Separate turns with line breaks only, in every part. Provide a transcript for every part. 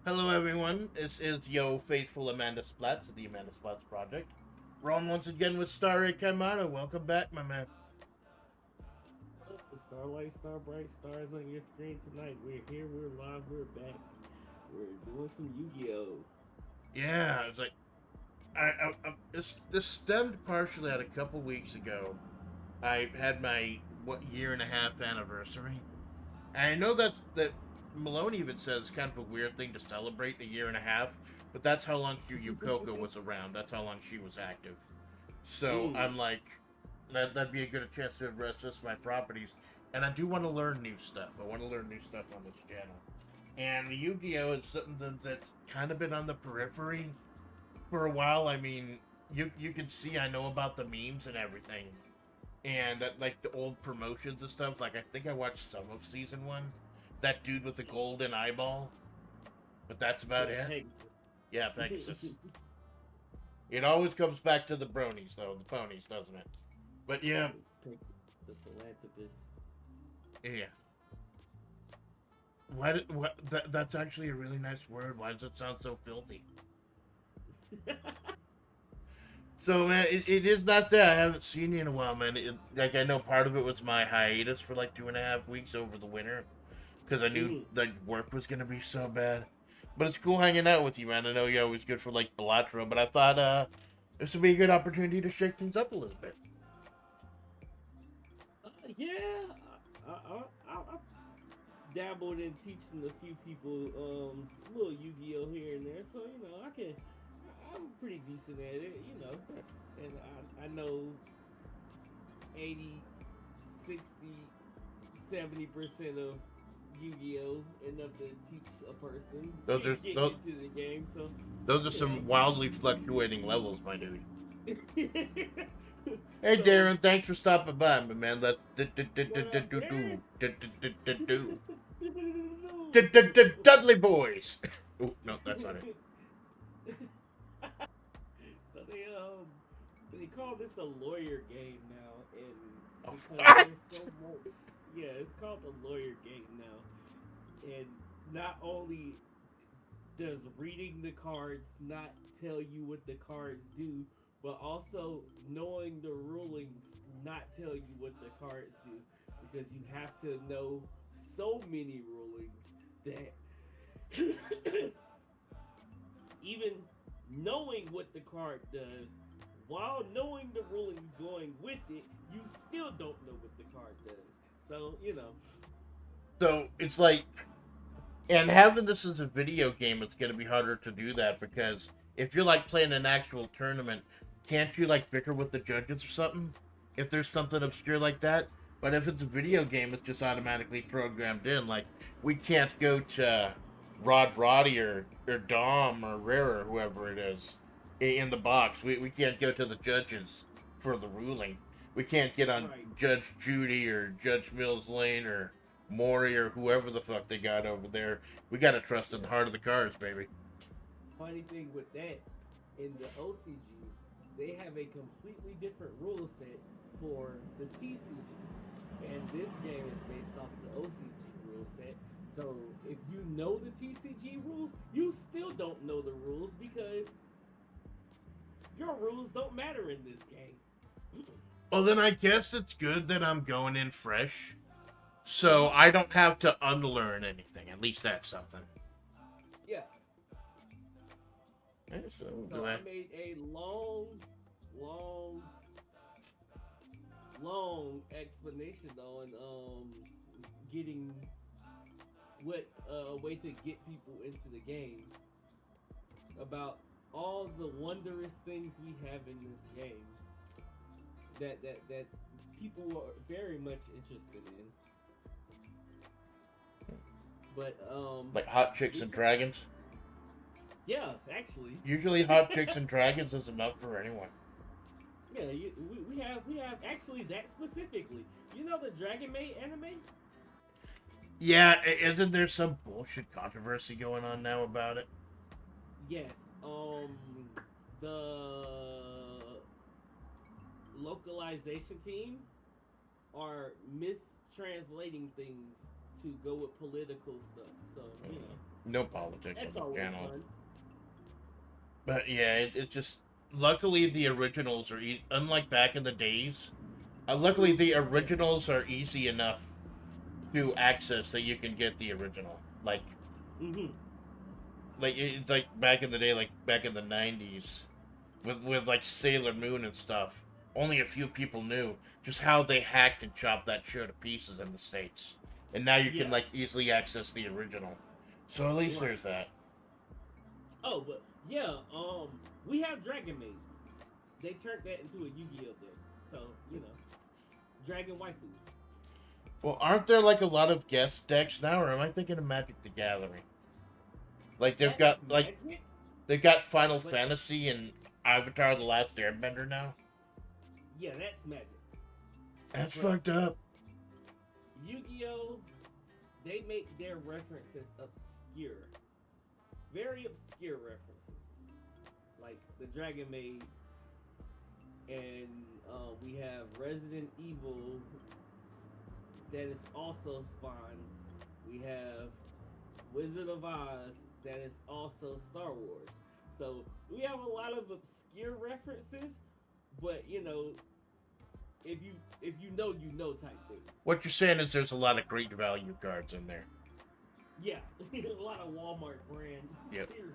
Hello, everyone. This is Yo Faithful Amanda Splatts of the Amanda Splatts Project. We're on once again with Starry Kamada. Welcome back, my man.
Starlight, star bright, stars on your screen tonight. We're here, we're live, we're back. We're doing some Yu-Gi-Oh!
Yeah, it's like this stemmed partially out a couple weeks ago. I had my year and a half anniversary, and I know that Malone even says kind of a weird thing to celebrate a year and a half, but that's how long Yu Coco was around. That's how long she was active. So
Mm.
I'm like, that'd be a good chance to assess my properties. And I do want to learn new stuff. I want to learn new stuff on this channel. And Yu-Gi-Oh is something that's kind of been on the periphery for a while. I mean, you can see I know about the memes and everything, and that like the old promotions and stuff. Like I think I watched some of season one. That dude with the golden eyeball, but that's about
Yeah,
it.
Pegasus.
Yeah, Pegasus. It always comes back to the bronies, though the ponies, doesn't it? But yeah,
The philanthropist.
yeah. What? That's actually a really nice word. Why does it sound so filthy? So man, it is not that I haven't seen you in a while, man. Like I know part of it was my hiatus for like 2.5 weeks over the winter because I knew
Mm.
that work was gonna be so bad. But it's cool hanging out with you, man. I know you're always good for like Balatro, but I thought this would be a good opportunity to shake things up a little bit.
Yeah, I dabbled in teaching a few people little Yu-Gi-Oh here and there, so I'm pretty decent at it. And I know 80, 60, 70% of Yu-Gi-Oh enough to teach a person
Those are
getting
those,
into the game. So
those are
you know.
some wildly fluctuating levels, my dude. Hey
So
Darren, thanks for stopping by, my man. Let's do do do do
what
do
up,
do
Darren?
do Dudley boys. Oh no, that's not it.
So they call this a lawyer game now, and
Oh,
because
what?
there's so much, yeah, it's called the lawyer game now, and not only does reading the cards not tell you what the cards do, but also knowing the rulings not tell you what the cards do, because you have to know so many rulings that even knowing what the card does, while knowing the rulings going with it, you still don't know what the card does. So.
So it's like, and having this as a video game, it's gonna be harder to do that because if you're like playing an actual tournament, can't you like bicker with the judges or something? If there's something obscure like that. But if it's a video game, it's just automatically programmed in. Like we can't go to Rod Roddy or Dom or Rare or whoever it is in the box. We can't go to the judges for the ruling. We can't get on
Right.
Judge Judy or Judge Mills Lane or Maury or whoever the fuck they got over there. We gotta trust in the heart of the cards, baby.
Funny thing with that, in the OCG, they have a completely different rule set for the TCG. And this game is based off the OCG rule set. So if you know the TCG rules, you still don't know the rules because your rules don't matter in this game.
Well, then I guess it's good that I'm going in fresh, so
Mm-hmm.
I don't have to unlearn anything. At least that's something.
Yeah.
Yeah, so
So I made a long, long explanation on getting what a way to get people into the game about all the wondrous things we have in this game that people are very much interested in. But
like hot chicks
this
and dragons.
yeah, actually,
Usually, hot chicks and dragons is enough for anyone.
yeah, we have actually that specifically. You know the Dragon Maid anime?
Yeah, isn't there some bullshit controversy going on now about it?
Yes. The localization team are mistranslating things to go with political stuff. So.
No politics on
That's
the
always
channel.
fun.
But yeah, it's just luckily the originals are unlike back in the days. Luckily the originals are easy enough to access that you can get the original.
Mm-hmm.
Like it's like back in the day, like back in the '90s, with like Sailor Moon and stuff. Only a few people knew just how they hacked and chopped that show to pieces in the states, and now you can
Yeah.
like easily access the original. So at least
Right.
there's that.
Oh, but yeah. We have Dragon Maids. They turned that into a Yu-Gi-Oh thing. So Dragon waifus.
Well, aren't there like a lot of guest decks now, or am I thinking of Magic the Gathering? Like
That's
like
Magic,
they've got Final
but
Fantasy and Avatar: The Last Airbender now.
yeah, that's Magic.
That's
But
fucked up.
Yu-Gi-Oh, they make their references obscure, very obscure references, like the Dragon Maid, and we have Resident Evil that is also Spawn. We have Wizard of Oz that is also Star Wars. So we have a lot of obscure references, but if you know type thing.
What you're saying is there's a lot of great value cards in there.
Yeah, a lot of Walmart brand
Yep.
series.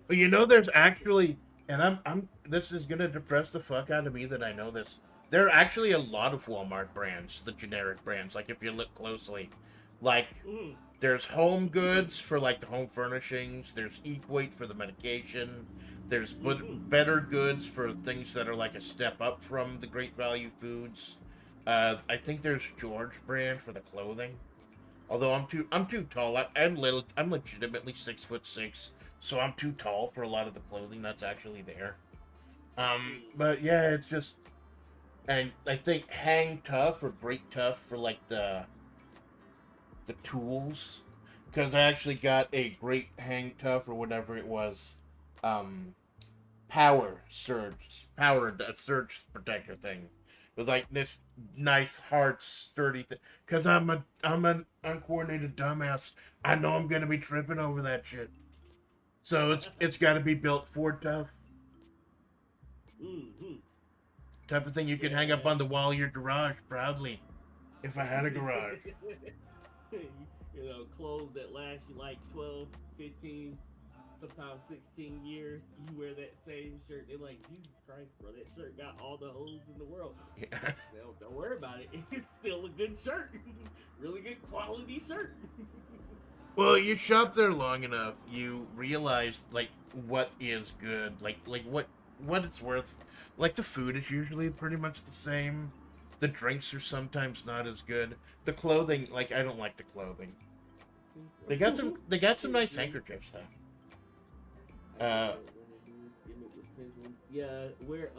But you know, there's actually, and I'm. This is gonna depress the fuck out of me that I know this. There are actually a lot of Walmart brands, the generic brands. Like if you look closely, like
Mm,
there's Home Goods for like the home furnishings. There's Equate for the medication. There's
mm-hmm.
Better Goods for things that are like a step up from the Great Value Foods. I think there's George brand for the clothing. Although I'm too tall. I'm legitimately 6'6", so I'm too tall for a lot of the clothing that's actually there. But yeah, it's just, and I think Hang Tough or Break Tough for like the tools, because I actually got a great Hang Tough or whatever it was, um, power surge protector thing, with like this nice hard sturdy thing. Because I'm an uncoordinated dumbass. I know I'm gonna be tripping over that shit. So it's got to be built for tough
Mm-hmm.
type of thing you can hang up
Yeah.
on the wall of your garage proudly. If I had a garage.
Clothes that last you like 12, 15, sometimes 16 years. You wear that same shirt. They're like, Jesus Christ, bro, that shirt got all the holes in the world.
Yeah.
Don't worry about it. It's still a good shirt. Really good quality shirt.
Well, you shop there long enough, you realize like what is good, like what it's worth. Like the food is usually pretty much the same. The drinks are sometimes not as good. The clothing, like I don't like the clothing. They got some nice handkerchiefs though.
I get
Uh,
that when they do gimmick with pendulums. Yeah, we're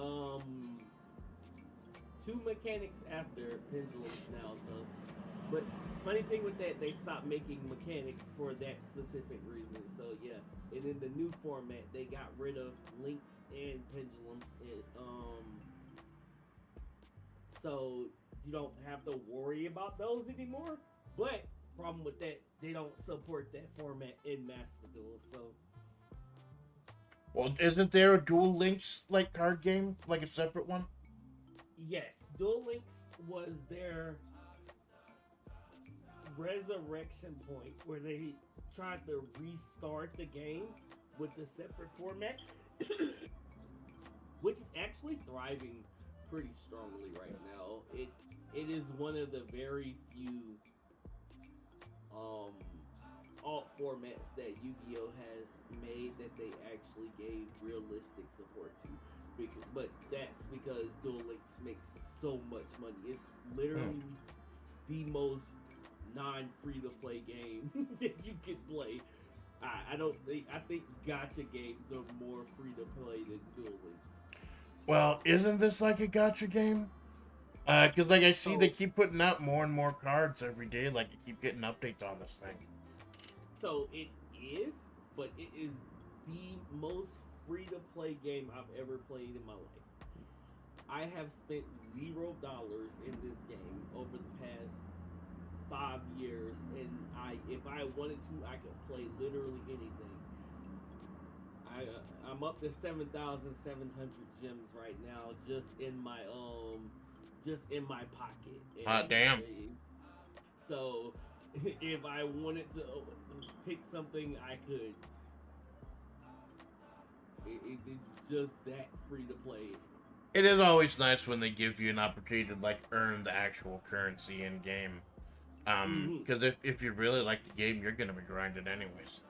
two mechanics after pendulums now. So, but funny thing with that, they stopped making mechanics for that specific reason. So yeah, and in the new format, they got rid of links and pendulums. So you don't have to worry about those anymore. But problem with that, they don't support that format in Master Duel. So
well, isn't there a Dual Links like card game, like a separate one?
yes, Duel Links was their resurrection point where they tried to restart the game with a separate format, which is actually thriving pretty strongly right now. It is one of the very few um alt formats that Yu-Gi-Oh has made that they actually gave realistic support to. But that's because Duel Links makes so much money. It's
Hmm.
literally the most non-free to play game that you can play. I don't think I think gotcha games are more free to play than Duel Links.
Well, isn't this like a gotcha game? Because like I see they
So
keep putting out more and more cards every day. Like you keep getting updates on this thing.
so it is, but it is the most free to play game I've ever played in my life. I have spent $0 in this game over the past 5 years, and if I wanted to, I could play literally anything. I'm up to 7,700 gems right now, just in my pocket,
Hot
and
damn.
so if I wanted to pick something, I could. It's just that free to play.
It is always nice when they give you an opportunity to like earn the actual currency in game.
Hmm.
Because if you really like the game, you're gonna be grinding anyways.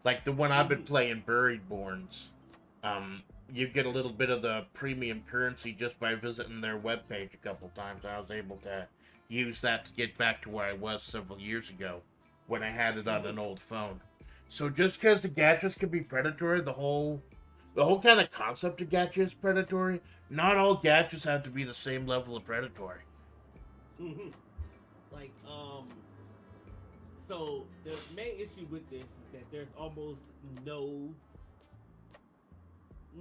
Like the one I've been
Hmm.
playing, Buried Borns. You get a little bit of the premium currency just by visiting their webpage a couple times. I was able to use that to get back to where I was several years ago when I had it on
Hmm.
an old phone. So just because the gadgets can be predatory, the whole kind of concept of gadgets is predatory. Not all gadgets have to be the same level of predatory.
Hmm. Like, so the main issue with this is that there's almost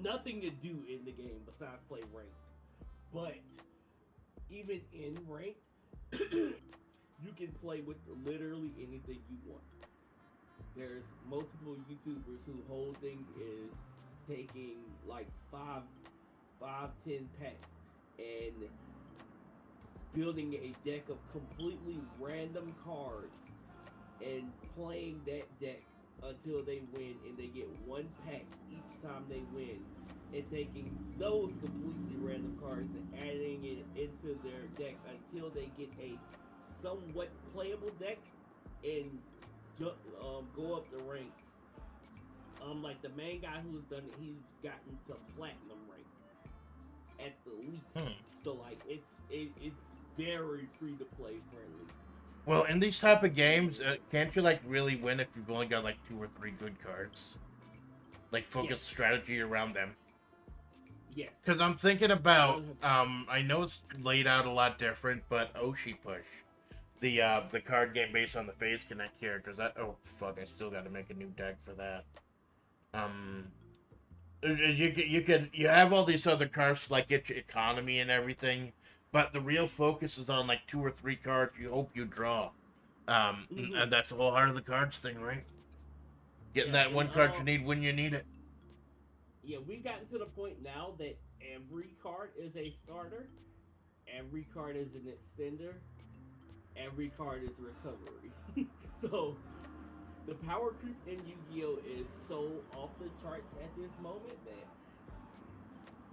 nothing to do in the game besides play ranked. But even in ranked, you can play with literally anything you want. There's multiple YouTubers whose whole thing is taking like 10 packs and building a deck of completely random cards and playing that deck until they win, and they get 1 pack each time they win, and taking those completely random cards and adding it into their deck until they get a somewhat playable deck and go up the ranks. Like the main guy who's done it, he's gotten to platinum rank at the least.
Hmm.
So like it's very free to play friendly.
Well, in these type of games, can't you like really win if you've only got like 2 or 3 good cards? Like
Yes,
focus strategy around them.
yes,
Because I'm thinking about,
100.
I know it's laid out a lot different, but Oshi Push, the card game based on the Phase Connect characters. That oh fuck, I still got to make a new deck for that. Um, you have all these other cards to like get your economy and everything, but the real focus is on like 2 or 3 cards you hope you draw.
Hmm.
And that's the whole heart of the cards thing, right? Getting
Yeah,
that
and
one card you need when you need it.
yeah, we've gotten to the point now that every card is a starter, every card is an extender, every card is recovery. So the power creep in Yu-Gi-Oh is so off the charts at this moment that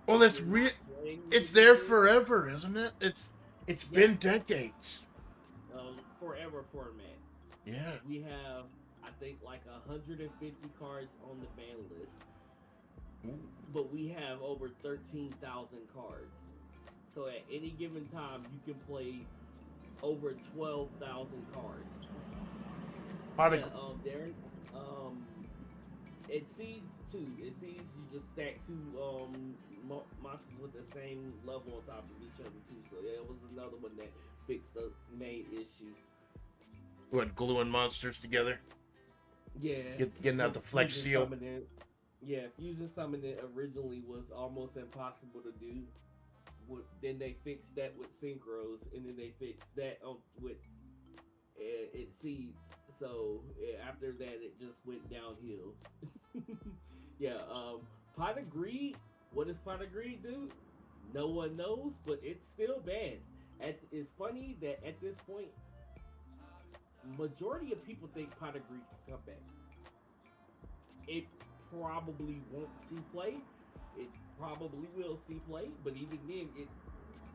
Well,
if
it's
you're not
real.
playing
It's there
Yu-Gi-Oh,
forever, isn't it? It's
yeah,
been decades.
forever format.
Yeah.
We have, I think, like 150 cards on the ban list, but we have over 13,000 cards. So at any given time, you can play over 12,000 cards.
Pot of,
Yeah, Darren. Um, it sees too. It sees you just stack two monsters with the same level on top of each other too. So yeah, it was another one that fixed a main issue.
what, gluing monsters together?
Yeah,
Getting out
because
the flex seal.
fusion summoning originally was almost impossible to do. Then they fixed that with synchros, and then they fixed that with it seeds. So after that, it just went downhill. Yeah, pot of greed. What does pot of greed do? No one knows, but it's still bad. It's funny that at this point, majority of people think pot of greed can come back. It probably won't see play. It probably will see play, but even then, it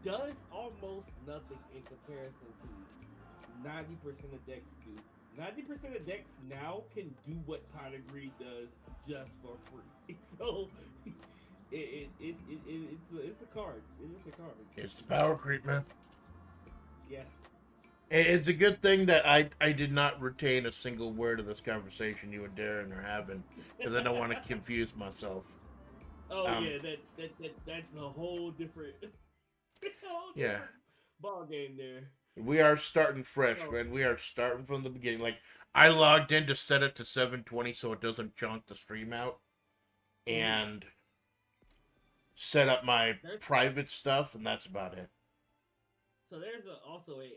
does almost nothing in comparison to 90% of decks do. 90% of decks now can do what Pot of Greed does just for free. So it's a card. It is a card.
It's the power creep, man.
Yeah.
It's a good thing that I did not retain a single word of this conversation you and Darren are having because I don't want to confuse myself.
Oh
Um,
yeah, that's a whole different, whole
yeah,
different ball game there.
we are starting fresh,
So
man. We are starting from the beginning. Like I logged in to set it to 720 so it doesn't chunk the stream out,
mhm.
and set up my
there's
private stuff, and that's about it.
there's also a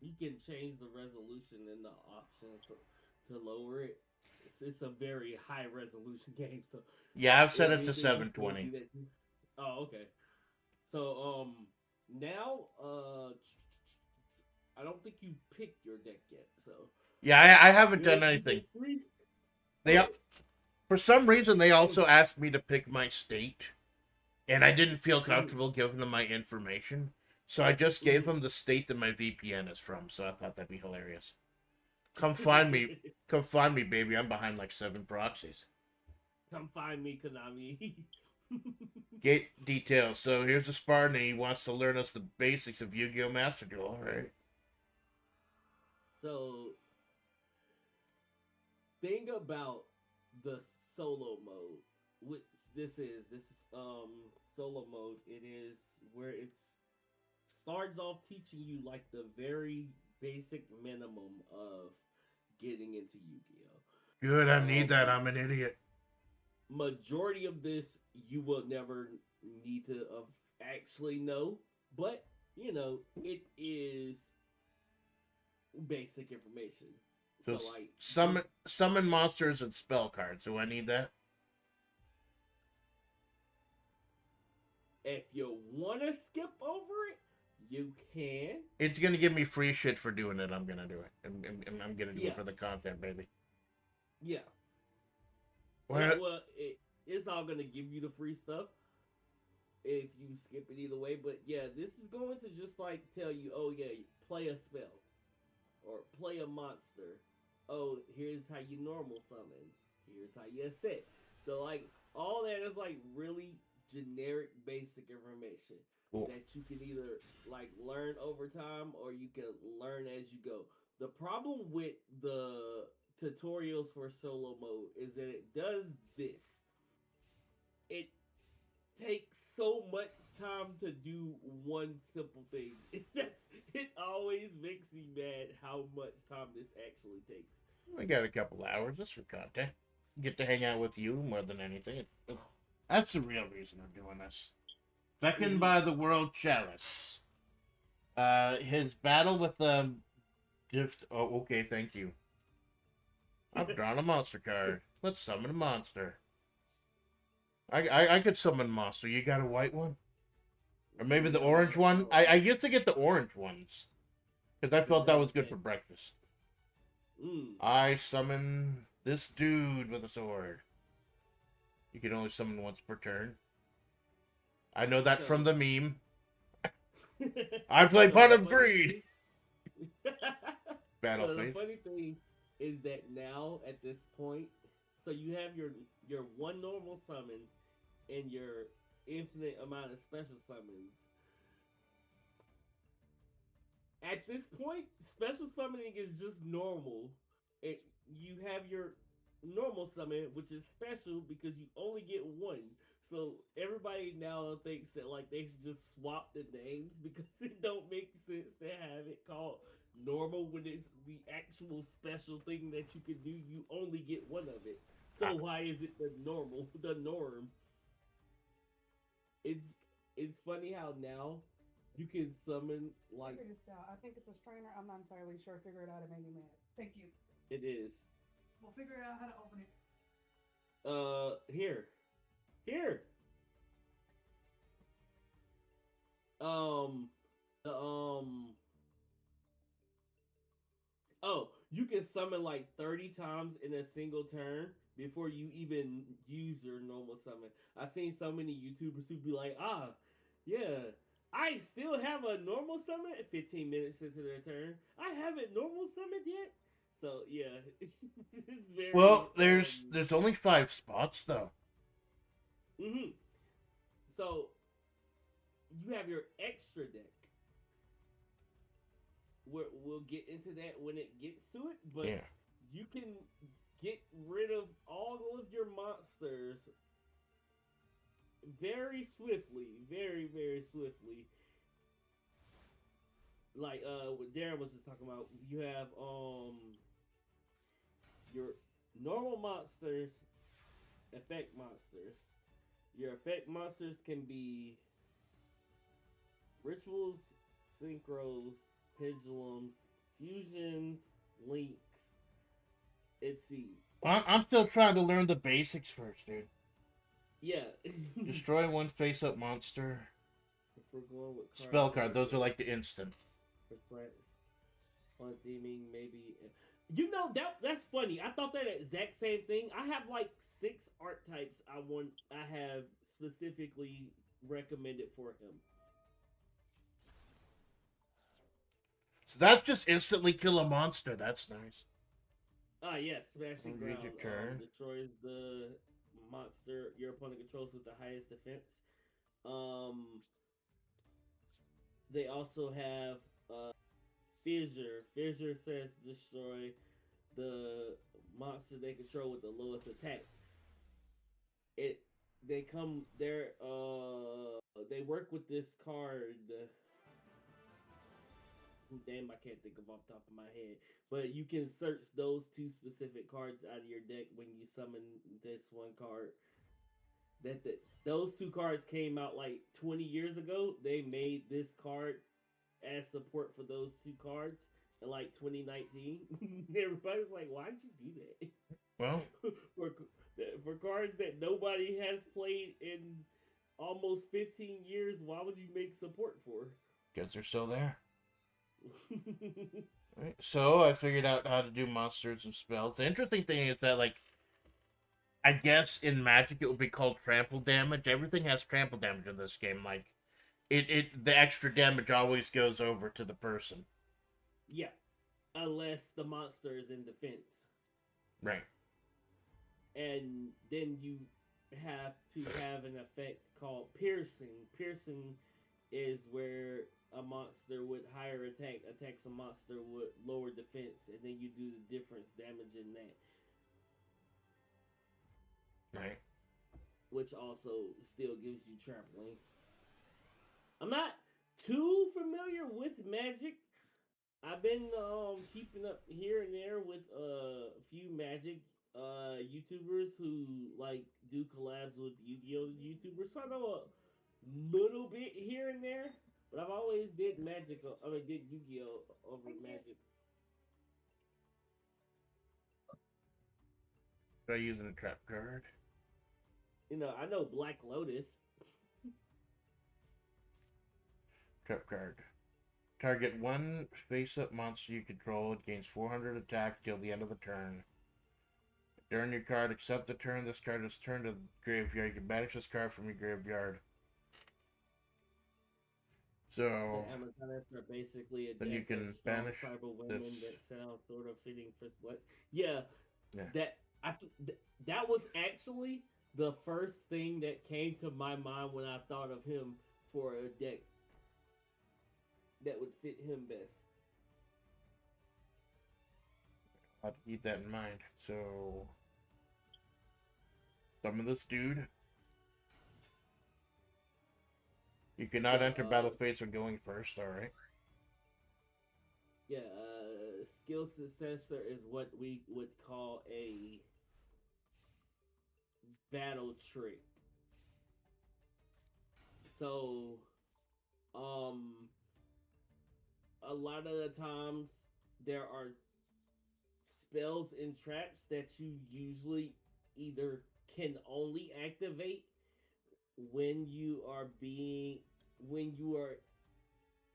you can change the resolution in the options to lower it. It's a very high resolution game, so
Yeah, I've set
if
it to
anything, you can do
720.
that. Oh, okay. So now I don't think you picked your deck yet. So
Yeah, I haven't done
you
anything.
get three.
They
Oh,
For some reason they also asked me to pick my state, and I didn't feel
mm,
comfortable giving them my information, so I just gave
mm.
them the state that my VPN is from. So I thought that'd be hilarious. Come find me, come find me, baby. I'm behind like 7 proxies.
Come find me, Konami.
Gate details. So here's a Spartan. He wants to learn us the basics of Yu-Gi-Oh Master Duel. All right.
So thing about the solo mode, which this is solo mode. It is where it's starts off teaching you like the very basic minimum of getting into
Good. I
Yu-Gi-Oh.
need that. I'm an idiot.
Majority of this you will never need to actually know, but you know it is basic information.
So
So like
summon monsters and spell cards. Do I need that?
if you want to skip over it, you can.
It's gonna give me free shit for doing it. I'm gonna do it. I'm gonna do
Yeah,
it for the content, baby.
yeah.
What?
Well, it's all gonna give you the free stuff if you skip it either way. But yeah, this is going to just like tell you, oh yeah, play a spell or play a monster. Oh, here's how you normal summon. Here's how you set. So like all that is like really generic, basic information
Cool.
that you can either like learn over time or you can learn as you go. The problem with the tutorials for solo mode is that it does this. It takes so much time to do one simple thing. It always makes me mad how much time this actually takes.
We got a couple hours. Just for content. Get to hang out with you more than anything. That's the real reason I'm doing this. Beckoned by the World Chalice. His battle with the Oh, okay, thank you. I've drawn a monster card. Let's summon a monster. I could summon a monster. You got a white one? Or maybe the orange one? I used to get the orange ones. Because I felt that was good for breakfast. I summon this dude with a sword. You can only summon once per turn. I know that from the meme. I play Pot of Freed. Battle
So the
phase.
funny thing is that now at this point, so you have your one normal summon and your infinite amount of special summons. At this point, special summoning is just normal. You have your normal summon, which is special because you only get one. So everybody now thinks that like they should just swap the names because it don't make sense to have it called normal when it's the actual special thing that you can do. You only get one of it. So why is it the norm? It's funny how now you can summon like
Figure this out. I think it's a strainer. I'm not entirely sure. Figure it out. It made me mad. Thank you.
it is.
We'll figure out how to open it.
Here. The Oh, you can summon like 30 times in a single turn before you even use your normal summon. I've seen so many YouTubers who be like, yeah, I still have a normal summon 15 minutes into their turn. I haven't normal summoned yet. So yeah, it's very
Well, there's only 5 spots though.
So you have your extra deck. We'll get into that when it gets to it, but
Yeah.
you can get rid of all of your monsters very swiftly, very very swiftly. Like what Darren was just talking about, you have your normal monsters, effect monsters. Your effect monsters can be rituals, synchros, pendulums, fusions, links, it sees.
I'm still trying to learn the basics first, dude.
Yeah.
Destroy one face-up monster.
If we're going with
Spell card. Those are like the instant.
for threats on theming, maybe. You know that's funny. I thought that exact same thing. I have like 6 archetypes I have specifically recommended for him.
So that's just instantly kill a monster. That's nice.
Ah, yes, smashing ground
Read your turn.
destroys the monster your opponent controls with the highest defense. Um, they also have fissure. Fissure says destroy the monster they control with the lowest attack. It they come there. They work with this card. Damn, I can't think of off the top of my head. But you can search those 2 specific cards out of your deck when you summon this one card. Those 2 cards came out like 20 years ago. They made this card as support for those 2 cards in like 2019. Everybody's like, "Why'd you do that?"
Well,
for cards that nobody has played in almost 15 years, why would you make support for?
because they're still there. Right. So I figured out how to do monsters and spells. The interesting thing is that, like, I guess in Magic it would be called trample damage. Everything has trample damage in this game. Like, the extra damage always goes over to the person.
Yeah, unless the monster is in defense.
Right.
And then you have to have an effect called piercing. Piercing is where a monster with higher attack attacks a monster with lower defense, and then you do the difference damage in that.
Right.
Which also still gives you trampling. I'm not too familiar with Magic. I've been keeping up here and there with a few Magic YouTubers who like do collabs with Yu-Gi-Oh YouTubers, so I know a little bit here and there. But I've always did Magic. Did Yu-Gi-Oh over Magic.
Try using a trap card.
You know, I know Black Lotus.
Trap card. Target one face-up monster you control. It gains 400 attack till the end of the turn. During your card, except the turn this card is turned to the graveyard. You can banish this card from your graveyard. So
The Amazonists are basically a
then you
deck
can
of strong
banish
tribal women
this.
that sound sort of fitting for Splats. Yeah,
Yeah.
that was actually the first thing that came to my mind when I thought of him for a deck that would fit him best.
I'll have to keep that in mind. So summon this dude. You cannot enter battle phase when going first, alright.
Yeah, skill successor is what we would call a battle trick. So, a lot of the times there are spells and traps that you usually either can only activate when you are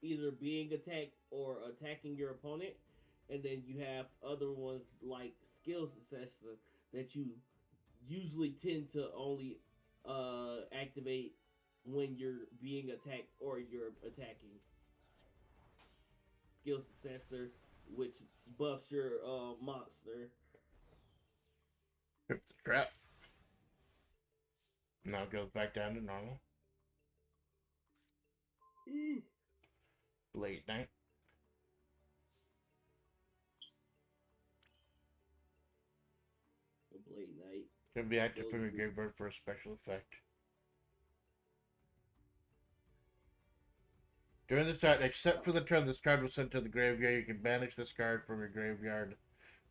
either being attacked or attacking your opponent, and then you have other ones like skill successor that you usually tend to only activate when you're being attacked or you're attacking. Skill successor, which buffs your monster.
Trip the trap. Now it goes back down to normal. Late night.
Blade Knight.
Can be active from your graveyard for a special effect. During this time, except for the turn this card was sent to the graveyard, you can banish this card from your graveyard.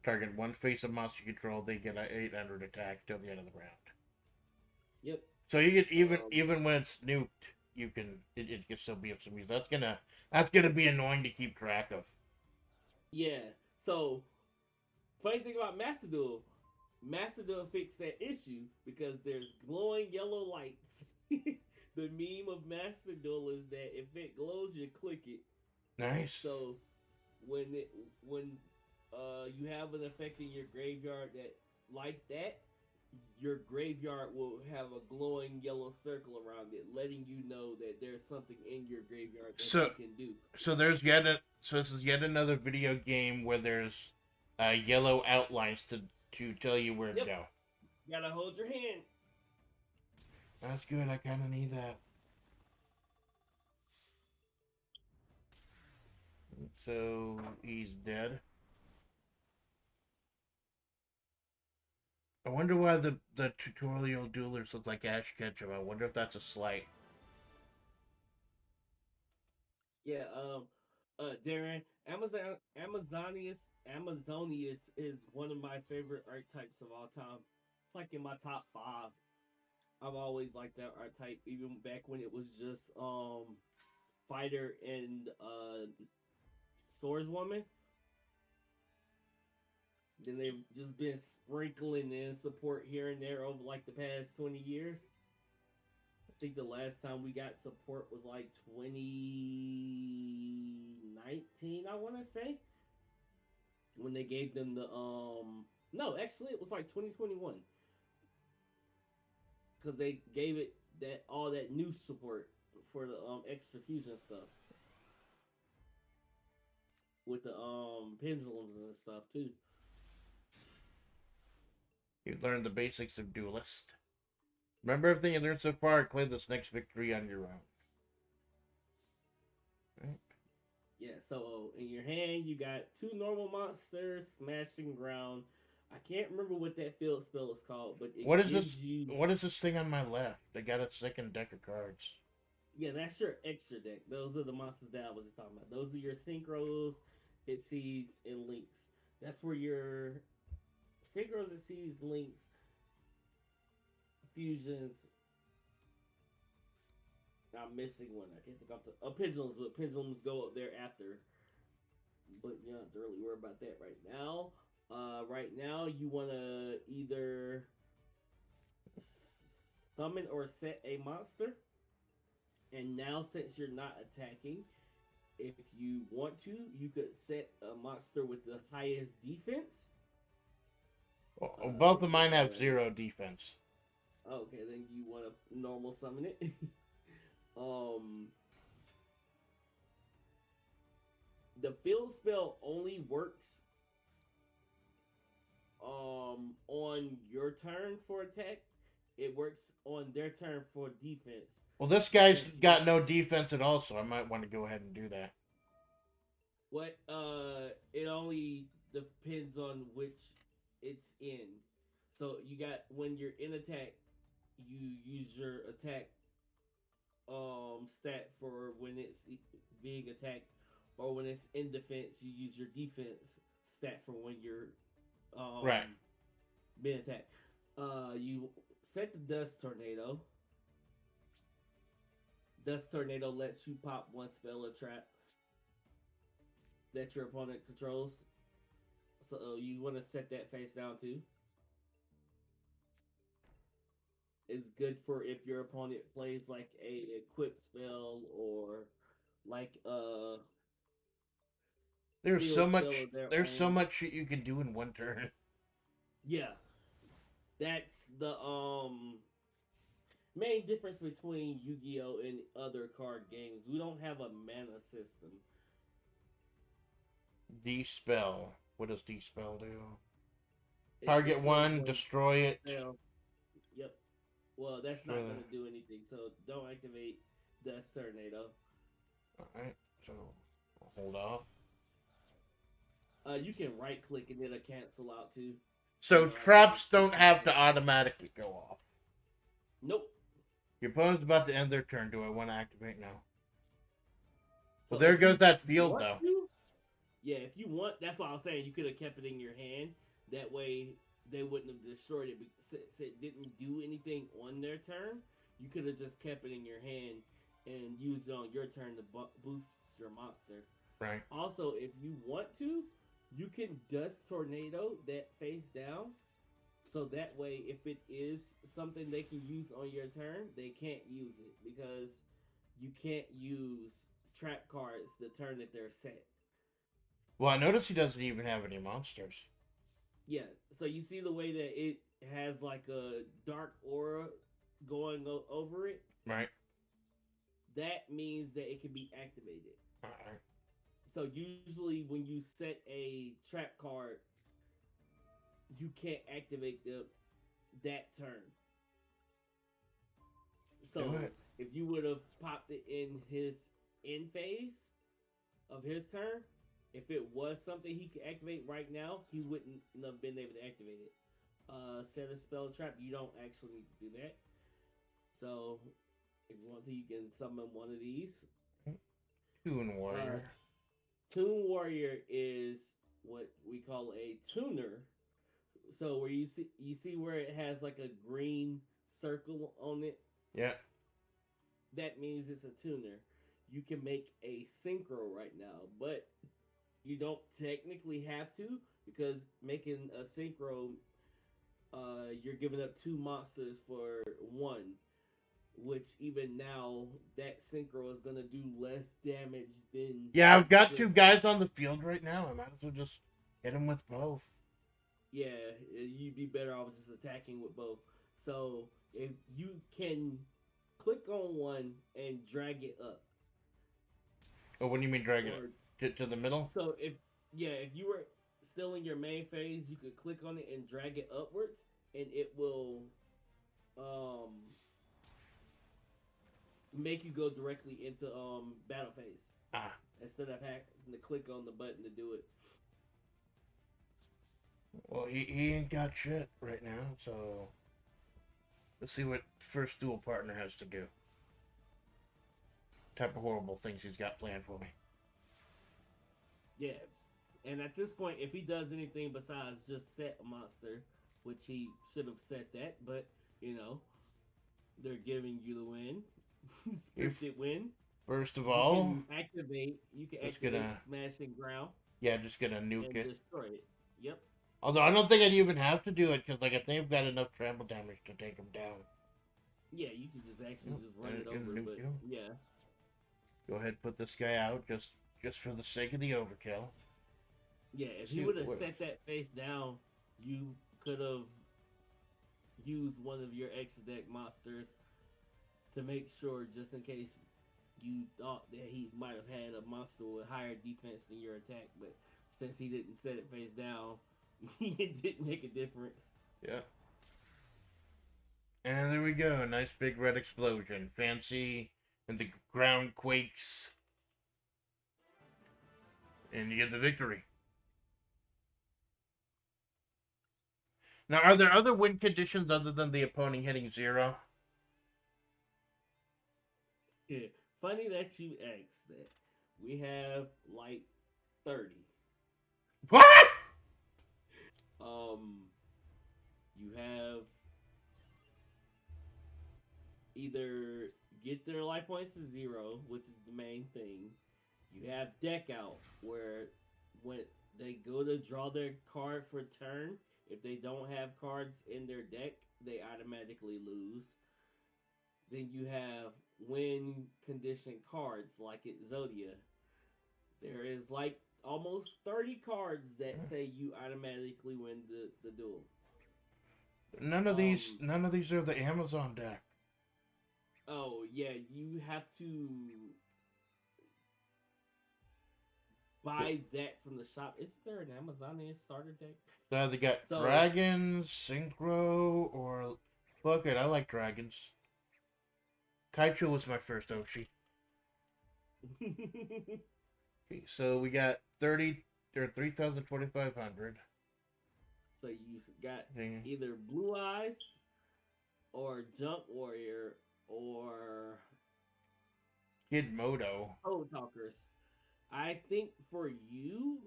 Target one face-up monster you control. They get an 800 attack till the end of the round.
Yep.
So you can even when it's nuked, it can still be of some use. That's gonna be annoying to keep track of.
Yeah. So funny thing about Master Duel fixed that issue because there's glowing yellow lights. The meme of Master Duel is that if it glows, you click it.
Nice.
So when you have an effect in your graveyard that like that, your graveyard will have a glowing yellow circle around it, letting you know that there's something in your graveyard that
So
you can do.
so this is yet another video game where there's yellow outlines to tell you where to
Yep,
go.
gotta hold your hand.
That's good. I kind of need that. So he's dead. I wonder why the tutorial duelers look like Ash Ketchum. I wonder if that's a slight.
Yeah, Darren, Amazonius is one of my favorite archetypes of all time. It's like in my top five. I've always liked that archetype, even back when it was just fighter and swordswoman. Then they've just been sprinkling in support here and there over like the past 20 years. I think the last time we got support was like 2019, I want to say, when they gave them the no, actually it was like 2021 because they gave it that all that new support for the extra fusion stuff with the pendulums and stuff too.
You learned the basics of duelist. Remember everything you learned so far. Claim this next victory on your own. Right.
Yeah, so in your hand you got two normal monsters, smashing ground. I can't remember what that field spell is called, but it
What is
gives
this?
you.
What is this thing on my left? They got a second deck of cards.
Yeah, that's your extra deck. Those are the monsters that I was just talking about. Those are your synchros, exceeds, and links. That's where your synchros, exceeds, links, fusions. I'm missing one. I can't think off the pendulums, but pendulums go up there after. But you don't have to really worry about that right now. Right now, you want to either summon or set a monster. And now, since you're not attacking, if you want to, you could set a monster with the highest defense.
Well, both of
Let me
mine have
go
0 defense.
Okay, then you want to normal summon it. um, the field spell only works on your turn for attack. It works on their turn for defense.
Well, this guy's got no defense at all, so I might want to go ahead and do that.
What? It only depends on which it's in. So you got when you're in attack, you use your attack stat for when it's being attacked, or when it's in defense, you use your defense stat for when you're
Right.
being attacked. You set the dust tornado. Dust tornado lets you pop one spell or trap that your opponent controls. So you want to set that face down too. It's good for if your opponent plays like a equip spell or like
There's
field
so
spell
much.
of their
There's so
own.
much shit you can do in one turn.
Yeah, that's the main difference between Yu-Gi-Oh and other card games. We don't have a mana system.
D-spell. What does D-spell do?
It
Target
destroys
one, destroy it.
spell. Yep. Well, that's not
Destroy
going to do anything, so don't activate Dust Tornado.
Alright, so I'll hold off.
You can right click and it'll cancel out too.
So
You
traps don't have to automatically go off.
Nope.
Your opponent's about to end their turn. Do I want to activate now?
So
Well, there
if
goes
you
that field,
want
though.
to, yeah, if you want, that's what I was saying. You could have kept it in your hand. That way, they wouldn't have destroyed it since it didn't do anything on their turn. You could have just kept it in your hand and used it on your turn to boost your monster.
Right.
Also, if you want to, You can dust tornado that face down, so that way, if it is something they can use on your turn, they can't use it because you can't use trap cards the turn that they're set.
Well, I noticed he doesn't even have any monsters.
Yeah, so you see the way that it has like a dark aura going over it?
Right.
That means that it can be activated.
Alright.
So usually when you set a trap card, you can't activate that turn.
Do
So
it.
if you would have popped it in his end phase of his turn, if it was something he could activate right now, he wouldn't have been able to activate it. Set a spell trap. You don't actually need to do that. So if you want to, you can summon one of these.
Toon Warrior.
Toon Warrior is what we call a tuner. So where you see where it has like a green circle on it,
Yeah.
that means it's a tuner. You can make a synchro right now, but you don't technically have to because making a synchro, you're giving up two monsters for one, which even now that synchro is gonna do less damage than
Yeah, I've got
just,
2 guys on the field right now. I might as well just hit them with both.
yeah, you'd be better off just attacking with both. So if you can click on one and drag it up.
Oh, what do you mean dragging
Or,
it? To the middle?
so if you were still in your main phase, you could click on it and drag it upwards, and it will um make you go directly into battle phase
Ah.
instead of having to click on the button to do it.
Well, he ain't got shit right now, so let's see what first duel partner has to do. Type of horrible things he's got planned for me.
Yeah, and at this point, if he does anything besides just set a monster, which he should have set that, but you know they're giving you the win, scripted win.
First of all,
You can
just
activate
gonna
smash and ground
yeah, just gonna nuke
and
it.
destroy it. Yep.
Although I don't think I'd even have to do it because like I think I've got enough trample damage to take him down.
Yeah, you can just actually
Yep,
just run it
and
over,
nuke
but
you.
yeah.
Go ahead, put this guy out just for the sake of the overkill.
Yeah, if
See
you would have
what-
set that face down, you could have used one of your extra deck monsters to make sure, just in case you thought that he might have had a monster with higher defense than your attack, but since he didn't set it face down, it didn't make a difference.
Yeah. And there we go. Nice big red explosion. Fancy. And the ground quakes. And you get the victory. Now, are there other win conditions other than the opponent hitting 0?
Yeah, funny that you asked that. We have like 30.
What?
You have either get their life points to 0, which is the main thing. You have deck out, where when they go to draw their card for turn, if they don't have cards in their deck, they automatically lose. Then you have win condition cards, like at Zodia. There is like almost 30 cards that say you automatically win the duel.
None of these are the Amazon deck.
Oh yeah, you have to buy that from the shop. Isn't there an Amazon starter deck?
They got dragons, synchro, or fuck it, I like dragons. Kaicho was my first Oshi. Okay, so we got 30 or 3,000, 2,500.
So you got
Yeah.
either Blue Eyes or Jump Warrior or
Kid Moto.
Code Talkers. I think for you,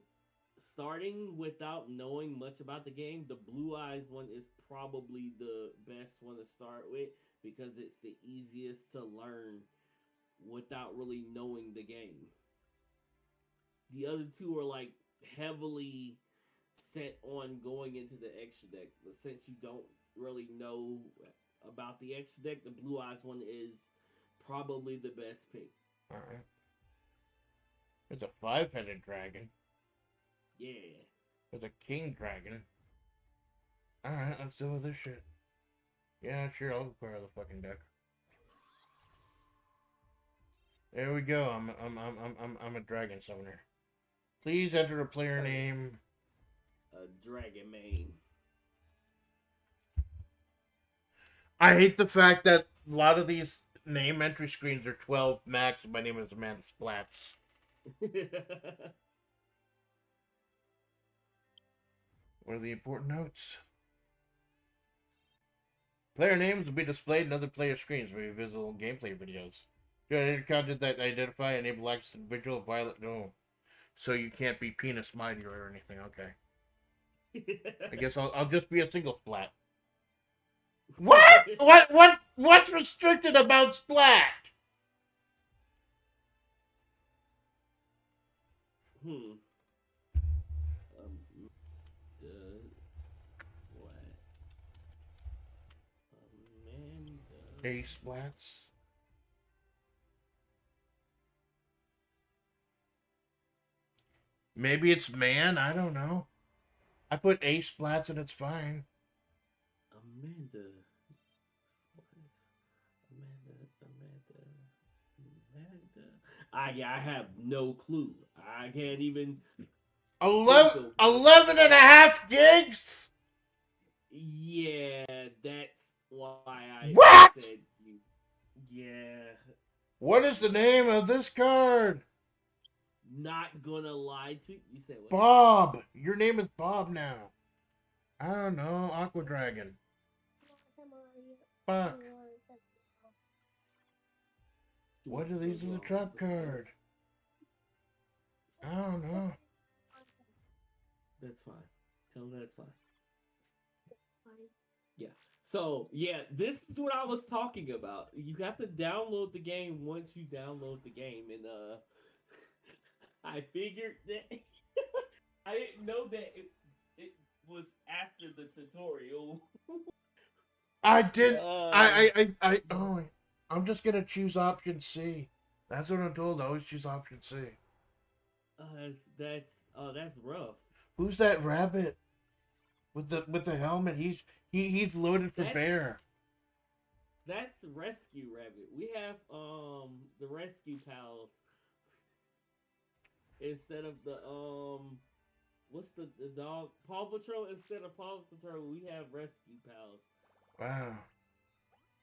starting without knowing much about the game, the Blue Eyes one is probably the best one to start with because it's the easiest to learn without really knowing the game. The other two are like heavily set on going into the extra deck. But since you don't really know about the extra deck, the Blue Eyes one is probably the best pick.
All right. It's a 5-headed dragon.
Yeah.
It's a king dragon. All right, let's deal with this shit. Yeah, sure. I'll acquire the fucking deck. There we go. I'm a dragon summoner. Please enter a player name.
A dragon mane.
I hate the fact that a lot of these name entry screens are 12 max. My name is Amanda Splatts. What are the important notes? Player names will be displayed in other player screens will be visible in gameplay videos. Generated content that identify and enable access to individual violate. No. So you can't be penis mighty or anything. Okay. I guess I'll just be a single splat. What? What's restricted about splat?
What? Amanda.
A splats. Maybe it's man. I don't know. I put A splats and it's fine.
Amanda. I have no clue. I can't even.
11 and a half gigs?
Yeah, that's why I
What?
said yeah.
What is the name of this card?
Not gonna lie to you. Said what?
Bob. Your name is Bob now. I don't know. Aqua Dragon. Fuck. What are these in the trap card? I don't know.
That's fine. Tell them that's fine. Yeah. So, yeah, this is what I was talking about. You have to download the game once you download the game. And, I figured that I didn't know that it was after the tutorial.
I did. Oh, I'm just gonna choose option C. That's what I'm told. I always choose option C.
That's rough.
Who's that rabbit with the helmet? He's loaded for bear.
That's Rescue Rabbit. We have the Rescue Pals instead of the what's the dog Paw Patrol instead of Paw Patrol. We have Rescue Pals.
Wow.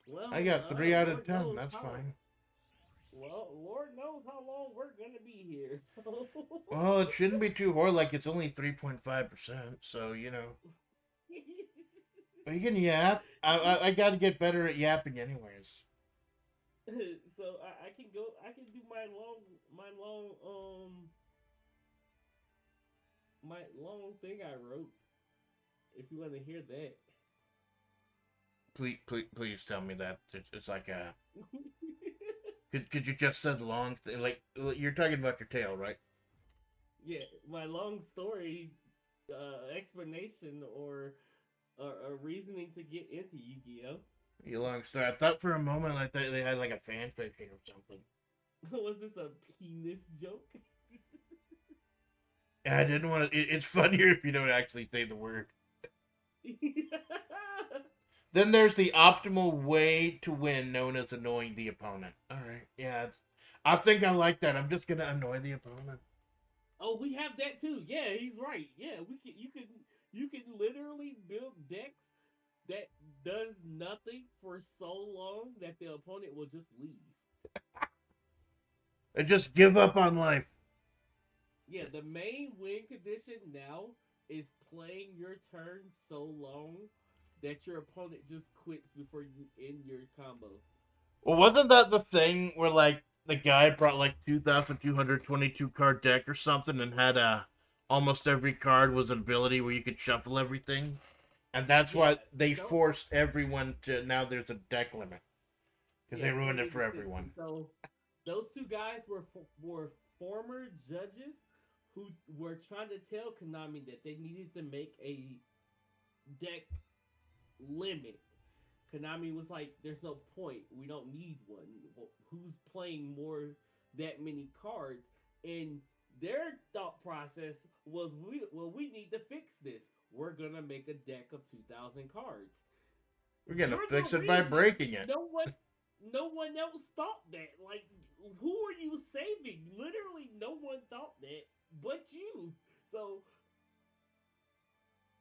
Well,
I got 3 out of
Lord
10.
knows
That's
how-
fine.
Well, Lord knows how long we're gonna be here. So.
Well, it shouldn't be too hard. Like it's only 3.5%. So you know. But you can yap. I got to get better at yapping, anyways.
So I can go. I can do my long thing I wrote. If you want to hear that.
Please tell me that it's like a. Could you just said long thing, like you're talking about your tail, right?
Yeah, my long story explanation or a reasoning to get into Yu-Gi-Oh.
Your long story. I thought for a moment like they had like a fan fiction or something.
Was this a penis joke?
I didn't want to. It's funnier if you don't actually say the word. Then there's the optimal way to win, known as annoying the opponent. All right, yeah, I think I like that. I'm just gonna annoy the opponent.
Oh, we have that too. Yeah, he's right. Yeah, we can. You can literally build decks that does nothing for so long that the opponent will just leave.
And just give up on life.
Yeah, the main win condition now is playing your turn so long that your opponent just quits before you end your combo.
Well, wasn't that the thing where like the guy brought like 2,222 card deck or something and had almost every card was an ability where you could shuffle everything, and that's why they forced everyone to now there's a deck limit because they ruined it for everyone.
So those two guys were former judges who were trying to tell Konami that they needed to make a deck limit. Konami was like, "There's no point. We don't need one. Who's playing more that many cards?" And their thought process was, we need to fix this. We're gonna make a deck of 2,000 cards.
We're gonna
You're
fix
the
it by
reason
breaking it.
No one else thought that. Like, who are you saving? Literally, no one thought that but you. So,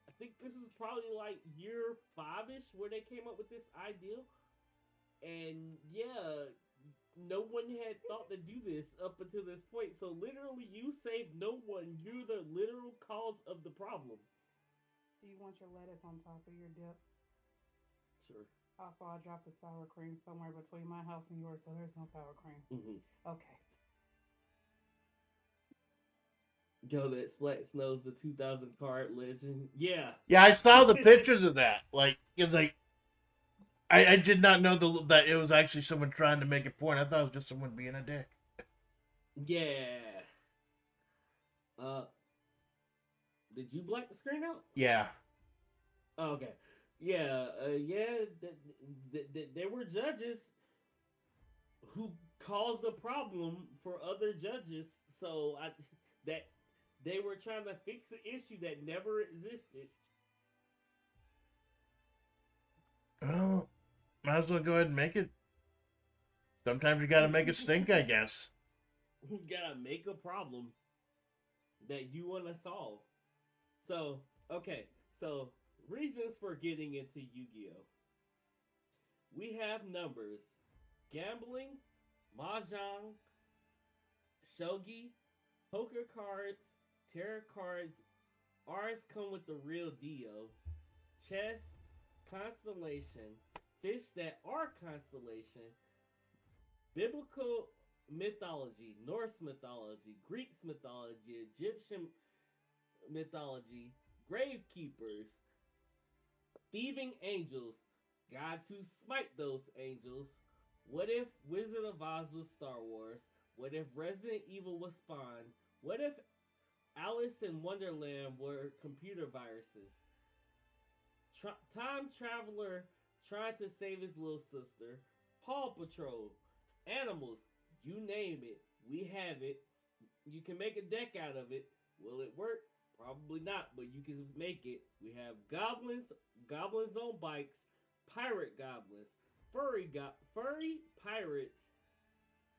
I think this is probably like year 5-ish where they came up with this idea. And yeah, no one had thought to do this up until this point. So literally, you saved no one. You're the literal cause of the problem.
Do you want your lettuce on top of your dip?
Sure.
Also, I dropped the sour cream somewhere between my house and yours, so there's no sour cream.
Mm-hmm.
Okay.
Go that Splatts knows the 2,000 card legend. Yeah.
Yeah, I saw the pictures of that. Like, I did not know that it was actually someone trying to make a point. I thought it was just someone being a dick.
Yeah. Did you black the screen out?
Yeah.
Oh, okay. Yeah. There were judges who caused a problem for other judges. So that they were trying to fix an issue that never existed.
Well, might as well go ahead and make it. Sometimes you gotta make it stink, I guess.
You gotta make a problem that you want to solve. So, okay. So, reasons for getting into Yu-Gi-Oh! We have numbers. Gambling, mahjong, shogi, poker cards, tarot cards. Ours come with the real deal. Chess, constellation, fish that are constellation, biblical mythology, Norse mythology, Greek mythology, Egyptian mythology, gravekeepers, thieving angels, gods who smite those angels. What if Wizard of Oz was Star Wars? What if Resident Evil was Spawn? What if Alice in Wonderland were computer viruses? Time traveler trying to save his little sister. Paw Patrol, animals, you name it, we have it. You can make a deck out of it. Will it work? Probably not, but you can make it. We have goblins on bikes, pirate goblins, furry pirates.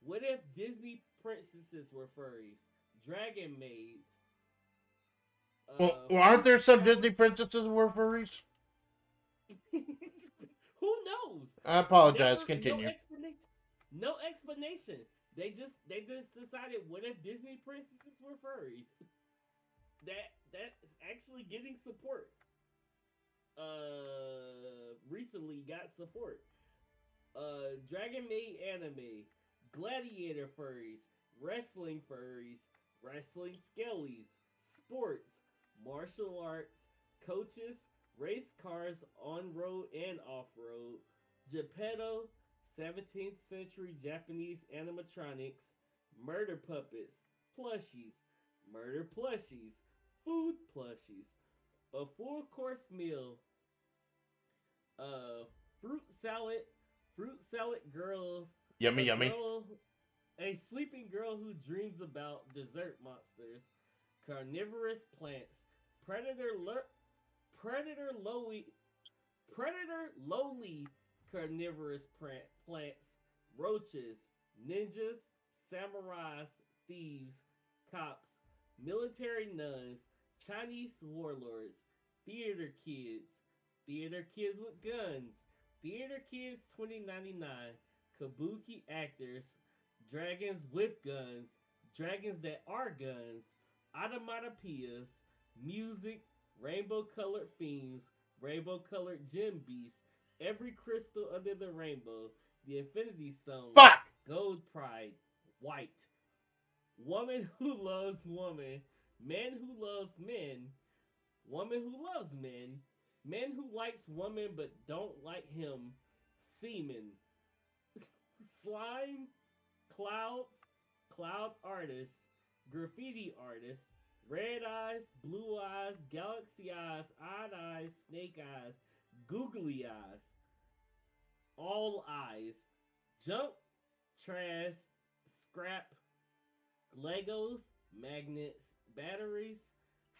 What if Disney princesses were furries? Dragon maids.
Well, aren't there some Disney princesses who were furries?
Who knows?
I apologize. Continue.
No explanation. They just decided, what if Disney princesses were furries? That's actually getting support. Recently got support. Dragon Maid anime, gladiator furries, wrestling skellies, sports, martial arts, coaches, race cars on road and off road, Geppetto, 17th century Japanese animatronics, murder puppets, plushies, murder plushies, food plushies, a full course meal, fruit salad girls,
Yummy, yummy.
A sleeping girl who dreams about dessert monsters, carnivorous plants, predator lowly carnivorous plants, roaches, ninjas, samurais, thieves, cops, military nuns, Chinese warlords, theater kids with guns, theater kids 2099, kabuki actors, dragons with guns, dragons that are guns, automatopoeias, music, rainbow-colored fiends, rainbow-colored gem beasts, every crystal under the rainbow, the Infinity Stone,
Fuck!
Gold Pride, white, woman who loves woman, man who loves men, woman who loves men, man who likes woman but don't like him, semen, slime, clouds, cloud artists, graffiti artists, red eyes, blue eyes, galaxy eyes, odd eyes, snake eyes, googly eyes, all eyes, junk, trash, scrap, Legos, magnets, batteries,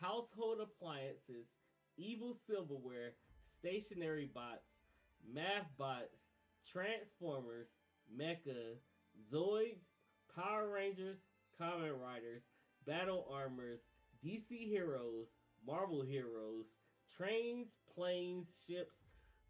household appliances, evil silverware, stationary bots, math bots, transformers, mecha, zoids, Power Rangers, Kamen Riders, battle armors, DC heroes, Marvel heroes, trains, planes, ships,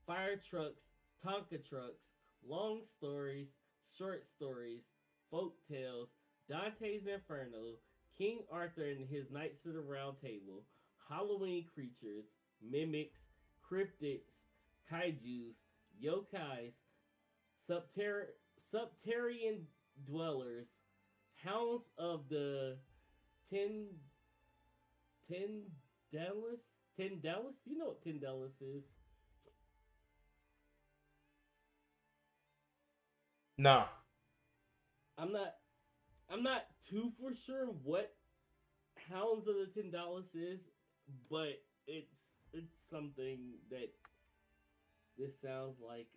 fire trucks, Tonka trucks, long stories, short stories, folk tales, Dante's Inferno, King Arthur and his Knights of the Round Table, Halloween creatures, mimics, cryptids, kaijus, yokais, subterranean dwellers, hounds of the ten Tendalis. Tendalis? Do you know what Tendalis is?
No.
I'm not. I'm not too for sure what Hounds of the Tendalis is, but it's something that this sounds like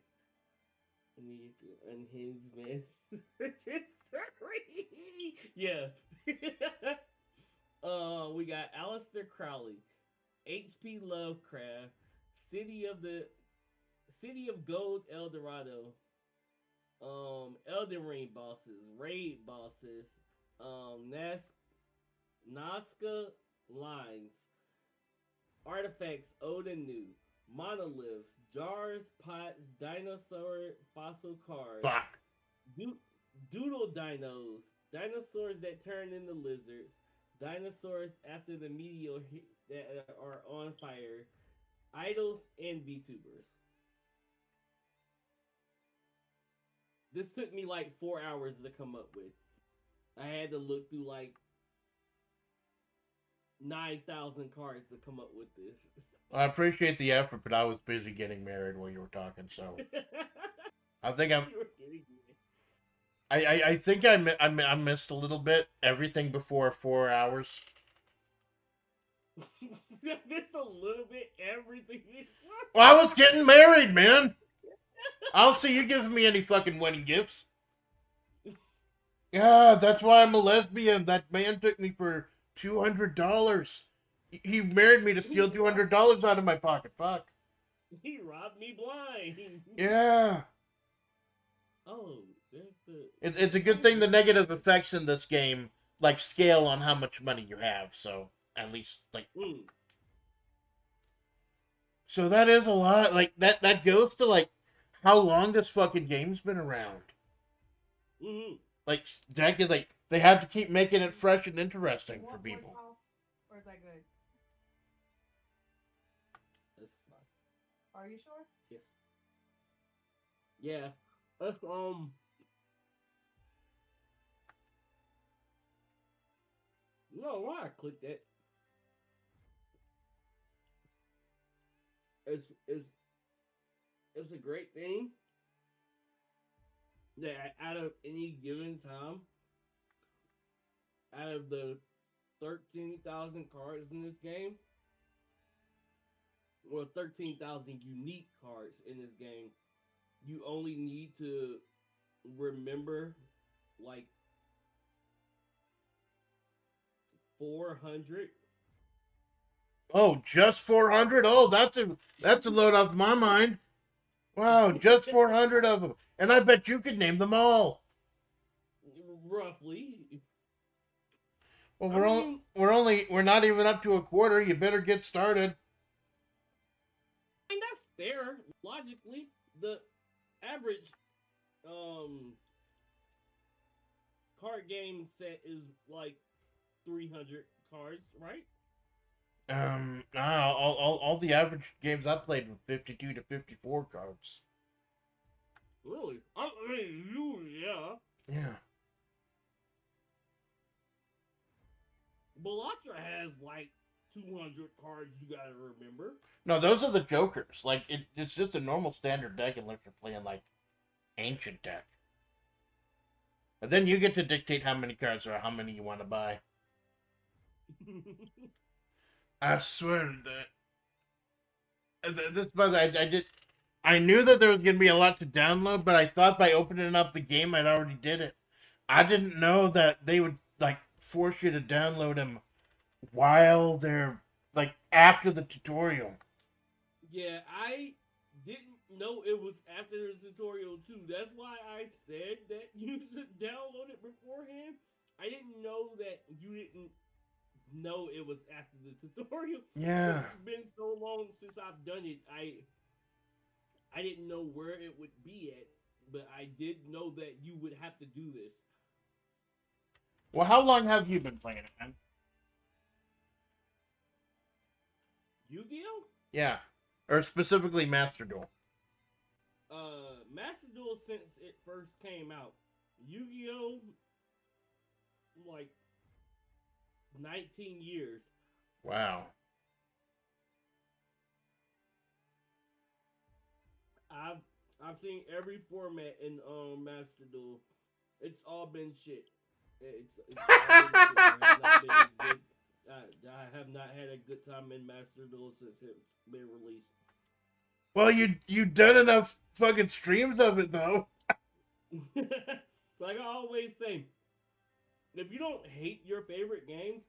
me unhinged man's history. Yeah. We got Aleister Crowley, H.P. Lovecraft, City of Gold El Dorado, Elden Ring bosses, raid bosses, Nazca lines, artifacts old and new, monoliths, jars, pots, dinosaur fossil cards,
Fuck.
doodle dinos, dinosaurs that turn into lizards, dinosaurs after the meteor that are on fire, idols, and VTubers. This took me like 4 hours to come up with. I had to look through like 9,000 cards to come up with this.
I appreciate the effort, but I was busy getting married while you were talking, so I think I think I missed a little bit. Everything before 4 hours.
I missed a little bit everything.
Well, I was getting married, man. I don't see you giving me any fucking wedding gifts. Yeah, that's why I'm a lesbian. That man took me for $200. He married me to steal $200 out of my pocket. Fuck.
He robbed me blind.
Yeah.
Oh, there's the.
It's a good thing the negative effects in this game like scale on how much money you have. So at least like. So that is a lot. Like that goes to like how long this fucking game's been around.
Mm-hmm.
Like decades, like they had to keep making it fresh and interesting for people.
Or is that good?
That's fine.
Are you sure?
Yes. Yeah. That's No, why I clicked that? It's a great thing that out of any given time, out of the 13,000 cards in this game, or 13,000 unique cards in this game, you only need to remember like 400.
Oh, just 400? Oh, that's a load off my mind. Wow, just 400 of them. And I bet you could name them all.
Roughly.
Well, we're not even up to a quarter. You better get started.
I mean, that's fair. Logically, the average card game set is like 300 cards, right?
All the average games I played were 52 to 54 cards.
Really? I mean, yeah.
Yeah.
Balatra has like 200 cards you gotta remember.
No, those are the jokers. Like, it's just a normal standard deck unless you're playing, like, ancient deck. And then you get to dictate how many cards or how many you want to buy. I swear that this, but I did. I knew that there was gonna be a lot to download, but I thought by opening up the game, I'd already did it. I didn't know that they would like force you to download them while they're like after the tutorial.
Yeah, I didn't know it was after the tutorial too. That's why I said that you should download it beforehand. I didn't know that you didn't know it was after the tutorial.
Yeah.
It's been so long since I've done it. I didn't know where it would be at, but I did know that you would have to do this.
Well, how long have you been playing it, man?
Yu-Gi-Oh?
Yeah, or specifically Master Duel.
Master Duel since it first came out. Yu-Gi-Oh, like 19 years.
Wow.
I've seen every format in Master Duel. It's all been shit. It's all been shit. I have not had a good time in Master Duel since it's been released.
Well, you done enough fucking streams of it though.
Like I always say, if you don't hate your favorite games,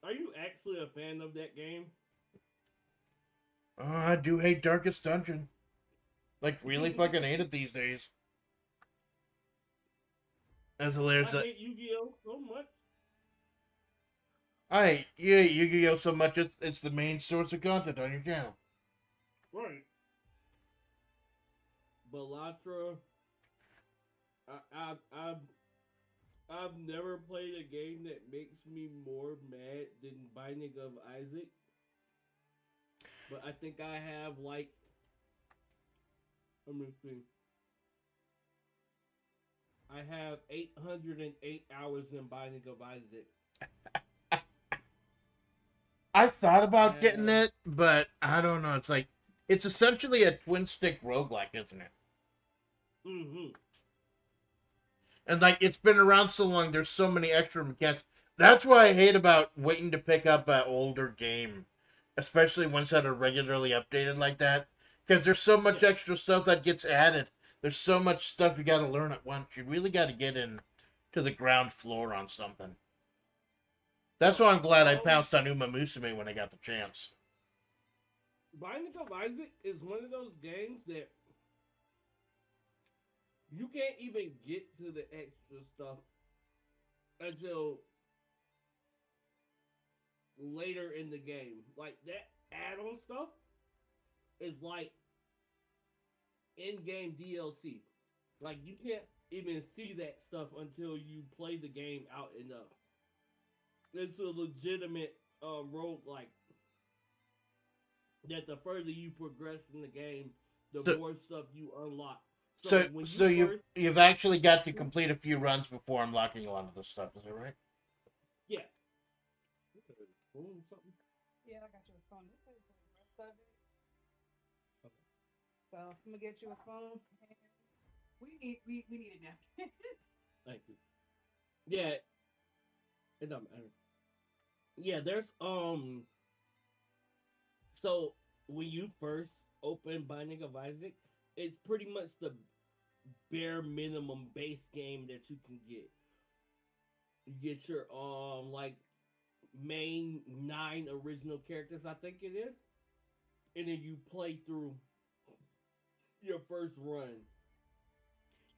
are you actually a fan of that game?
Oh, I do hate Darkest Dungeon. Like, really fucking hate it these days. That's hilarious.
I hate Yu-Gi-Oh so much.
I hate Yu-Gi-Oh so much. It's the main source of content on your channel.
Right. Balatra. I've never played a game that makes me more mad than Binding of Isaac. But I think I have like, let me see. I have 808 hours in Binding of Isaac.
I thought about getting it, but I don't know. It's like it's essentially a twin stick roguelike, isn't it?
Mm-hmm.
And like it's been around so long, there's so many extra mechanics. That's what I hate about waiting to pick up an older game, especially ones that are regularly updated like that. Because there's so much extra stuff that gets added. There's so much stuff you got to learn at once. You really got to get in to the ground floor on something. That's why I'm glad I pounced on Uma Musume when I got the chance.
Binding of Isaac is one of those games that you can't even get to the extra stuff until later in the game. Like that add-on stuff is like in-game DLC. Like you can't even see that stuff until you play the game out enough. It's a legitimate roguelike that the further you progress in the game, the more stuff you unlock.
So you've actually got to complete a few runs before unlocking a lot of this stuff, is that right?
Yeah.
Yeah, I got you a phone. Okay. So I'm gonna get you a phone. We need a napkin.
Thank you. Yeah. It doesn't matter. Yeah, there's so when you first open Binding of Isaac, it's pretty much the bare minimum base game that you can get. You get your like main 9 original characters, I think it is, and then you play through your first run.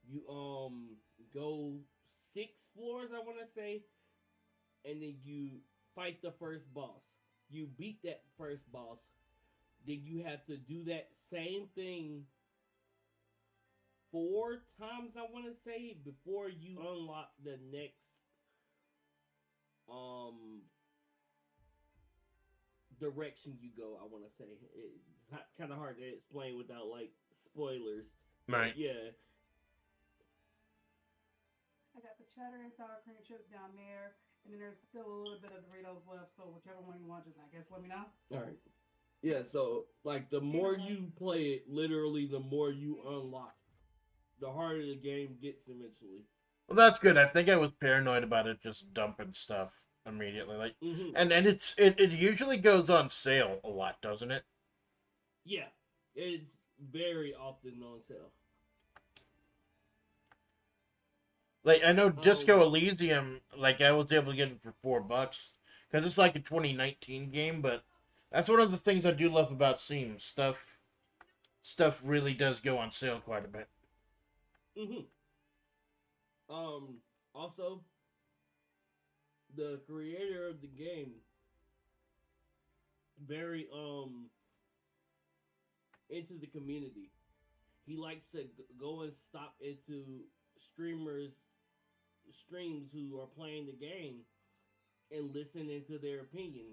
You go 6 floors, I want to say, and then you fight the first boss. You beat that first boss, then you have to do that same thing 4 times, I want to say, before you unlock the next direction you go. I want to say it's kind of hard to explain without like spoilers.
Right.
Yeah.
I got the cheddar and sour cream chips down there, and then there's still a little bit of Doritos left. So whichever one you want, just I guess let me know.
All right. Yeah. So like the more you play it, literally the more you unlock. The harder the game gets eventually.
Well, that's good. I think I was paranoid about it just dumping stuff immediately. Like,
Mm-hmm.
and it usually goes on sale a lot, doesn't it?
Yeah, it's very often on sale.
Like, I know Disco
Um,
Elysium, like I was able to get it for $4 because it's like a 2019 game. But that's one of the things I do love about Steam. Stuff really does go on sale quite a bit.
hmm Also, the creator of the game very into the community. He likes to go and stop into streamers streams who are playing the game and listen into their opinion.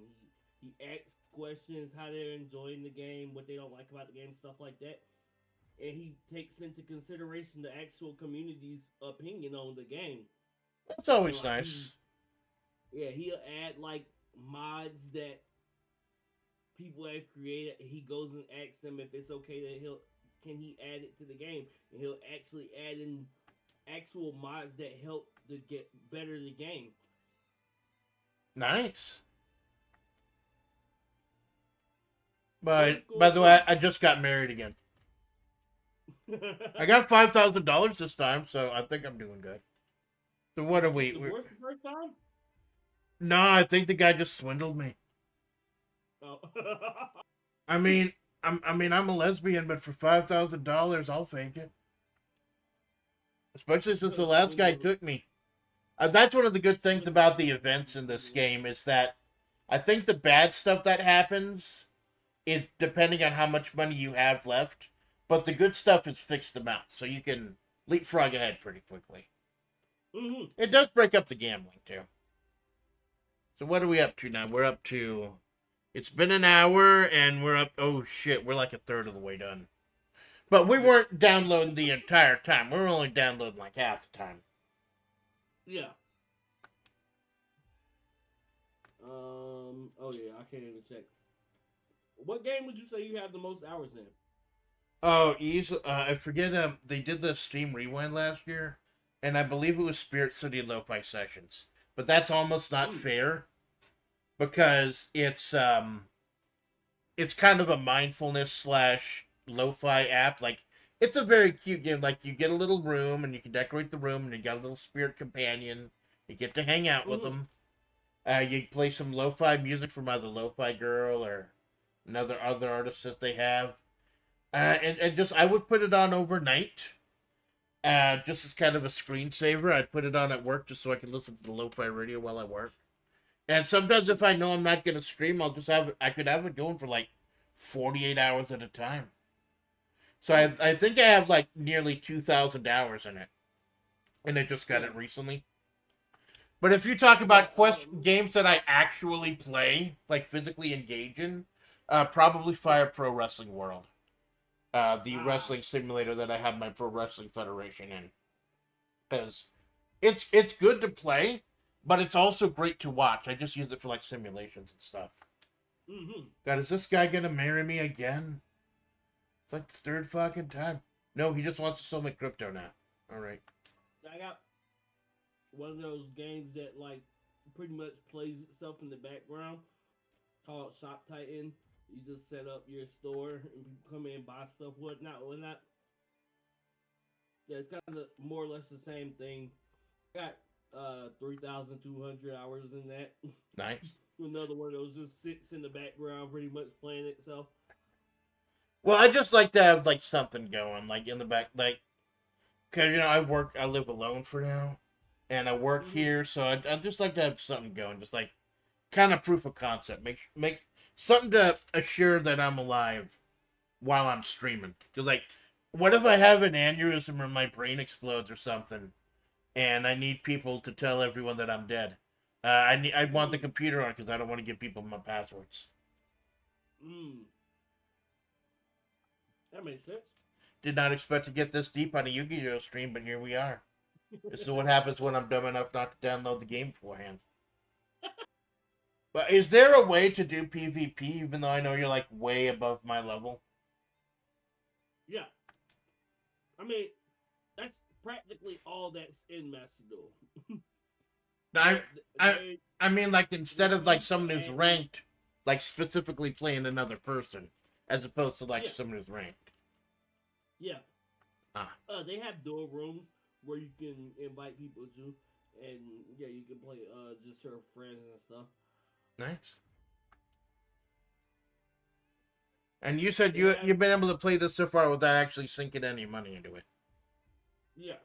He asks questions how they're enjoying the game, what they don't like about the game, stuff like that. And he takes into consideration the actual community's opinion on the game.
That's
And
always
like he
nice.
yeah, he'll add like mods that people have created. He goes and asks them if it's okay that he'll can he add it to the game, and he'll actually add in actual mods that help to get better the game.
Nice. But
Very
by
cool
the way,
thing.
I just got married again. I got $5,000 this time, so I think I'm doing good. So what are we?
Divorced the first time?
No, I think the guy just swindled me.
Oh.
I mean, I'm a lesbian, but for $5,000, I'll fake it. Especially since the last guy
Swindle.
took me. That's one of the good things about the events in this game is that I think the bad stuff that happens is depending on how much money you have left, but the good stuff is fixed amounts, so you can leapfrog ahead pretty quickly.
Mm-hmm.
It does break up the gambling too. So what are we up to now? We're up to. It's been an hour, and we're up. Oh shit, we're like a third of the way done. But we
Yeah.
weren't downloading the entire time. We were only downloading like half the time.
Yeah. Oh yeah, I can't even check. What game would you say you have the most hours in?
Oh, easy. I forget. They did the Steam Rewind last year, and I believe it was Spirit City Lo-Fi Sessions. But that's almost not
Mm.
fair because it's kind of a mindfulness slash lo-fi app. Like it's a very cute game. Like you get a little room and you can decorate the room, and you got a little spirit companion. You get to hang out with
Mm-hmm.
them. You play some lo-fi music from either Lo-Fi Girl or another other artists that they have. And just I would put it on overnight. Just as kind of a screensaver. I'd put it on at work just so I could listen to the lo-fi radio while I work. And sometimes if I know I'm not gonna stream, I'll just have it. I could have it going for like 48 hours at a time. So
Mm.
I think I have like nearly 2,000 hours in it, and I just got
Yeah.
it recently. But if you talk
I got
about games that I actually play, like physically engage in, probably Fire Pro Wrestling World, the
ah
wrestling simulator that I have my Pro Wrestling Federation in, because it's good to play, but it's also great to watch. I just use it for like simulations and stuff.
mm-hmm.
God, is this guy gonna marry me again? It's like the third fucking time. No, he just wants to sell me crypto now. All right.
I got one of those games that like pretty much plays itself in the background called Shop Titan. You just set up your store and people come in and buy stuff, whatnot, whatnot. Yeah, it's kind of more or less the same thing. Got 3,200 hours in that.
Nice.
Another one of those just sits in the background, pretty much playing itself.
Well, I just like to have like something going, like in the back, like because I live alone for now, and I work
Mm-hmm.
here, so I just like to have something going, just like kind of proof of concept, make something to assure that I'm alive while I'm streaming. Cause like, what if I have an aneurysm or my brain explodes or something, and I need people to tell everyone that I'm dead? I want the
Mm.
computer on because I don't want to give people my passwords.
Mm. That makes sense.
Did not expect to get this deep on a Yu-Gi-Oh stream, but here we are. This is what happens when I'm dumb enough not to download the game beforehand. But is there a way to do PvP even though I know you're like way above my level?
Yeah. I mean, that's practically all that's in Master Duel.
I,
But
I,
they
I mean, like instead of like
refuse
someone
to
who's
add in.
ranked, like specifically playing another person, as opposed to like
Yeah,
someone who's ranked.
yeah.
Ah,
They have duel rooms where you can invite people to, and yeah, you can play just her friends and stuff.
nice. And you said
They have
you've been able to play this so far without actually sinking any money into it.
yeah.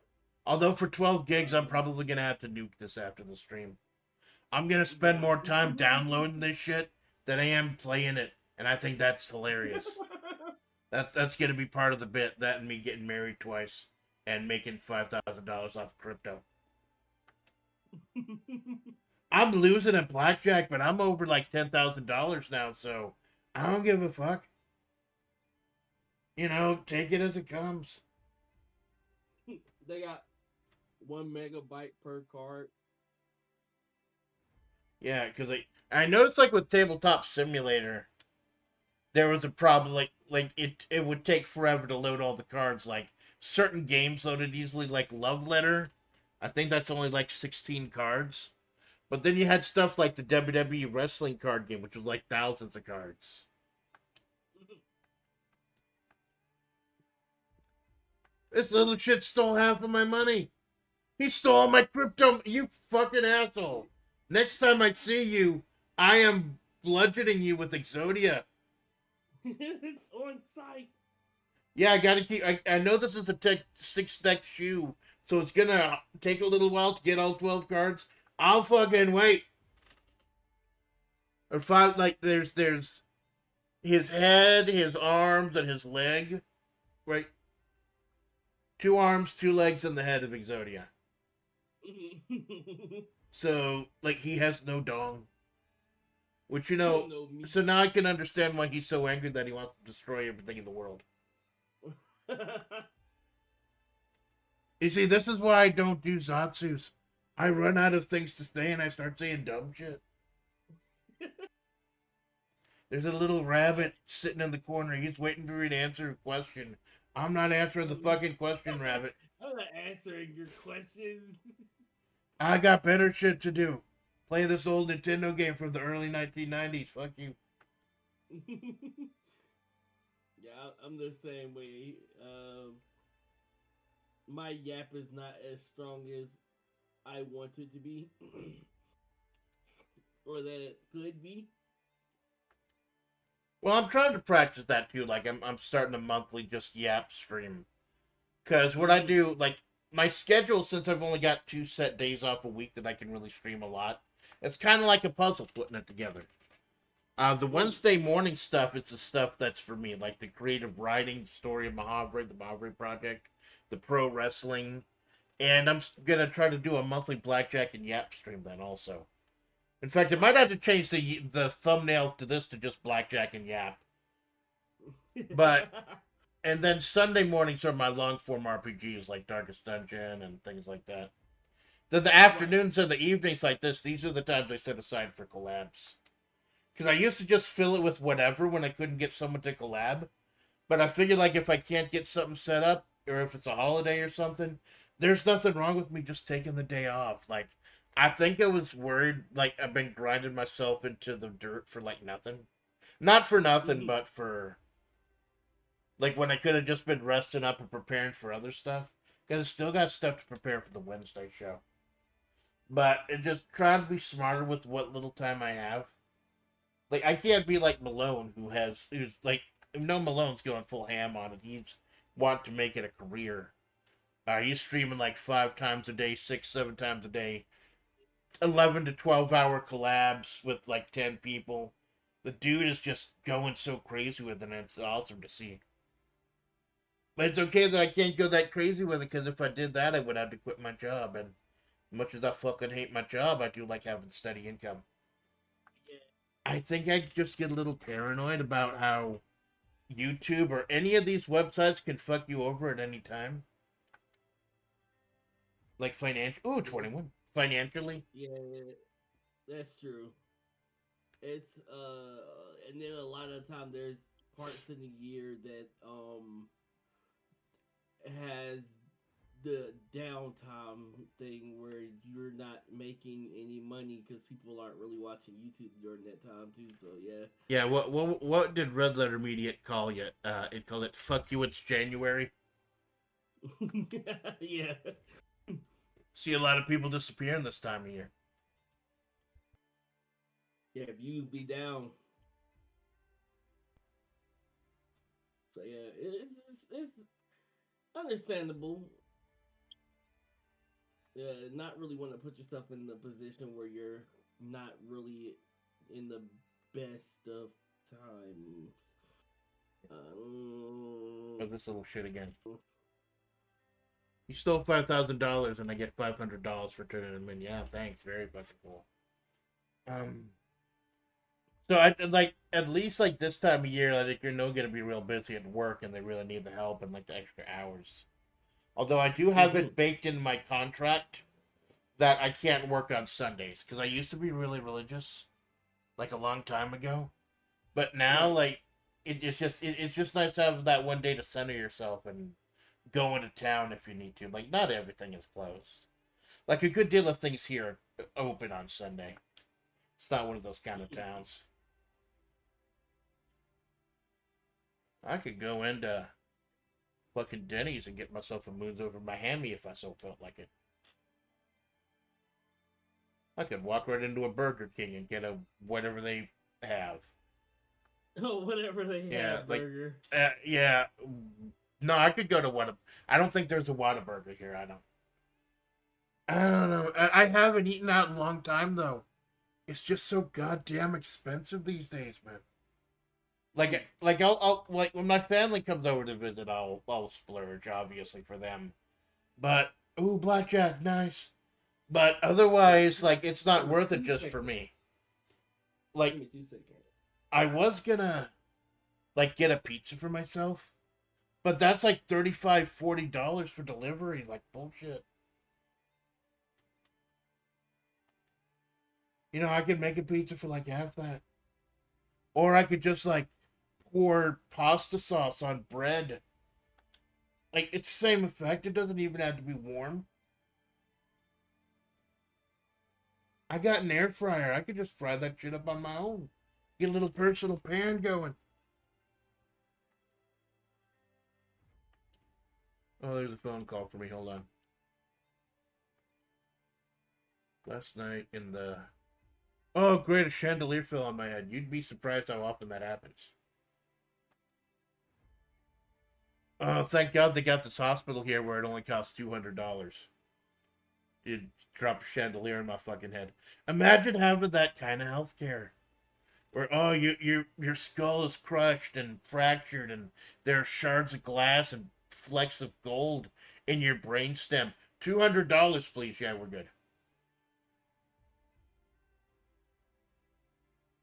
Although for 12 gigs, I'm
Um,
probably gonna have to nuke this after the stream. I'm gonna spend
yeah.
more time downloading this shit than I am playing it, and I think that's hilarious. That's gonna be part of the bit. That and me getting married twice and making $5,000 off crypto. I'm losing at blackjack, but I'm over like $10,000 now, so I don't give a fuck. Take it as it comes.
They got 1 megabyte per card.
Yeah, because I noticed like with Tabletop Simulator, there was a problem. Like it would take forever to load all the cards. Like certain games loaded easily, like Love Letter. I think that's only like 16 cards. But then you had stuff like the WWE wrestling card game, which was like thousands of cards. This little shit stole half of my money. He stole my crypto. You fucking asshole. Next time I see you, I am bludgeoning you with Exodia.
It's on site.
Yeah, I gotta keep. I know this is a 6 deck shoe, so it's gonna take a little while to get all 12 cards. I'll fucking wait. Or five, like, there's his head, his arms, and his leg. Right? 2 arms, 2 legs, and the head of Exodia. So, like, he has no dong. Which,
No me.
so now I can understand why he's so angry that he wants to destroy everything in the world. You see, this is why I don't do Zatsus. I run out of things to say and I start saying dumb shit. There's a little rabbit sitting in the corner. He's waiting for me to answer a question. I'm not answering the fucking question, rabbit.
I'm not answering your questions.
I got better shit to do. Play this old Nintendo game from the early 1990s. Fuck you.
Yeah, I'm the same way. My yap is not as strong as I want it to be, or that it could be.
Well, I'm trying to practice that too. Like, I'm starting a monthly just yap stream. Because what I
Mm-hmm.
do, like, my schedule, since I've only got 2 set days off a week that I can really stream a lot, it's kind of like a puzzle putting it together. The
Mm.
Wednesday morning stuff is the stuff that's for me, like the creative writing, the story of Mahavri, the Mahavri Project, the pro wrestling, and I'm gonna try to do a monthly blackjack and yap stream then also. In fact, I might have to change the thumbnail to this to just blackjack and yap. But and then Sunday mornings are my long form RPGs like Darkest Dungeon and things like that. Then the
Right.
afternoons and the evenings like this, these are the times I set aside for collabs. Because I used to just fill it with whatever when I couldn't get someone to collab. But I figured like if I can't get something set up or if it's a holiday or something, there's nothing wrong with me just taking the day off. Like I think I was worried like I've been grinding myself into the dirt for like nothing. Not for nothing,
Mm-hmm.
but for like when I could have just been resting up and preparing for other stuff. Because I still got stuff to prepare for the Wednesday show. But it just trying to be smarter with what little time I have. Like I can't be like Malone who's like no Malone's going full ham on it. He's want to make it a career. He's streaming like 5 times a day, 6, 7 times a day, 11 to 12 hour collabs with like 10 people. The dude is just going so crazy with it, and it's awesome to see. But it's okay that I can't go that crazy with it because if I did that, I would have to quit my job. And much as I fucking hate my job, I do like having steady income.
Yeah.
I think I just get a little paranoid about how YouTube or any of these websites can fuck you over at any time. Like financial. Ooh,
Yeah.
21. Financially.
Yeah. That's true. It's and then a lot of time there's parts in the year that has the downtime thing where you're not making any money because people aren't really watching YouTube during that time too. So yeah.
Yeah, what did Red Letter Media call you? It called it "Fuck you, it's January."
Yeah.
See a lot of people disappearing this time of year.
Yeah, views be down. So yeah, it's understandable. Not really want to put yourself in the position where you're not really in the best of times.
Oh, this little shit again. You stole $5,000 and I get $500 for turning them in. Yeah, thanks. Very fucking cool. So I like at least like this time of year, like you're no gonna be real busy at work and they really need the help and like the extra hours. Although I do have it baked in my contract that I can't work on Sundays because I used to be really religious, like a long time ago. But now, like, it's just nice to have that one day to center yourself and go into town if you need to. Like, not everything is closed. Like a good deal of things here are open on Sunday. It's not one of those kind of towns. I could go into fucking Denny's and get myself a moons over my hammy if I so felt like it. I could walk right into a Burger King and get a whatever they have.
Oh, whatever they
Yeah,
have,
like,
burger.
yeah. No, I could go to Whataburger. I don't think there's a Whataburger here. I don't know. I haven't eaten out in a long time though. It's just so goddamn expensive these days, man. I'll like when my family comes over to visit, I'll splurge obviously for them. But ooh, blackjack, nice. But otherwise, like it's not worth it just for me. Like
Give me 2 seconds.
I was gonna like get a pizza for myself, but that's like $35-$40 for delivery. Like bullshit. You know, I could make a pizza for like half that. Or I could just like pour pasta sauce on bread. Like it's the same effect. It doesn't even have to be warm. I got an air fryer. I could just fry that shit up on my own. Get a little personal pan going. Oh, there's a phone call for me. Hold on. Last night in the... Oh, great. A chandelier fell on my head. You'd be surprised how often that happens. Oh, thank God they got this hospital here where it only costs $200. You'd drop a chandelier on my fucking head. Imagine having that kind of health care. Where, oh, your skull is crushed and fractured and there are shards of glass and flecks of gold in your brainstem. $200, please. Yeah, we're good.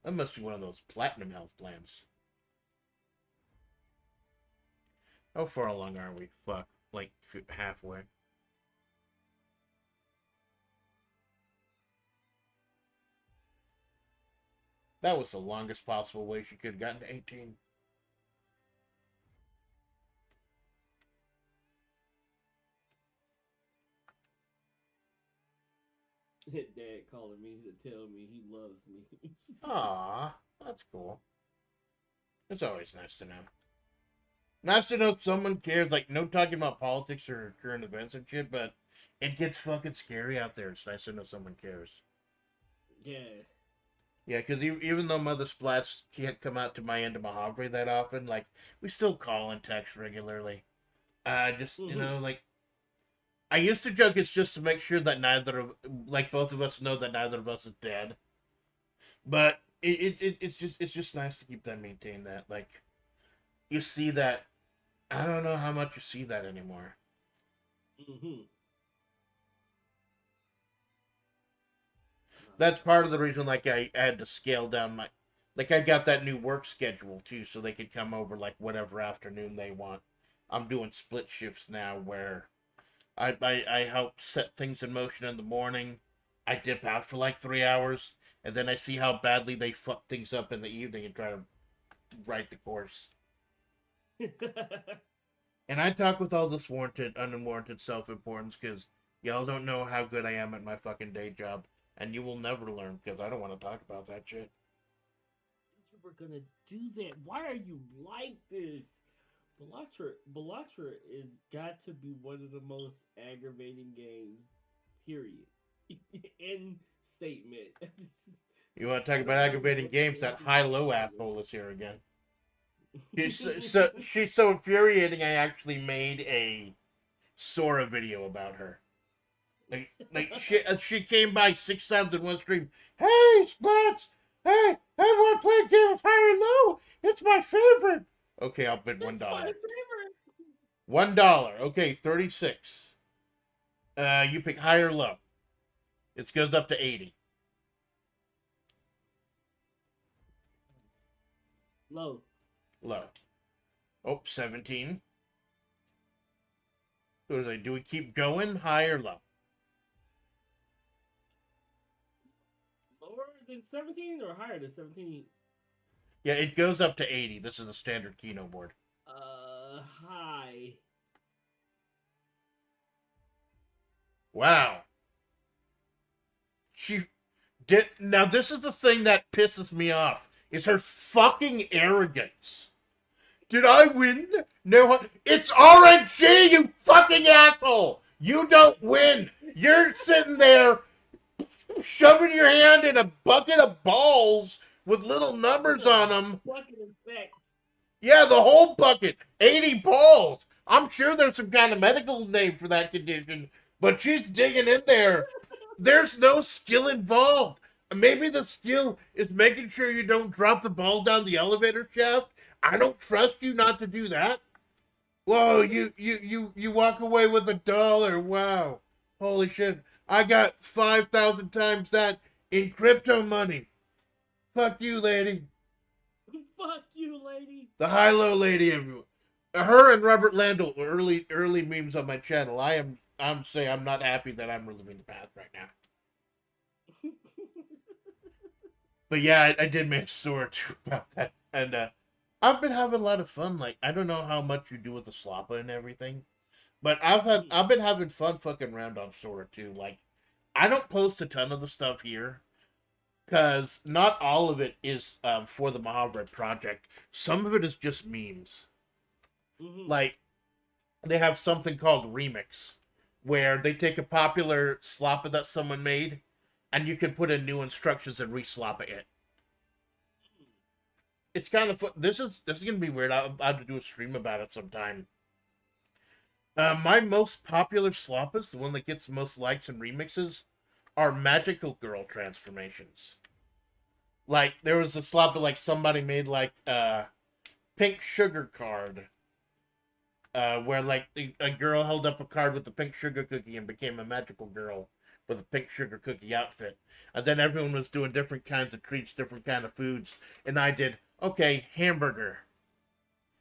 That must be one of those platinum health plans. How far along are we? Fuck. Like halfway. That was the longest possible way she could have gotten to 18.
Dad calling me to tell me he loves me.
Aw, that's cool. It's always nice to know. Nice to know someone cares. Like, no talking about politics or current events and shit, but it gets fucking scary out there. It's nice to know someone cares.
Yeah.
Yeah, because even though Mother Splats can't come out to my end of Mojave that often, like, we still call and text regularly. Just, you know, like, I used to joke it's just to make sure that both of us know that neither of us is dead. But it's just nice to keep that, maintain that. Like, you see that, I don't know how much you see that anymore. That's part of the reason, like, I had to scale down my, like, I got that new work schedule, too, so they could come over, like, whatever afternoon they want. I'm doing split shifts now where I help set things in motion in the morning. I dip out for like 3 hours, and then I see how badly they fuck things up in the evening and try to right the course. And I talk with all this unwarranted self-importance because y'all don't know how good I am at my fucking day job. And you will never learn because I don't want to talk about that shit.
You were gonna do that. Why are you like this? Belatra is got to be one of the most aggravating games. Period. End statement.
You want to talk
I
about
don't know
aggravating
what
games?
game
That
you
high-low
play.
asshole is here again. She's so infuriating. I actually made a Sora video about her. She came by 6 times in one stream. Hey, Splatts! Hey, I want to play a game of high and low. It's my favorite. Okay, I'll bid
That's my favorite.
$1. Okay, 36. You pick high or low. It goes up to 80.
Low.
Low. Oh, 17. So do we keep going? High or low?
Lower than 17 or higher than 17?
Yeah, it goes up to 80. This is a standard Kino board.
High.
Wow. She did. Now, this is the thing that pisses me off. Is her fucking arrogance. Did I win? No, it's RNG, you fucking asshole! You don't win! You're sitting there shoving your hand in a bucket of balls with little numbers on them.
Bucket of sex.
Yeah, the whole bucket. 80 balls. I'm sure there's some kind of medical name for that condition, but she's digging in there. There's no skill involved. Maybe the skill is making sure you don't drop the ball down the elevator shaft. I don't trust you not to do that. Whoa, you walk away with $1. Wow. Holy shit. I got 5,000 times that in crypto money. Fuck you, lady.
Fuck you, lady.
The high-low lady, everyone. Her and Robert Landell were early memes on my channel. I'm saying I'm not happy that I'm reliving the past right now. But yeah, I did make a story too about that. And I've been having a lot of fun. Like, I don't know how much you do with the slappa and everything. But I've been having fun fucking around on Sora too. Like, I don't post a ton of the stuff here. Because not all of it is for the Mahavred project. Some of it is just memes.
Mm-hmm.
Like, they have something called Remix, where they take a popular slappa that someone made, and you can put in new instructions and re-slappa it. It's kind of fun. This is gonna be weird. I'll have to do a stream about it sometime. My most popular slappas, the one that gets the most likes and remixes, are magical girl transformations. Like, there was a slappa like somebody made like pink sugar card. Where like a girl held up a card with a pink sugar cookie and became a magical girl with a pink sugar cookie outfit. And then everyone was doing different kinds of treats, different kind of foods. And I did, okay, hamburger.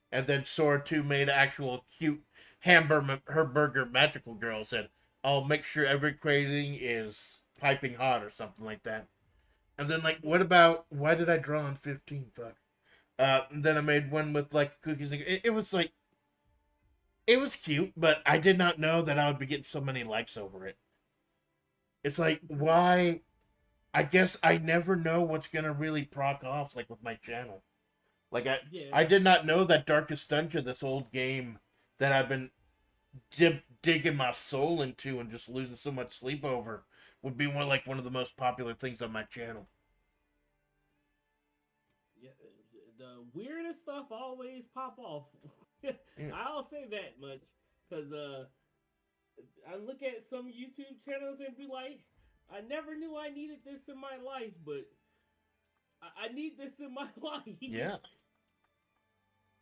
And then Sora 2 made actual cute her burger magical girl. Said, I'll make sure every craving is piping hot or something like that. And then like, why did I draw on 15? Fuck. And then I made one with like cookies. It was like, it was cute, but I did not know that I would be getting so many likes over it. It's like, why? I guess I never know what's gonna really proc off, like with my channel. Like I did not know that Darkest Dungeon, this old game that I've been digging my soul into and just losing so much sleep over, would be one of the most popular things on my channel.
Yeah, the weirdest stuff always pop off. I'll say that much because I look at some YouTube channels and be like, I never knew I needed this in my life, but I need this in my life.
Yeah.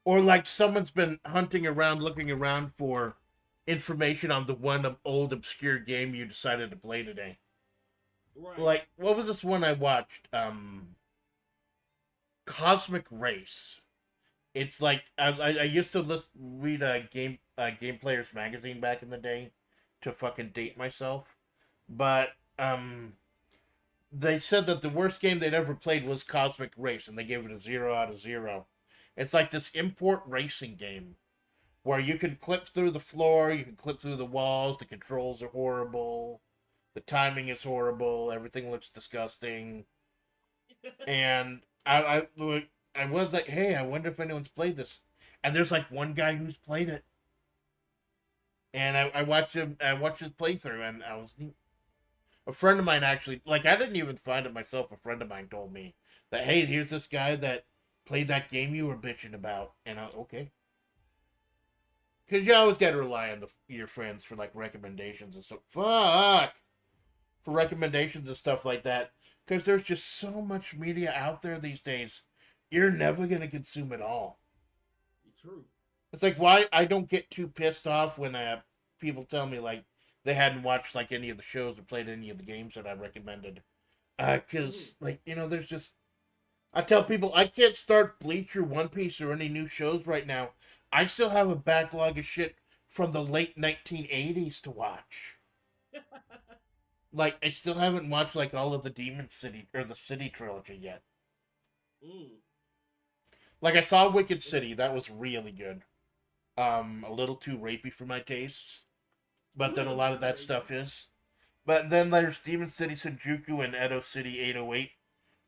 Or like someone's been hunting around, looking around for information on the one old obscure game you decided to play today.
Right.
Like, what was this one I watched? Cosmic Race. It's like I used to read a Game Players magazine back in the day to fucking date myself, but they said that the worst game they'd ever played was Cosmic Race, and they gave it a 0 out of 0. It's like this import racing game where you can clip through the floor, you can clip through the walls, the controls are horrible, the timing is horrible, everything looks disgusting. And I was like, hey, I wonder if anyone's played this. And there's like one guy who's played it. And I watched him. I watched his playthrough, and I was a friend of mine actually. Like I didn't even find it myself. A friend of mine told me that hey, here's this guy that played that game you were bitching about, and I okay. Because you always got to rely on your friends for like recommendations and stuff. Fuck for recommendations and stuff like that. Because there's just so much media out there these days. You're never gonna consume it all.
True.
It's like why I don't get too pissed off when people tell me like they hadn't watched like any of the shows or played any of the games that I recommended. Because like there's just I tell people I can't start Bleach or One Piece or any new shows right now. I still have a backlog of shit from the late 1980s to watch. Like I still haven't watched like all of the Demon City or the City trilogy yet. Like I saw Wicked City, that was really good. A little too rapey for my tastes, but then a lot of that stuff is. But then there's Demon City Shinjuku and Edo City 808,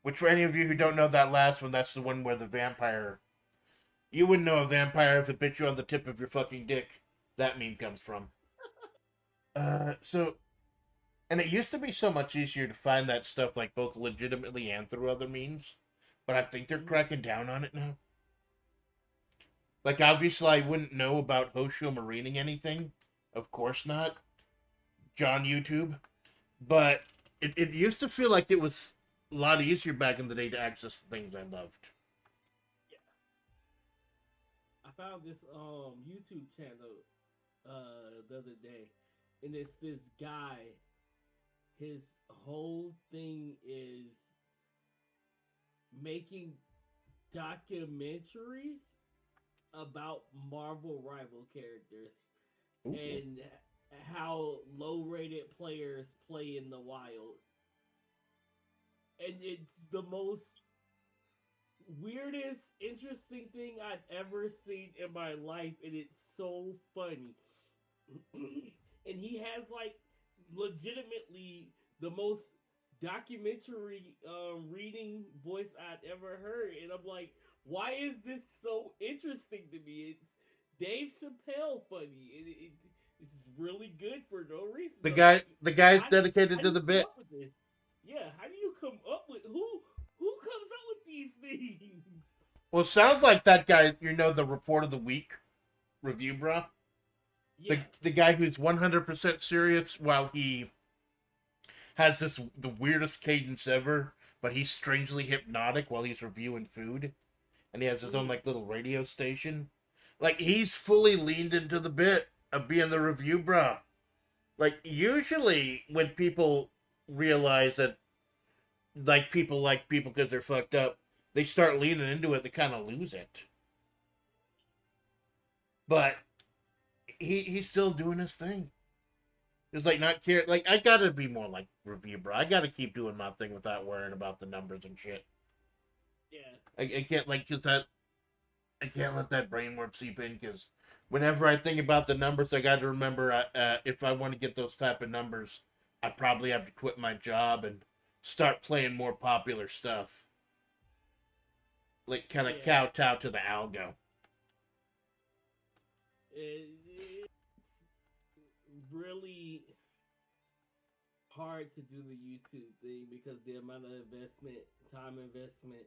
which for any of you who don't know that last one, that's the one where the vampire. You wouldn't know a vampire if it bit you on the tip of your fucking dick. That meme comes from. And it used to be so much easier to find that stuff like both legitimately and through other means, but I think they're cracking down on it now. Like, obviously, I wouldn't know about Hoshio marining anything. Of course not. John YouTube. But it used to feel like it was a lot easier back in the day to access the things I loved.
Yeah. I found this YouTube channel the other day. And it's this guy. His whole thing is making documentaries about Marvel rival characters. Ooh. And how low-rated players play in the wild. And it's the most weirdest, interesting thing I've ever seen in my life, and it's so funny. And he has like legitimately the most documentary reading voice I'd ever heard, and I'm like, why is this so interesting to me? It's Dave Chappelle funny. It's really good for no reason.
The guy's dedicated to the bit.
Yeah, how do you come up with who comes up with these things?
Well, it sounds like that guy. The report of the week review, bro. Yeah. The guy who's 100% serious while he has the weirdest cadence ever, but he's strangely hypnotic while he's reviewing food. And he has his own like little radio station. Like he's fully leaned into the bit of being the review bro. Like usually when people realize that like people because they're fucked up, they start leaning into it, they kind of lose it. But he's still doing his thing. It's like not care. Like I gotta be more like review bro. I gotta keep doing my thing without worrying about the numbers and shit.
Yeah.
I can't I can't let that brain warp seep in because whenever I think about the numbers, I got to remember if I want to get those type of numbers, I probably have to quit my job and start playing more popular stuff. Like kind of kowtow to the algo.
It's really hard to do the YouTube thing because the amount of time investment,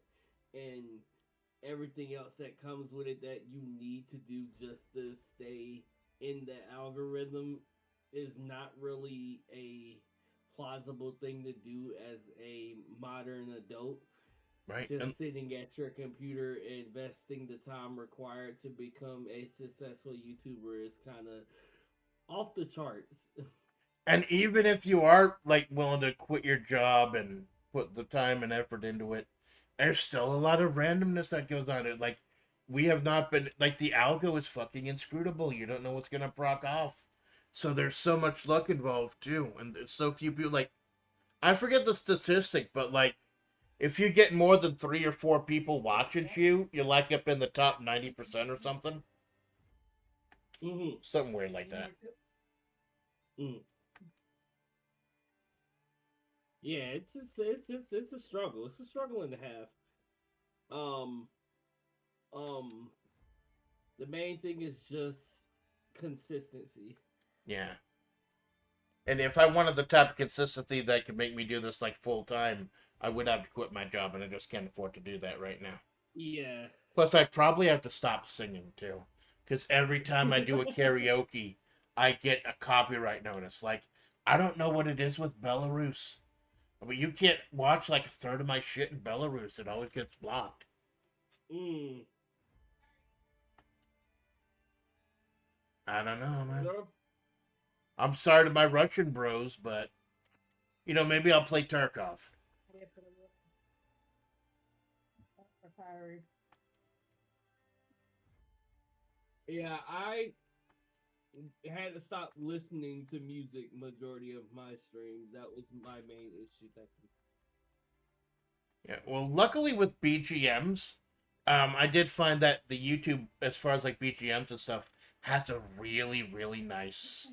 and everything else that comes with it that you need to do just to stay in the algorithm is not really a plausible thing to do as a modern adult.
Right.
Just sitting at your computer, investing the time required to become a successful YouTuber is kind of off the charts.
And even if you are like willing to quit your job and put the time and effort into it, there's still a lot of randomness that goes on it. Like we have not been like the algo is fucking inscrutable. You don't know what's gonna proc off. So there's so much luck involved too, and there's so few people. Like I forget the statistic, but like if you get more than 3 or 4 people watching you, you're like up in the top 90% or something.
Mm-hmm.
Something weird like that.
Mm. Yeah, it's a struggle. It's a struggle and a half. Um, um, the main thing is just consistency.
Yeah. And if I wanted the type of consistency that could make me do this like full time, I would have to quit my job, and I just can't afford to do that right now.
Yeah.
Plus, I'd probably have to stop singing too, because every time I do a karaoke, I get a copyright notice. Like, I don't know what it is with Belarus, but you can't watch like a third of my shit in Belarus. It always gets blocked.
Mm.
I don't know, man.
No.
I'm sorry to my Russian bros, but maybe I'll play Tarkov.
Yeah, I had to stop listening to music majority of my streams. That was my main issue.
Yeah. Well, luckily with BGMs, I did find that the YouTube, as far as like BGMs and stuff, has a really, really nice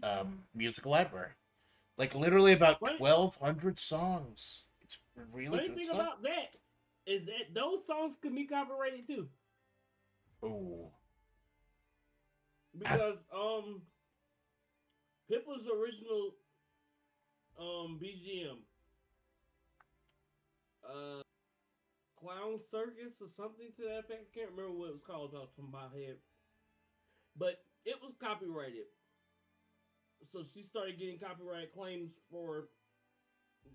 music library. Like literally about
Funny,
1,200 songs. It's really
funny
good
thing
stuff.
about that is that those songs can be copyrighted too.
Oh.
Because Hippo's original BGM Clown Circus or something to that effect. I can't remember what it was called off the top of my head. But it was copyrighted. So she started getting copyright claims for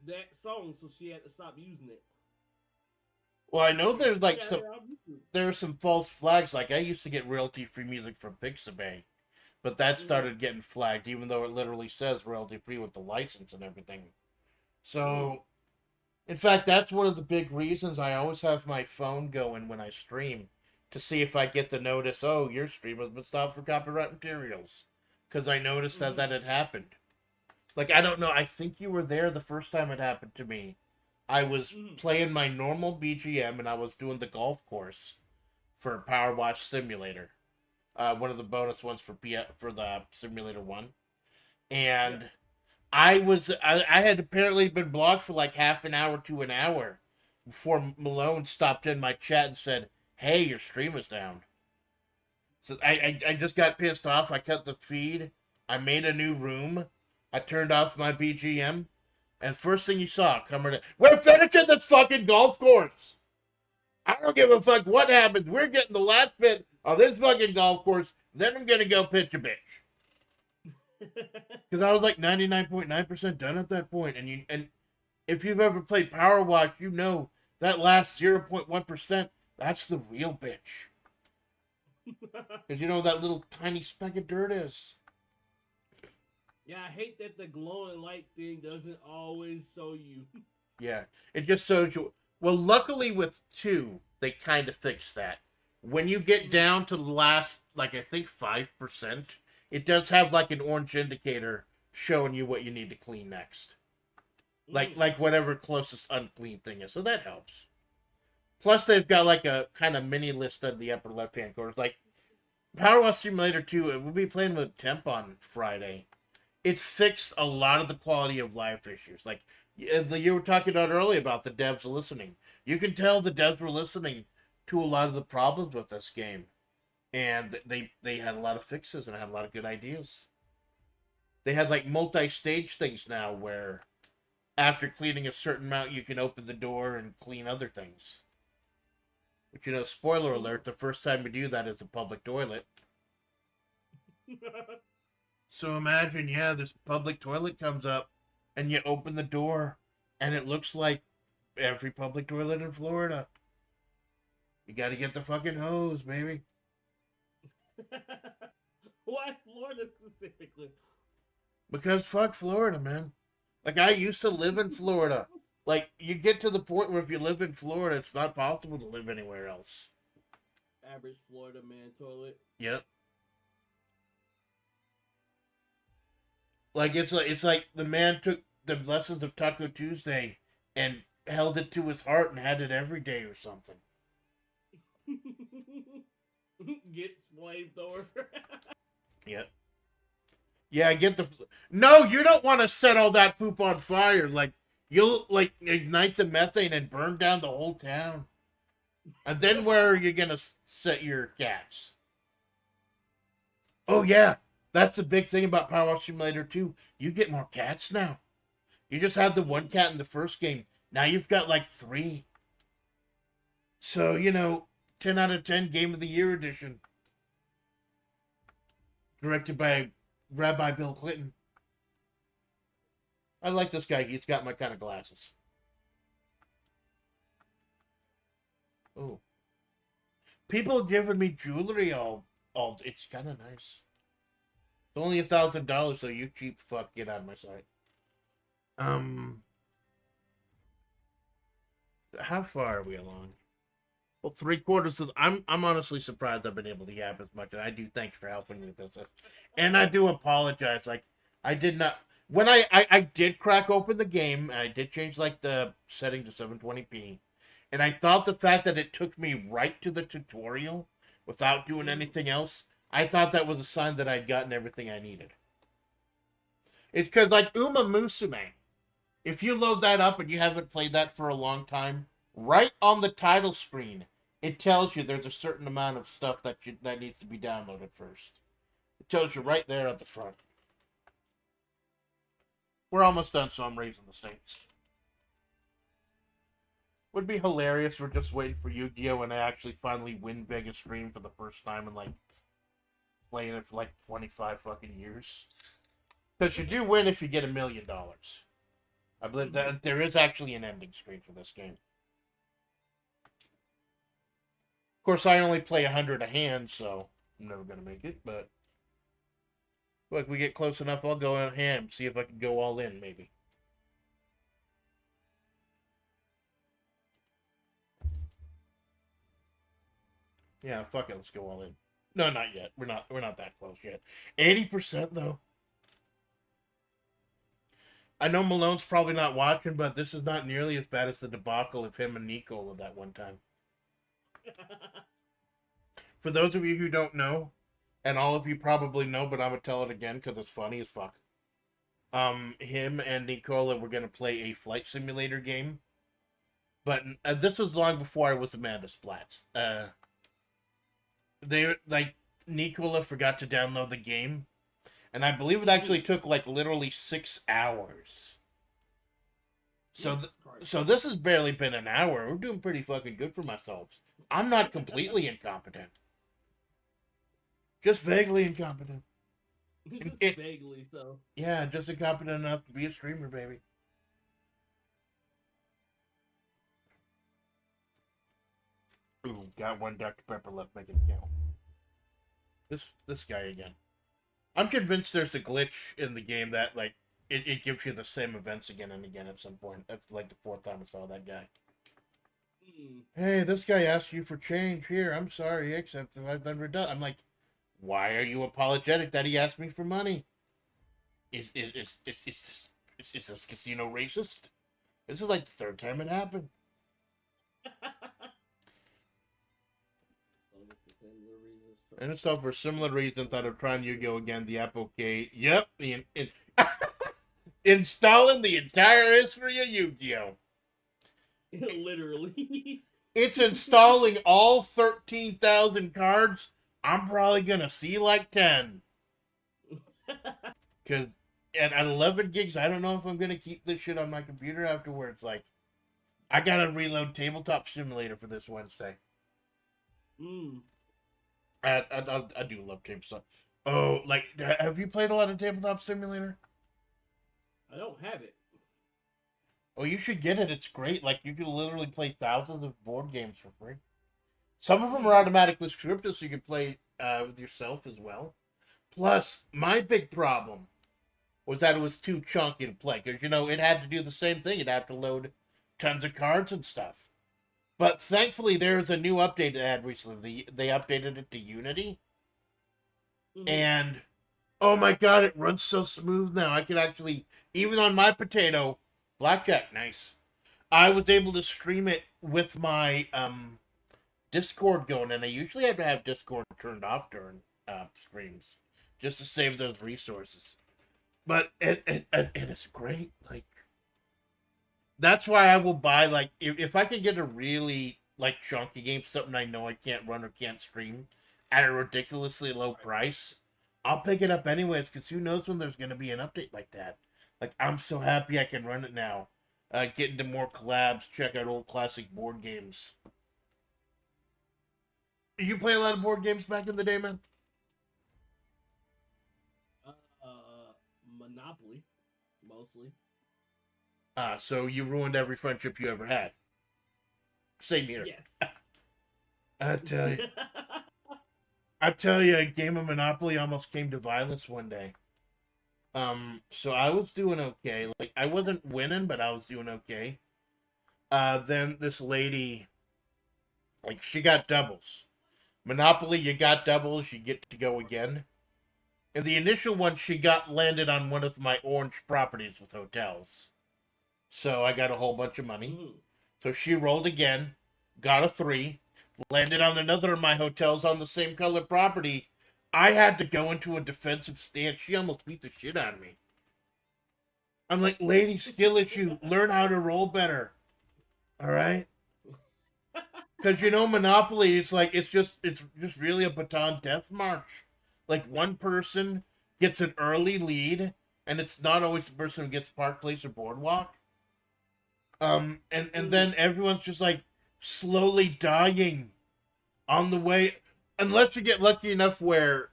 that song, so she had to stop using it.
Well, I know there's like
Yeah,
some there are some false flags. Like I used to get royalty free music from Pixabay, but that started getting flagged, even though it literally says royalty free with the license and everything. So, in fact, that's one of the big reasons I always have my phone going when I stream to see if I get the notice. Oh, your stream has been stopped for copyright materials, because I noticed that had happened. Like I don't know. I think you were there the first time it happened to me. I was playing my normal BGM and I was doing the golf course for Power Wash Simulator. One of the bonus ones for for the Simulator 1. And I had apparently been blocked for like half an hour to an hour before Malone stopped in my chat and said, "Hey, your stream is down." So I just got pissed off. I cut the feed. I made a new room. I turned off my BGM. And first thing you saw coming in, we're finishing this fucking golf course. I don't give a fuck what happens. We're getting the last bit of this fucking golf course. Then I'm gonna go pitch a bitch. Because I was like 99.9% done at that point. And if you've ever played Power Wash, you know that last 0.1%, that's the real bitch. Because you know that little tiny speck of dirt is.
Yeah, I hate that the glowing light thing doesn't always show you.
Yeah, it just shows you. Well, luckily with 2, they kind of fixed that. When you get down to the last, like I think 5%, it does have like an orange indicator showing you what you need to clean next. Like whatever closest unclean thing is. So that helps. Plus, they've got like a kind of mini list in the upper left hand corner. Like Power Wash Simulator 2, we'll be playing with Temp on Friday. It fixed a lot of the quality of life issues. Like you were talking about earlier about the devs listening. You can tell the devs were listening to a lot of the problems with this game, and they had a lot of fixes and had a lot of good ideas. They had like multi-stage things now where after cleaning a certain amount, you can open the door and clean other things. But spoiler alert: the first time you do that is a public toilet. So imagine, this public toilet comes up, and you open the door, and it looks like every public toilet in Florida. You got to get the fucking hose, baby.
Why Florida specifically?
Because fuck Florida, man. Like, I used to live in Florida. Like, you get to the point where if you live in Florida, it's not possible to live anywhere else.
Average Florida man toilet.
Yep. Like, it's like the man took the lessons of Taco Tuesday and held it to his heart and had it every day or something.
Get flamethrower.
Yeah. Yeah, get the... No, you don't want to set all that poop on fire. Like, you'll, like, ignite the methane and burn down the whole town. And then where are you going to set your cats? Oh, yeah. That's the big thing about Power Wash Simulator 2. You get more cats now. You just had the one cat in the first game. Now you've got, like, 3. So, 10 out of 10 Game of the Year edition. Directed by Rabbi Bill Clinton. I like this guy. He's got my kind of glasses. Oh. People giving me jewelry all it's kind of nice. It's only $1,000, so you cheap fuck, get out of my sight. How far are we along? Well, 3/4 of... I'm honestly surprised I've been able to yap as much, and I do thank you for helping me with this. And I do apologize. Like, I did not... When I did crack open the game, and I did change, like, the setting to 720p, and I thought the fact that it took me right to the tutorial without doing anything else, I thought that was a sign that I'd gotten everything I needed. It's because, like, Uma Musume, if you load that up and you haven't played that for a long time, right on the title screen, it tells you there's a certain amount of stuff that needs to be downloaded first. It tells you right there at the front. We're almost done, so I'm raising the stakes. Would be hilarious. We're just waiting for Yu-Gi-Oh! And I actually finally win Vegas Stream for the first time in, like, playing it for, like, 25 fucking years. Because you do win if you get $1 million. I believe that there is actually an ending screen for this game. Of course, I only play 100 a hand, so I'm never going to make it, but... Look, we get close enough, I'll go on ham, see if I can go all in, maybe. Yeah, fuck it, let's go all in. No, not yet. We're not that close yet. 80% though. I know Malone's probably not watching, but this is not nearly as bad as the debacle of him and Nicola that one time. For those of you who don't know, and all of you probably know, but I'm gonna tell it again because it's funny as fuck. Him and Nicola were gonna play a flight simulator game, but this was long before I was Amanda Splatts. Nicola forgot to download the game, and I believe it actually took like literally 6 hours. So, so this has barely been an hour. We're doing pretty fucking good for myself. I'm not completely incompetent. Just vaguely incompetent.
Just vaguely so.
Yeah, just incompetent enough to be a streamer, baby. Ooh, got one Dr. Pepper left, making it count. This guy again. I'm convinced there's a glitch in the game that, like, it gives you the same events again and again at some point. That's like the 4th time I saw that guy. Hey, this guy asked you for change. Here, I'm sorry, except I've never done. I'm like, why are you apologetic that he asked me for money? Is this casino racist? This is like the 3rd time it happened. And it's all for similar reasons that I'm trying Yu-Gi-Oh! Again. The app okay. Yep. Installing the entire history of Yu-Gi-Oh!
Literally.
It's installing all 13,000 cards. I'm probably going to see like 10. Because at 11 gigs, I don't know if I'm going to keep this shit on my computer afterwards. Like, I got to reload Tabletop Simulator for this Wednesday. I do love Tabletop. Oh, like, have you played a lot of Tabletop Simulator?
I don't have it.
Oh, you should get it. It's great. Like, you can literally play thousands of board games for free. Some of them are automatically scripted, so you can play with yourself as well. Plus, my big problem was that it was too chunky to play. Because, it had to do the same thing. It had to load tons of cards and stuff. But thankfully, there's a new update they had recently. They updated it to Unity. And, oh my god, it runs so smooth now. I can actually, even on my potato, blackjack, nice. I was able to stream it with my Discord going, and I usually have to have Discord turned off during streams. just to save those resources. But it is great. Like, that's why I will buy, like, if I can get a really, like, chunky game, something I know I can't run or can't stream at a ridiculously low price, I'll pick it up anyways, because who knows when there's going to be an update like that. Like, I'm so happy I can run it now. Get into more collabs, check out old classic board games. You play a lot of board games back in the day, man?
Monopoly, mostly.
So you ruined every friendship you ever had. Same here.
Yes.
I tell you, a game of Monopoly almost came to violence one day. So I was doing okay. Like, I wasn't winning, but I was doing okay. Then this lady, like, she got doubles. Monopoly, you got doubles, you get to go again. And the initial one, she got landed on one of my orange properties with hotels. So I got a whole bunch of money.
Mm.
So she rolled again, got a 3, landed on another of my hotels on the same color property. I had to go into a defensive stance. She almost beat the shit out of me. I'm like, lady, skill issue. Learn how to roll better. All right? Because, you know, Monopoly is like, it's just really a baton death march. Like, one person gets an early lead, and it's not always the person who gets Park Place or Boardwalk. And then everyone's just like slowly dying on the way, unless you get lucky enough where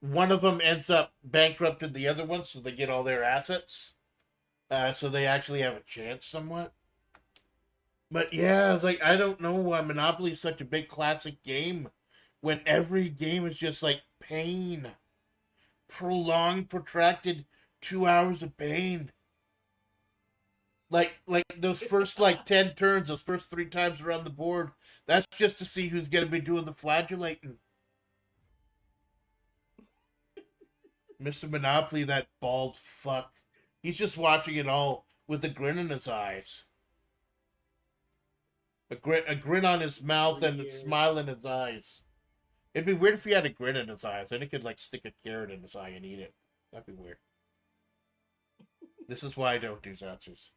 one of them ends up bankrupted the other one, so they get all their assets, so they actually have a chance somewhat. But yeah, it's like, I don't know why Monopoly is such a big classic game when every game is just like pain, prolonged, protracted 2 hours of pain. Like those first like 10 turns, those first 3 times around the board, that's just to see who's gonna be doing the flagellating. Mr. Monopoly, that bald fuck. He's just watching it all with a grin in his eyes. A grin on his mouth and a smile in his eyes. It'd be weird if he had a grin in his eyes, then he could like stick a carrot in his eye and eat it. That'd be weird. This is why I don't do Zatzers.